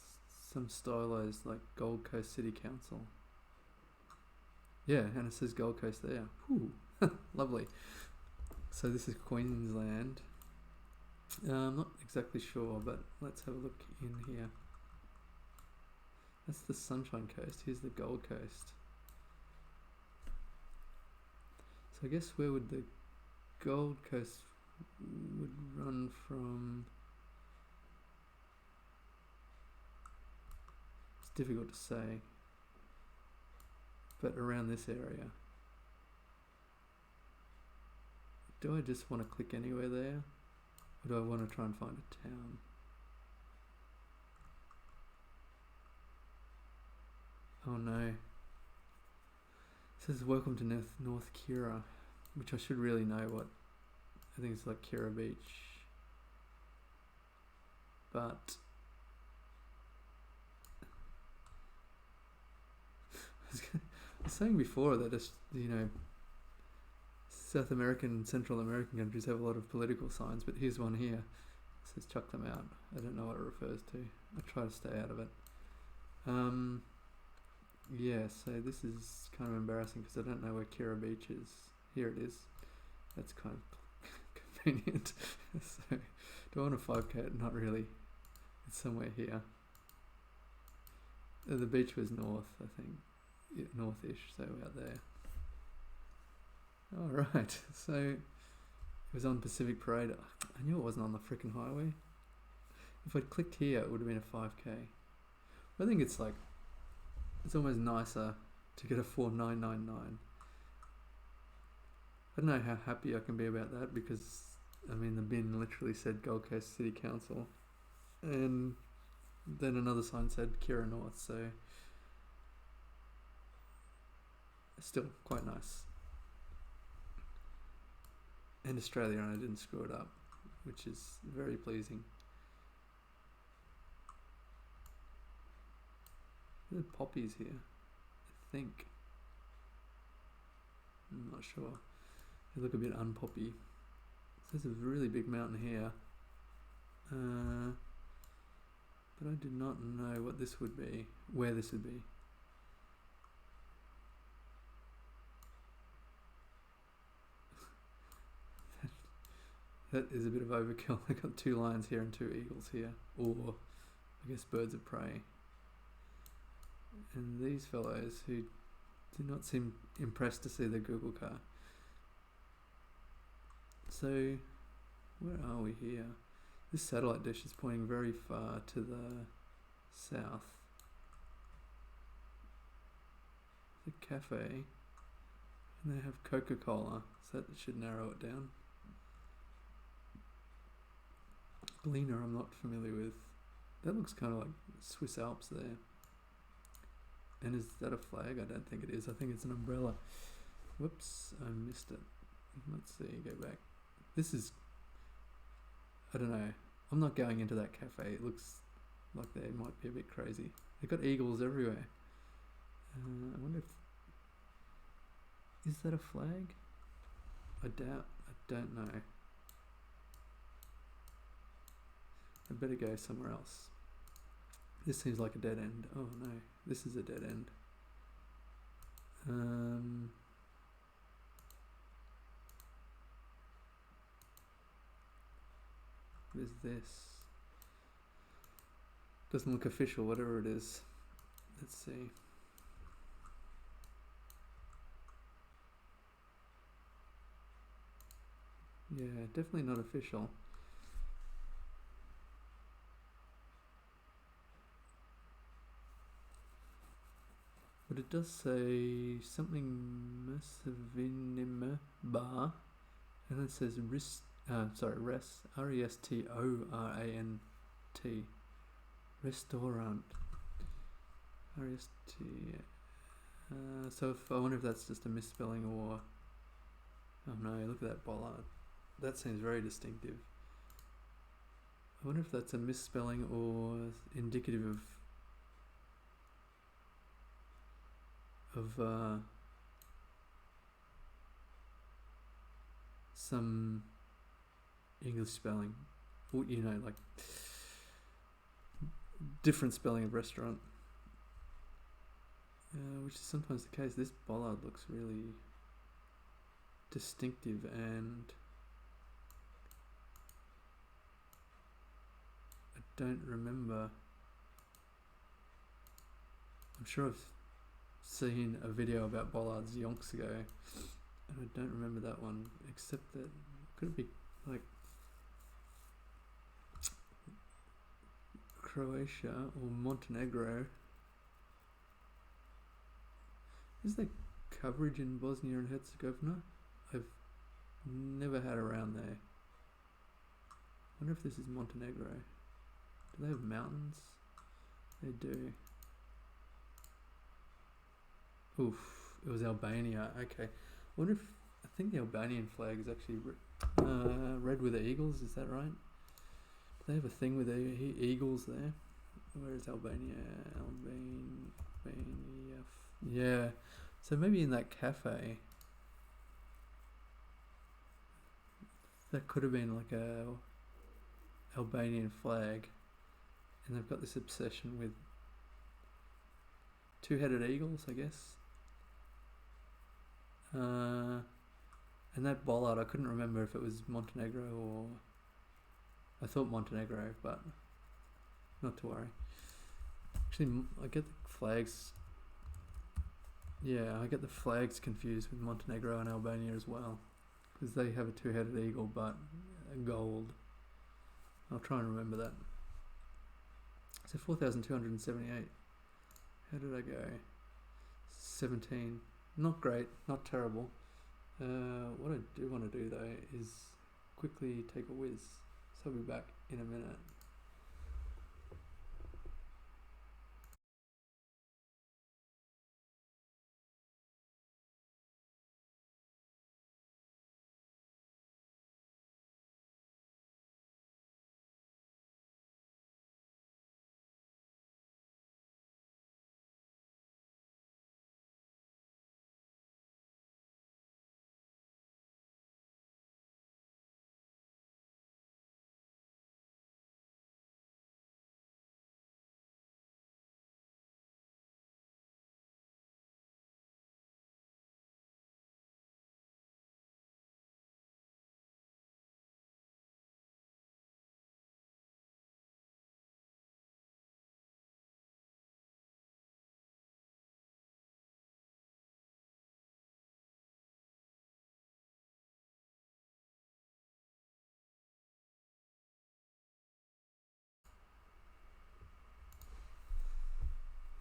some stylized like Gold Coast City Council. Yeah, and it says Gold Coast there. Whew. Lovely. So this is Queensland. I'm not exactly sure, but let's have a look in here. That's the Sunshine Coast. Here's the Gold Coast. So I guess where would the Gold Coast would run from? It's difficult to say, but around this area. Do I just want to click anywhere there, or do I want to try and find a town? Oh no. It says welcome to North Kira, which I should really know what. I think it's like Kira Beach. But I was saying before that it's, you know, South American and Central American countries have a lot of political signs, but here's one here. It says chuck them out. I don't know what it refers to. I try to stay out of it. Yeah, so this is kind of embarrassing because I don't know where Kira Beach is. Here it is. That's kind of convenient. So, do I want a 5k? Not really. It's somewhere here. The beach was north, I think. Yeah, northish, so out there. Alright, so it was on Pacific Parade. I knew it wasn't on the frickin' highway. If I'd clicked here, it would have been a 5k. I think it's like, it's almost nicer to get a 4999. I don't know how happy I can be about that, because I mean the bin literally said Gold Coast City Council, and then another sign said Kira North, so still quite nice. And Australia, and I didn't screw it up, which is very pleasing. There are poppies here, I think. I'm not sure. They look a bit unpoppy. There's a really big mountain here. But I do not know what this would be, where this would be. That is a bit of overkill. I got 2 lions here and 2 eagles here, or I guess birds of prey. And these fellows who do not seem impressed to see the Google car. So, where are we here? This satellite dish is pointing very far to the south. The cafe, and they have Coca-Cola, so that should narrow it down. Gleaner I'm not familiar with. That looks kind of like Swiss Alps there. And is that a flag? I don't think it is. I think it's an umbrella. Whoops, I missed it. Let's see, go back. This is, I don't know. I'm not going into that cafe. It looks like they might be a bit crazy. They've got eagles everywhere. I wonder if, is that a flag? I don't know. I better go somewhere else. This seems like a dead end. Oh no, this is a dead end. What is this? Doesn't look official, whatever it is. Let's see. Yeah, definitely not official. But it does say something Massivinima Bar, and it says Rest, R-E-S-T-O-R-A-N-T, Restaurant, R-E-S-T, so if, I wonder if that's just a misspelling or, oh no, look at that bollard, that seems very distinctive. I wonder if that's a misspelling or indicative of some English spelling, or, you know, like different spelling of restaurant, which is sometimes the case. This bollard looks really distinctive, and I don't remember. I'm sure I've seen a video about bollards yonks ago, and I don't remember that one, except that could it be like Croatia or Montenegro? Is there coverage in Bosnia and Herzegovina? I've never had around there. I wonder if this is Montenegro. Do they have mountains? They do. Oof, it was Albania. Okay. I wonder if, I think the Albanian flag is actually red with the eagles, is that right? Do they have a thing with the eagles there? Where is Albania? Albania. Yeah. So maybe in that cafe, that could have been like a Albanian flag, and they've got this obsession with two-headed eagles, I guess. And that bollard, I couldn't remember if it was Montenegro or, I thought Montenegro, but not to worry. Actually, I get the flags. Yeah, I get the flags confused with Montenegro and Albania as well, because they have a two-headed eagle but a gold. I'll try and remember that. So 4,278. How did I go? 17. Not great, not terrible. What I do want to do though is quickly take a whiz. So I'll be back in a minute.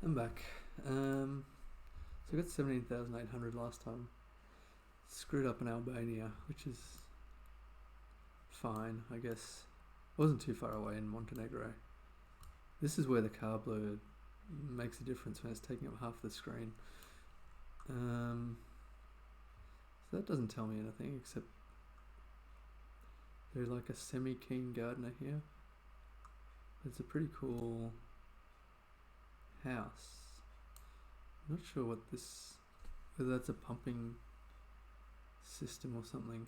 I'm back. So I got 17,800 last time. Screwed up in Albania, which is fine, I guess. Wasn't too far away in Montenegro. This is where the car blur makes a difference when it's taking up half the screen. So that doesn't tell me anything except there's like a semi-keen gardener here. It's a pretty cool house. I'm not sure what this, whether that's a pumping system or something.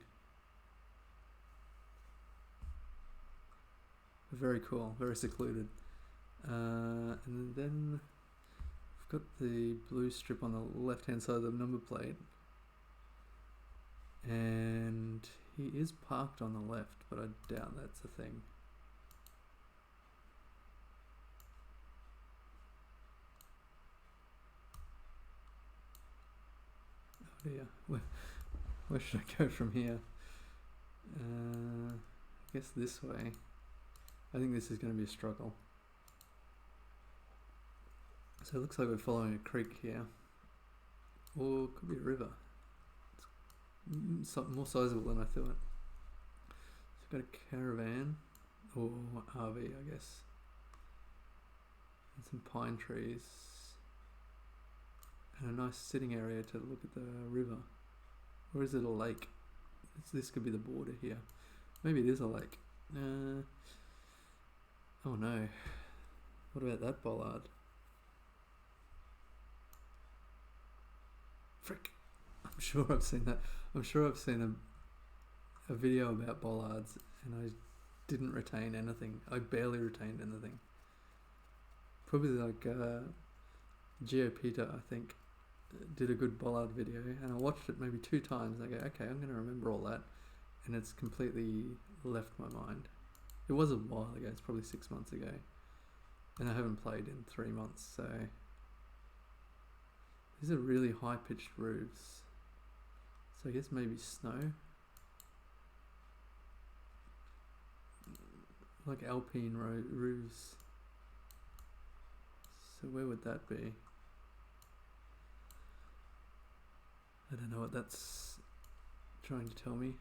Very cool, very secluded. And then I've got the blue strip on the left hand side of the number plate, and he is parked on the left, but I doubt that's a thing. Oh dear, where should I go from here? I guess this way. I think this is going to be a struggle. So it looks like we're following a creek here, or it could be a river. It's more sizable than I thought. So we've got a caravan, or RV I guess, and some pine trees, and a nice sitting area to look at the river. Or is it a lake? This could be the border here. Maybe it is a lake. Oh no, what about that bollard? Frick, I'm sure I've seen that. I'm sure I've seen a video about bollards and I didn't retain anything. I barely retained anything. Probably like Geoguessr, I think, did a good bollard video, and I watched it maybe 2 times and I go, okay, I'm going to remember all that, and it's completely left my mind. It was a while ago, it's probably 6 months ago, and I haven't played in 3 months, so these are really high pitched roofs, so I guess maybe snow, like alpine roofs. So where would that be? I don't know what that's trying to tell me.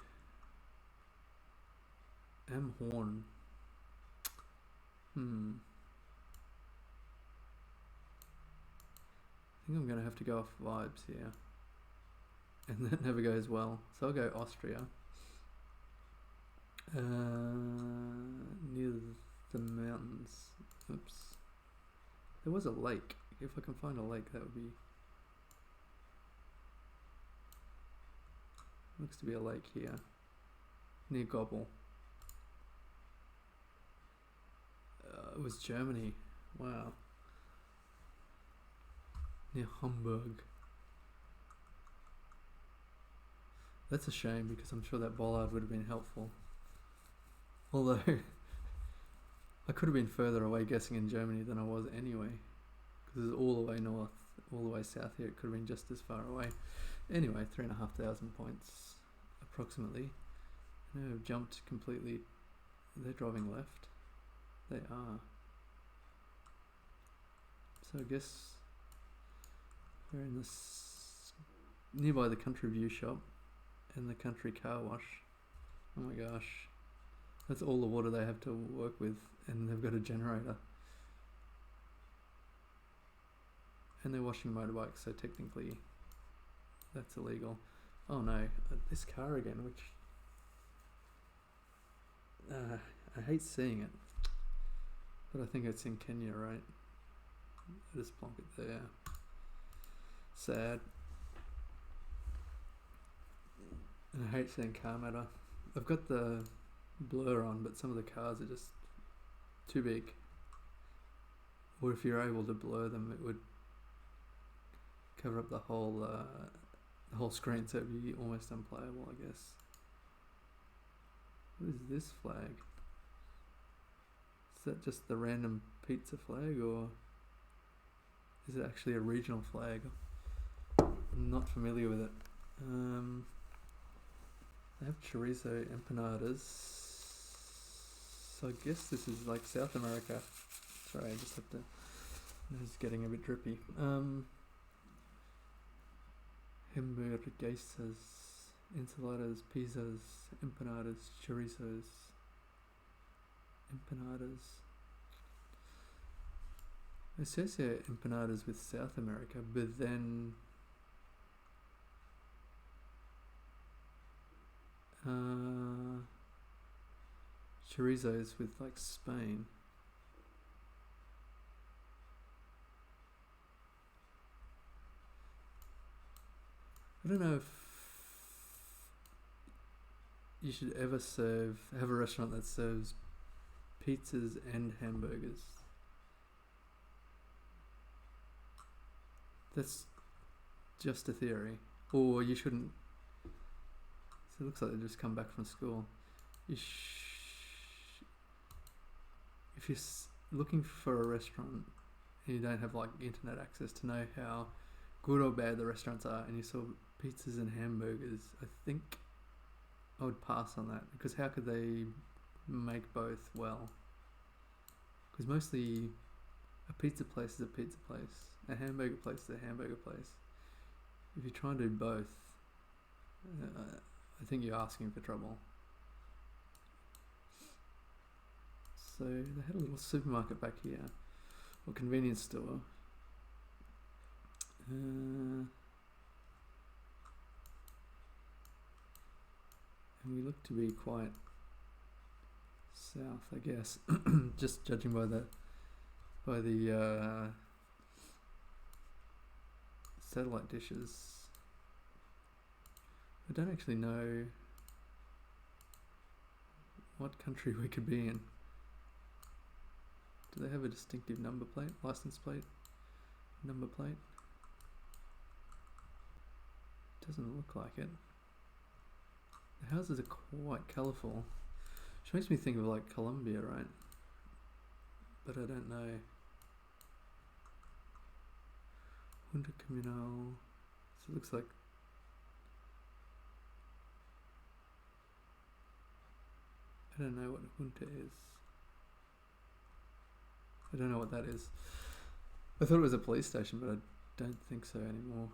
M Horn. I think I'm going to have to go off vibes here. And that never goes well. So I'll go Austria. Near the mountains. Oops. There was a lake. If I can find a lake, that would be... Looks to be a lake here. Near Gobble. It was Germany. Wow. Near Hamburg. That's a shame because I'm sure that bollard would have been helpful. Although I could have been further away guessing in Germany than I was anyway, because it's all the way north, all the way south here. It could have been just as far away. Anyway, 3,500 points approximately. No, I've jumped completely. They're driving left. They are. So I guess we're in this nearby the country view shop and the country car wash. Oh my gosh, that's all the water they have to work with, and they've got a generator, and they're washing motorbikes, so technically that's illegal. Oh no, this car again, which I hate seeing it, but I think it's in Kenya, right? I just plonk it there. Sad. And I hate seeing car matter. I've got the blur on, but some of the cars are just too big. Or if you're able to blur them, it would cover up the whole screen, so it'd be almost unplayable, I guess. What is this flag? Is that just the random pizza flag, or is it actually a regional flag? I'm not familiar with it. They have chorizo empanadas, so I guess this is like South America. Sorry, I just have to, it's getting a bit drippy. Hamburguesas, enchiladas, pizzas, empanadas, chorizos. Empanadas. I associate empanadas with South America, but then chorizos with like Spain. I don't know if you should ever have a restaurant that serves pizzas and hamburgers. That's just a theory. Or you shouldn't. So it looks like they just come back from school. If you're looking for a restaurant and you don't have like internet access to know how good or bad the restaurants are, and you saw pizzas and hamburgers, I think I would pass on that, because how could they make both well? Because mostly a pizza place is a pizza place, a hamburger place is a hamburger place. If you try and do both, I think you're asking for trouble. So they had a little supermarket back here, or convenience store. And we look to be quite south, I guess, just judging by the satellite dishes. I don't actually know what country we could be in. Do they have a distinctive number plate, license plate, number plate? Doesn't look like it. The houses are quite colourful, which makes me think of like Colombia, right? But I don't know. Junta Comunal. So it looks like. I don't know what Junta is. I don't know what that is. I thought it was a police station, but I don't think so anymore.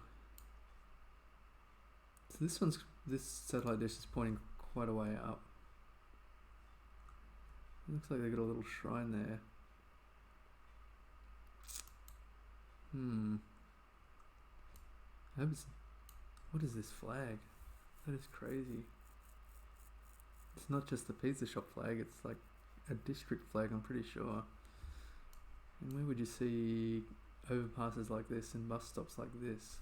So this satellite dish is pointing quite a way up. It looks like they got a little shrine there. What is this flag? That is crazy. It's not just the pizza shop flag, it's like a district flag, I'm pretty sure. And where would you see overpasses like this and bus stops like this?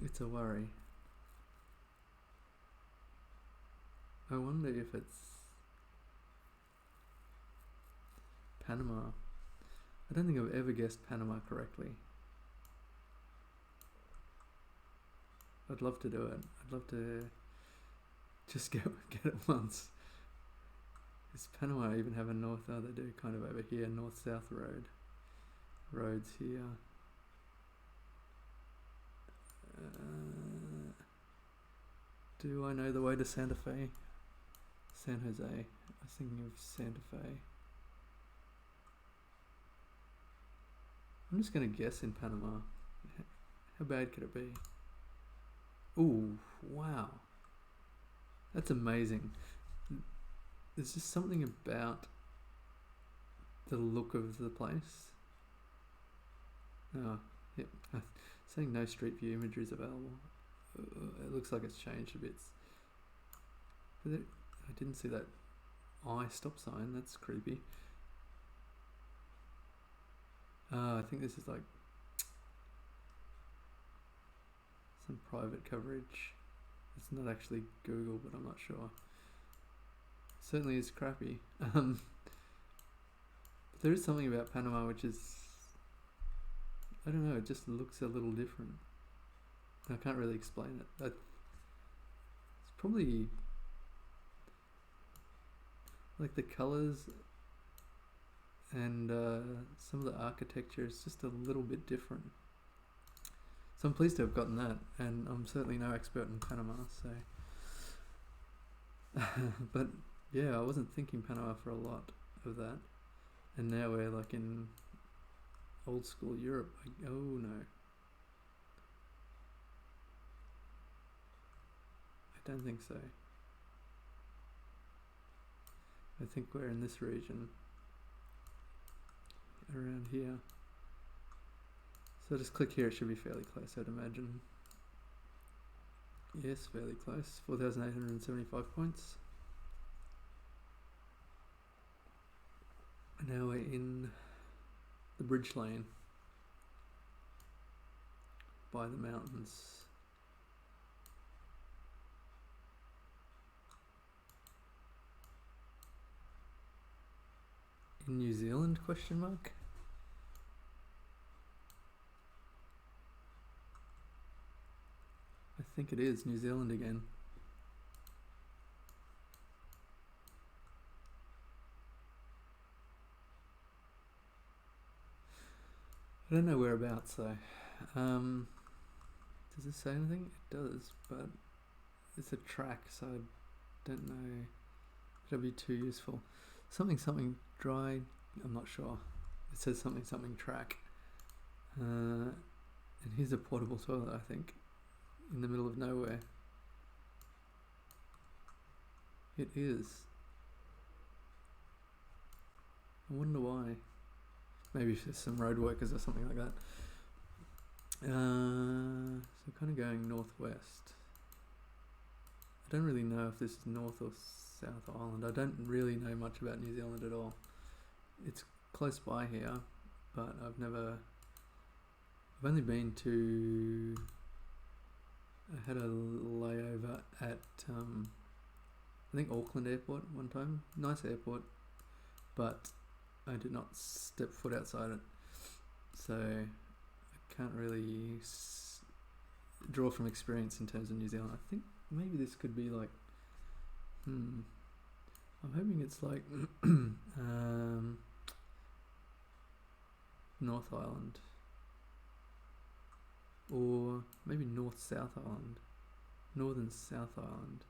It's a worry. I wonder if it's Panama. I don't think I've ever guessed Panama correctly. I'd love to do it. I'd love to just get it once. Does Panama even have a north? Oh, they do, kind of over here, north-south roads here. Do I know the way to Santa Fe? San Jose. I was thinking of Santa Fe. I'm just going to guess in Panama. How bad could it be? Ooh, wow. That's amazing. There's just something about the look of the place. Oh, yep. Saying no street view imagery is available. It looks like it's changed a bit. But I didn't see that I stop sign. That's creepy. I think this is like some private coverage. It's not actually Google, but I'm not sure. Certainly is crappy. But there is something about Panama which is, I don't know, it just looks a little different. I can't really explain it. It's probably like the colours and some of the architecture is just a little bit different. So I'm pleased to have gotten that, and I'm certainly no expert in Panama, so but yeah, I wasn't thinking Panama for a lot of that, and now we're like in old school Europe. Oh no, I don't think so. I think we're in this region, around here. So just click here, it should be fairly close, I'd imagine. Yes, fairly close, 4,875 points. Now we're in the bridge lane by the mountains. In New Zealand, question mark? I think it is New Zealand again. I don't know whereabouts though. Does it say anything? It does, but it's a track, so I don't know if it'll be too useful. Something dry, I'm not sure. It says something track. And here's a portable toilet, I think, in the middle of nowhere. It is. I wonder why. Maybe if there's some road workers or something like that. So kind of going northwest. I don't really know if this is North or South Island. I don't really know much about New Zealand at all. It's close by here, but I've only been to, I had a layover at I think Auckland Airport one time. Nice airport, but I did not step foot outside it, so I can't really draw from experience in terms of New Zealand. I think maybe this could be like, I'm hoping it's like North Island, or maybe North-South Island, Northern-South Island.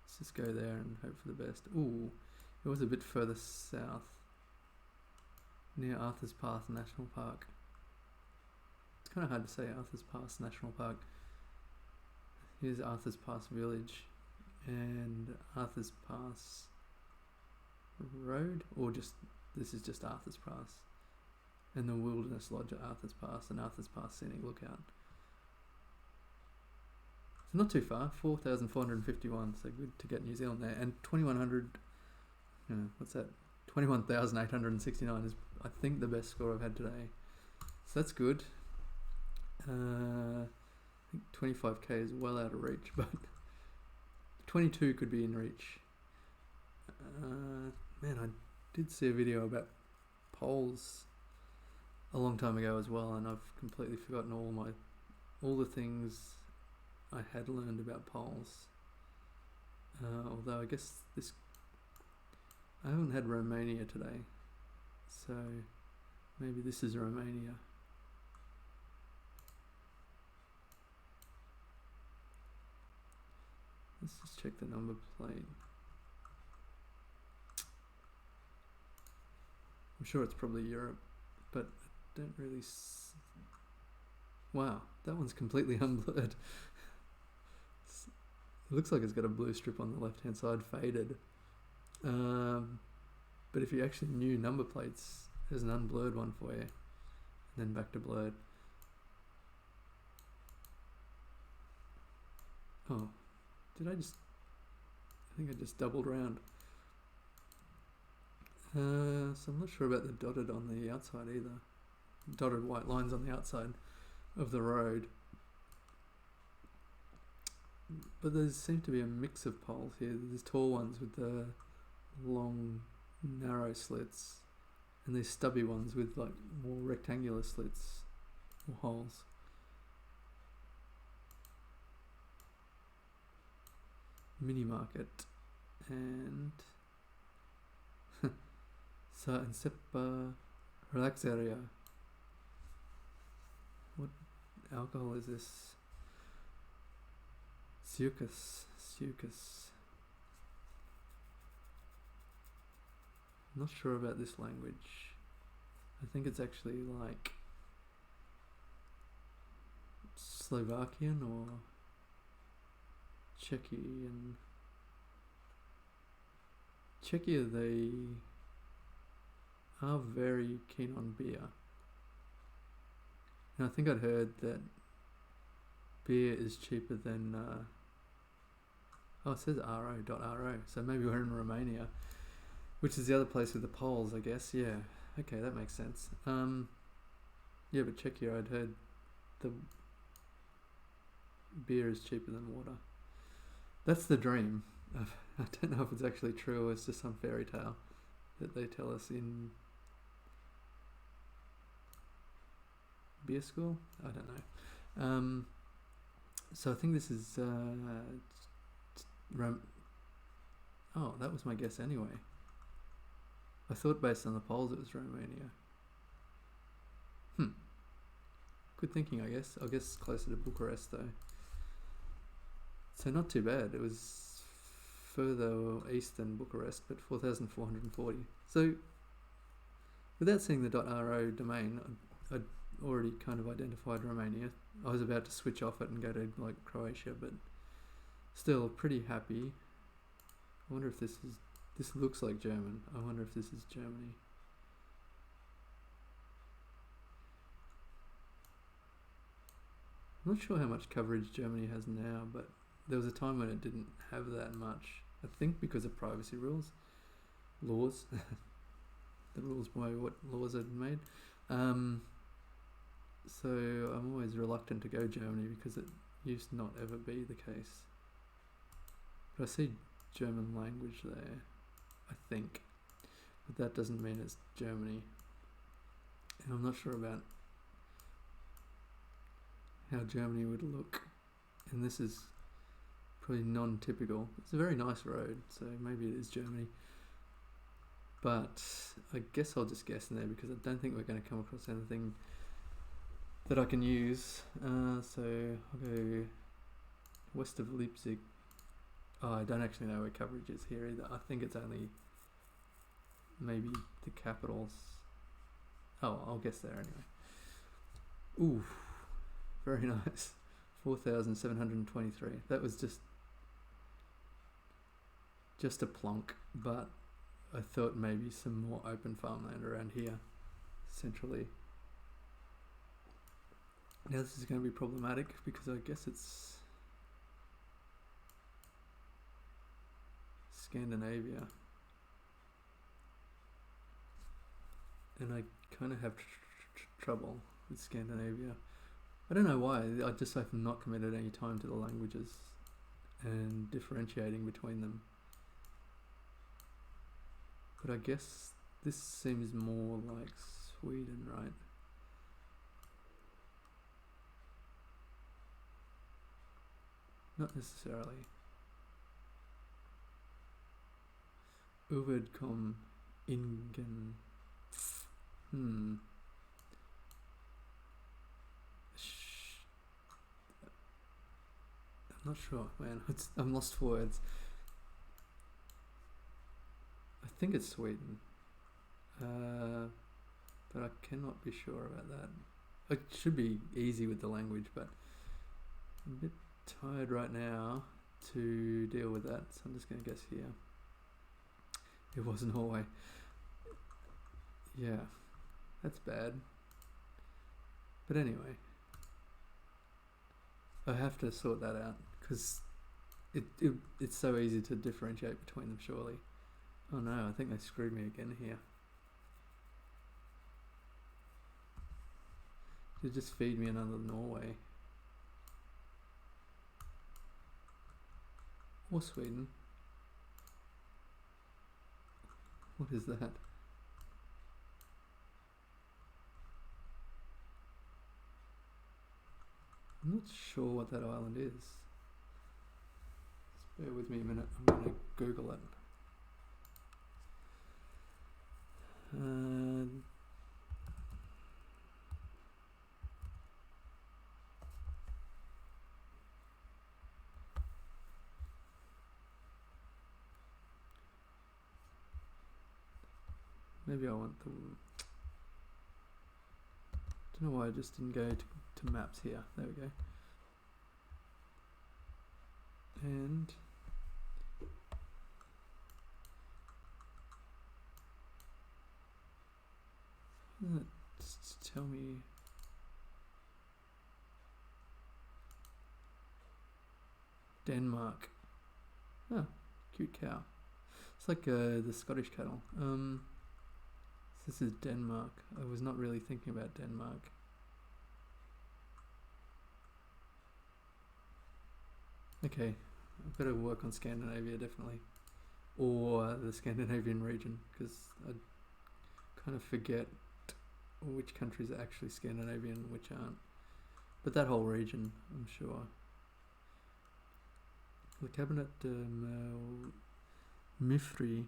Let's just go there and hope for the best. Ooh, it was a bit further south, near Arthur's Pass National Park. It's kind of hard to say, Arthur's Pass National Park. Here's Arthur's Pass Village and Arthur's Pass Road, or just, this is just Arthur's Pass. And the Wilderness Lodge at Arthur's Pass and Arthur's Pass Scenic Lookout. So not too far, 4,451, so good to get New Zealand there. And 2,100, what's that? 21,869 is, I think, the best score I've had today. So that's good. I think 25k is well out of reach, but 22 could be in reach. Man, I did see a video about poles a long time ago as well, and I've completely forgotten all the things I had learned about poles. Although I guess I haven't had Romania today, so maybe this is Romania. Let's just check the number plate. I'm sure it's probably Europe, but I don't really wow, that one's completely unblurred. It looks like it's got a blue strip on the left hand side, faded. But if you actually knew number plates, there's an unblurred one for you, and then back to blurred. Oh, I think I just doubled round. So I'm not sure about the dotted on the outside either. Dotted white lines on the outside of the road. But there seems to be a mix of poles here. There's tall ones with the long, narrow slits, and these stubby ones with like more rectangular slits or holes. Mini market and so in Seppa Relaxeria. What alcohol is this? Sucus. I'm not sure about this language. I think it's actually like Slovakian or Czechian. Czechia, they are very keen on beer. And I think I'd heard that beer is cheaper than oh, it says ro.ro, so maybe we're in Romania, which is the other place with the Poles, I guess. Yeah, okay, that makes sense. Yeah, but Czechia, I'd heard the beer is cheaper than water. That's the dream. I don't know if it's actually true or it's just some fairy tale that they tell us in beer school. I don't know. So I think this is oh, that was my guess anyway. I thought based on the polls it was Romania. Good thinking, I guess. I guess closer to Bucharest though. So not too bad. It was further east than Bucharest, but 4,440. So without seeing the .ro domain, I'd already kind of identified Romania. I was about to switch off it and go to like Croatia, but still pretty happy. I wonder if this looks like German. I wonder if this is Germany. I'm not sure how much coverage Germany has now, but there was a time when it didn't have that much. I think because of privacy laws, the rules by what laws had made. So I'm always reluctant to go Germany because it used to not ever be the case. But I see German language there, I think, but that doesn't mean it's Germany. And I'm not sure about how Germany would look, and this is probably non-typical. It's a very nice road, so maybe it is Germany, but I guess I'll just guess in there because I don't think we're going to come across anything that I can use. So I'll go west of Leipzig. Oh, I don't actually know where coverage is here either. I think it's only maybe the capitals. Oh, I'll guess there anyway. Ooh, very nice. 4,723. That was just a plonk, but I thought maybe some more open farmland around here, centrally. Now this is going to be problematic because I guess it's Scandinavia, and I kind of have trouble with Scandinavia. I don't know why. I just have not committed any time to the languages and differentiating between them. But I guess this seems more like Sweden, right? Not necessarily. Uvedkom Ingen. I'm not sure, man. I'm lost for words. I think it's Sweden, but I cannot be sure about that. It should be easy with the language, but I'm a bit tired right now to deal with that, so I'm just going to guess here. It was Norway. Yeah, that's bad. But anyway, I have to sort that out because it's so easy to differentiate between them, surely. Oh no, I think they screwed me again here. They just feed me another Norway. Or Sweden. What is that? I'm not sure what that island is. Just bear with me a minute. I'm going to Google it. Maybe I want the... Don't know why I just didn't go to maps here. There we go. And Just tell me. Denmark. Oh, cute cow. It's like the Scottish cattle. This is Denmark. I was not really thinking about Denmark. Okay, I've got to work on Scandinavia definitely, or the Scandinavian region, because I kind of forget which countries are actually Scandinavian and which aren't. But that whole region, I'm sure. Le Cabinet de Mifri.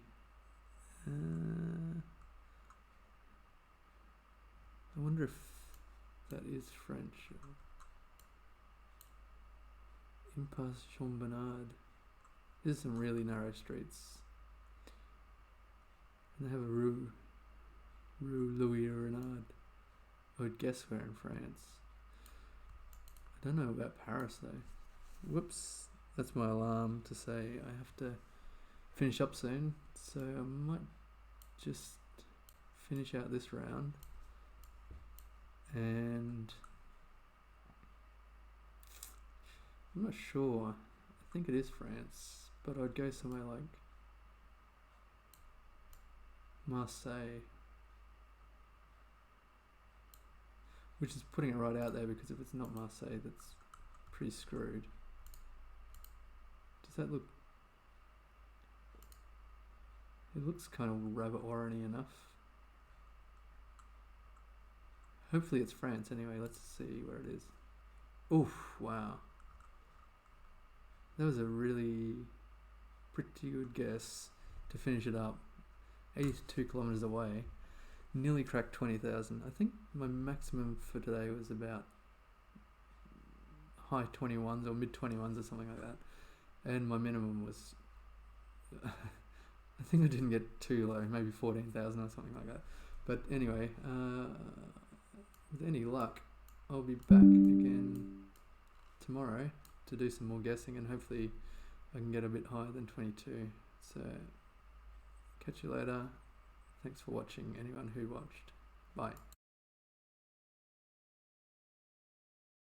I wonder if that is French. Impasse Chambernard. There's some really narrow streets. And they have a Rue Louis Renard. Geoguessr in France. I don't know about Paris though. Whoops. That's my alarm to say I have to finish up soon. So I might just finish out this round. And I'm not sure. I think it is France, but I'd go somewhere like Marseille, which is putting it right out there, because if it's not Marseille, that's pretty screwed. Does that look... It looks kind of rabbit warren-y enough. Hopefully it's France anyway. Let's see where it is. Oof, wow. That was a really pretty good guess to finish it up. 82 kilometers away. Nearly cracked 20,000. I think my maximum for today was about high 21s or mid 21s or something like that. And my minimum was... I think I didn't get too low, maybe 14,000 or something like that. But anyway, with any luck, I'll be back again tomorrow to do some more guessing, and hopefully I can get a bit higher than 22. So catch you later. Thanks for watching, anyone who watched. Bye.